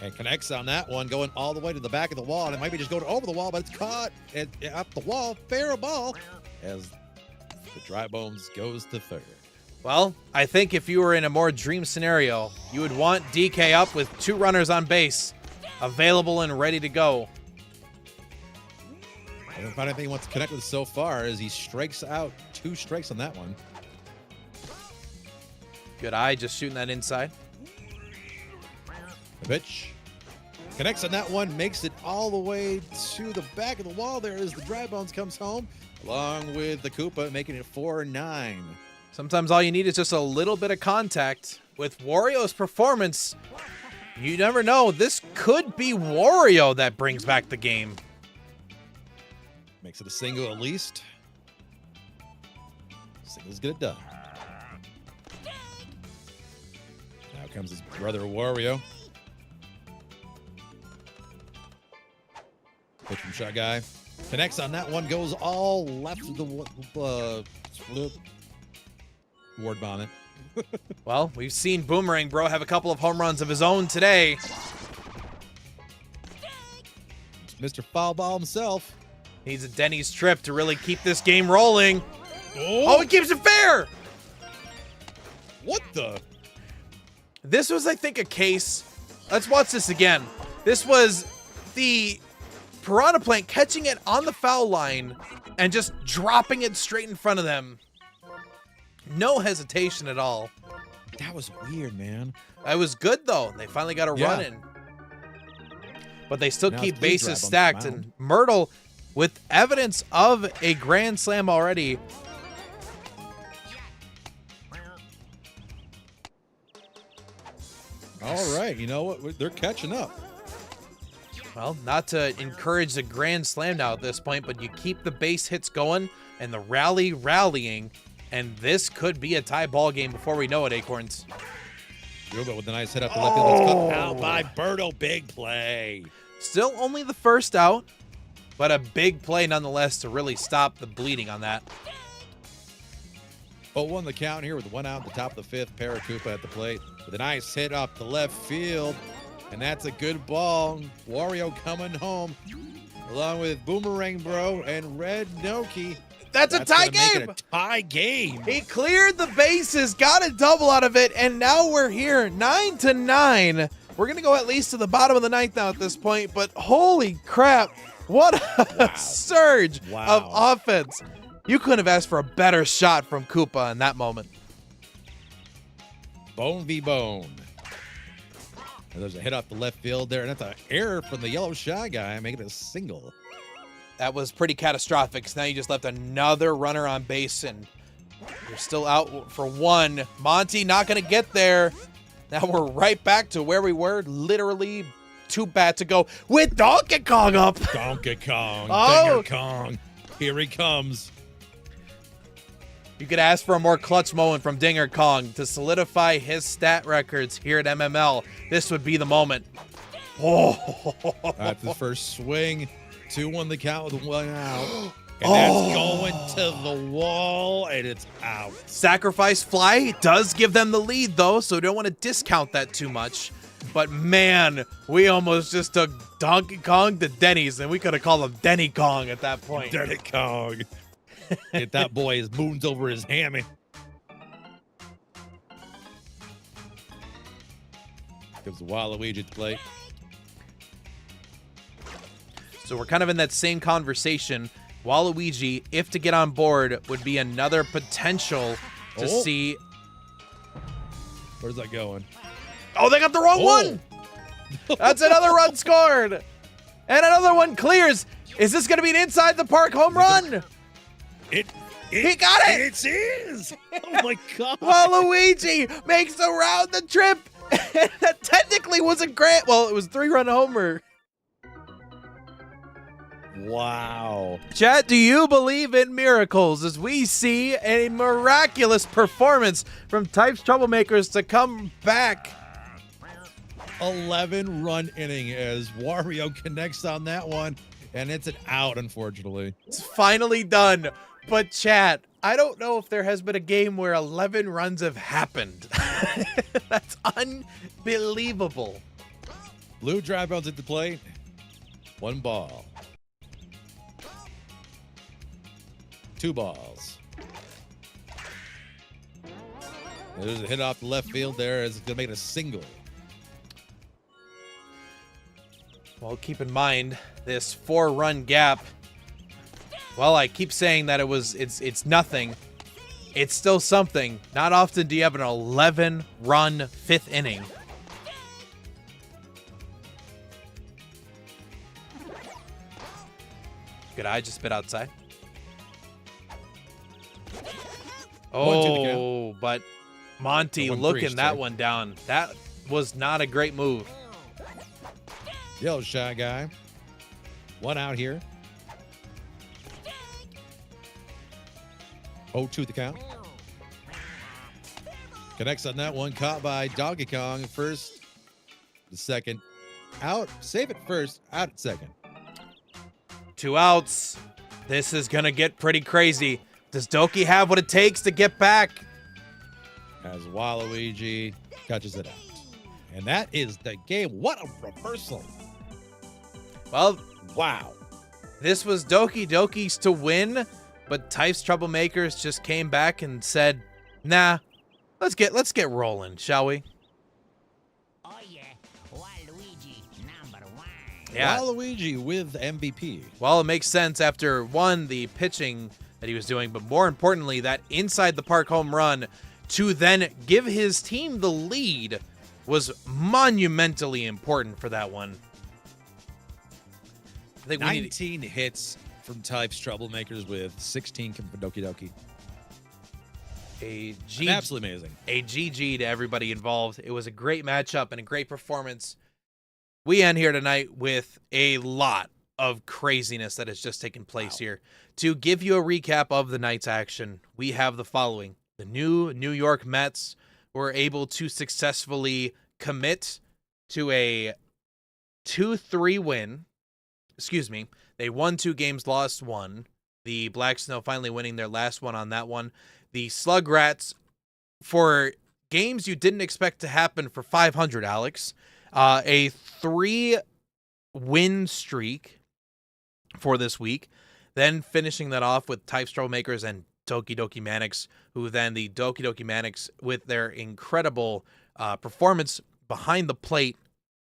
S4: And connects on that one, going all the way to the back of the wall. And it might be just going over the wall, but it's caught up the wall. Fair ball as the Dry Bones goes to third.
S2: Well, I think if you were in a more dream scenario, you would want DK up with 2 runners on base, available and ready to go.
S4: I haven't found anything he wants to connect with so far as he strikes out 2 strikes on that one.
S2: Good eye, just shooting that inside.
S4: The pitch. Connects on that one, makes it all the way to the back of the wall there as the Dry Bones comes home, along with the Koopa, making it 4-9.
S2: Sometimes all you need is just a little bit of contact. With Wario's performance, you never know. This could be Wario that brings back the game.
S4: Makes it a single at least. Singles get it done. Now comes his brother Wario. Pitch from Shy Guy. Connects on that one, goes all left of the Ward Bonnet.
S2: Well, we've seen Boomerang Bro have a couple of home runs of his own today.
S4: It's Mr. Foul Ball himself.
S2: Needs a Denny's trip to really keep this game rolling. Oh, he keeps it fair!
S4: What the?
S2: This was, I think, a case. Let's watch this again. This was the Piranha Plant catching it on the foul line and just dropping it straight in front of them. No hesitation at all.
S4: That was weird, man.
S2: It was good, though. They finally got a run in. But they still
S4: Now
S2: keep
S4: it's lead
S2: bases
S4: drive on the
S2: stacked.
S4: mound.
S2: And Myrtle, with evidence of a grand slam already.
S4: All right, you know what? They're catching up.
S2: Well, not to encourage the grand slam now at this point, but you keep the base hits going and the rallying, and this could be a tie ball game before we know it, Acorns.
S4: Yoga with a nice hit up the left field. That's cut out by Birdo. Big play.
S2: Still only the first out, but a big play nonetheless to really stop the bleeding on that.
S4: 0-1 the count here with 1 out at the top of the fifth. Paracupa at the plate with a nice hit up the left field. And that's a good ball. Wario coming home along with Boomerang Bro and Red Noki.
S2: That's a tie
S4: gonna make
S2: game.
S4: it a tie game.
S2: He cleared the bases, got a double out of it, and now we're here 9-9. We're going to go at least to the bottom of the ninth now at this point, but holy crap, what a surge of offense. You couldn't have asked for a better shot from Koopa in that moment.
S4: Bone v. Bone. And there's a hit off the left field there, and that's an error from the yellow Shy Guy, making it a single.
S2: That was pretty catastrophic, because now you just left another runner on base, and you're still out for one. Monty not going to get there. Now we're right back to where we were, literally 2 bats ago, with Donkey Kong up.
S4: Donkey Kong,
S2: Oh.
S4: Dinger Kong, here he comes.
S2: You could ask for a more clutch moment from Dinger Kong to solidify his stat records here at MML. This would be the moment. Oh,
S4: That's the first swing. 2-1 the count with 1 out. And that's going to the wall, and it's out.
S2: Sacrifice fly does give them the lead, though, so don't want to discount that too much. But, man, we almost just took Donkey Kong to Denny's, and we could have called him Denny Kong at that point.
S4: Denny Kong. Get that boy his moons over his hammy. Gives Waluigi to play.
S2: So we're kind of in that same conversation. Waluigi, if to get on board, would be another potential to see.
S4: Where's that going?
S2: Oh, they got the wrong one. That's another run scored. And another one clears. Is this going to be an inside the park home run?
S4: He
S2: got it.
S4: It is. Oh, my God.
S2: Waluigi makes the round the trip. That technically was a grand. Well, it was a 3-run homer.
S4: Wow.
S2: Chat, do you believe in miracles as we see a miraculous performance from Types Troublemakers to come back?
S4: 11-run inning as Wario connects on that one, and it's an out, unfortunately.
S2: It's finally done. But chat, I don't know if there has been a game where 11 runs have happened. That's unbelievable.
S4: Blue drive bounce at the plate. 1 ball. 2 balls. There's a hit off the left field there as it's going to make it a single.
S2: Well, keep in mind this 4-run gap. Well, I keep saying that it's nothing. It's still something. Not often do you have an 11-run 5th inning. Good eye, just spit outside. Oh, but Monty looking that one down. That was not a great move.
S4: Yellow Shy Guy. 1 out here. 0-2 the count. Connects on that one. Caught by Donkey Kong. First, the second. Out. Save it first. Out at second.
S2: 2 outs. This is going to get pretty crazy. Does Doki have what it takes to get back?
S4: As Waluigi catches it out. And that is the game. What a reversal.
S2: Well,
S4: Wow.
S2: this was Doki Doki's to win, but Types Troublemakers just came back and said, nah, let's get rolling, shall we?
S5: Oh yeah, Waluigi #1.
S2: Yeah.
S4: Waluigi with MVP.
S2: Well, it makes sense after, one, the pitching that he was doing, but more importantly, that inside the park home run to then give his team the lead was monumentally important for that one. I think we need
S4: 19 hits from Types Troublemakers with 16 coming from Doki Doki. Absolutely amazing.
S2: a GG to everybody involved. It was a great matchup and a great performance. We end here tonight with a lot of craziness that has just taken place here. To give you a recap of the night's action, we have the following. The New York Mets were able to successfully commit to a 2-3 win. Excuse me. They won 2 games, lost 1. The Black Snow finally winning their last one on that one. The Slug Rats, for games you didn't expect to happen for 500, Alex, A 3-win streak for this week. Then finishing that off with Type Troublemakers and Doki Doki Manix, who then the Doki Doki Manix, with their incredible performance behind the plate,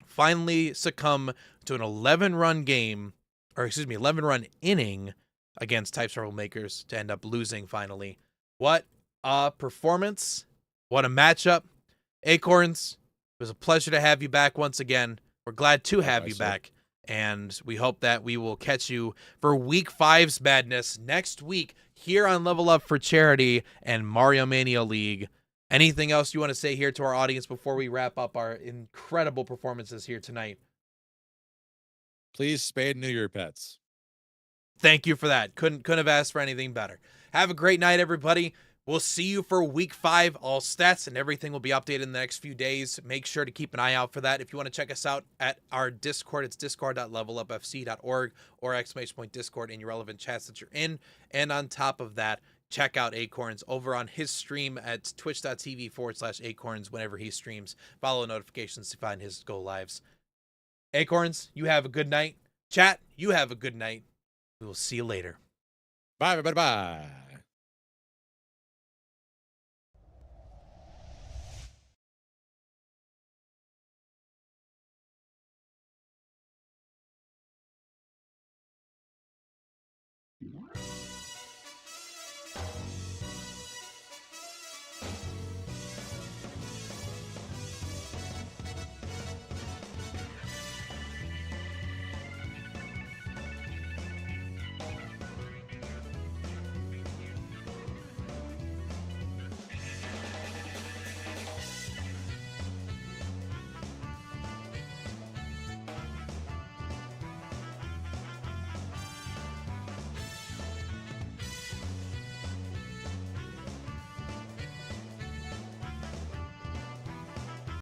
S2: finally succumb to an 11-run game, or excuse me, 11-run inning against Type Troublemakers to end up losing finally. What a performance. What a matchup. Acorns, it was a pleasure to have you back once again. We're glad to have you back. And we hope that we will catch you for Week 5's madness next week here on Level Up for Charity and Mario Mania League. Anything else you want to say here to our audience before we wrap up our incredible performances here tonight?
S4: Please spay and neuter your pets.
S2: Thank you for that. Couldn't have asked for anything better. Have a great night, everybody. We'll see you for Week 5. All stats and everything will be updated in the next few days. Make sure to keep an eye out for that. If you want to check us out at our Discord, it's discord.levelupfc.org or !Discord in your relevant chats that you're in. And on top of that, check out Acorns over on his stream at twitch.tv/Acorns whenever he streams. Follow notifications to find his go lives. Acorns, you have a good night. Chat, you have a good night. We will see you later.
S4: Bye, bye, bye.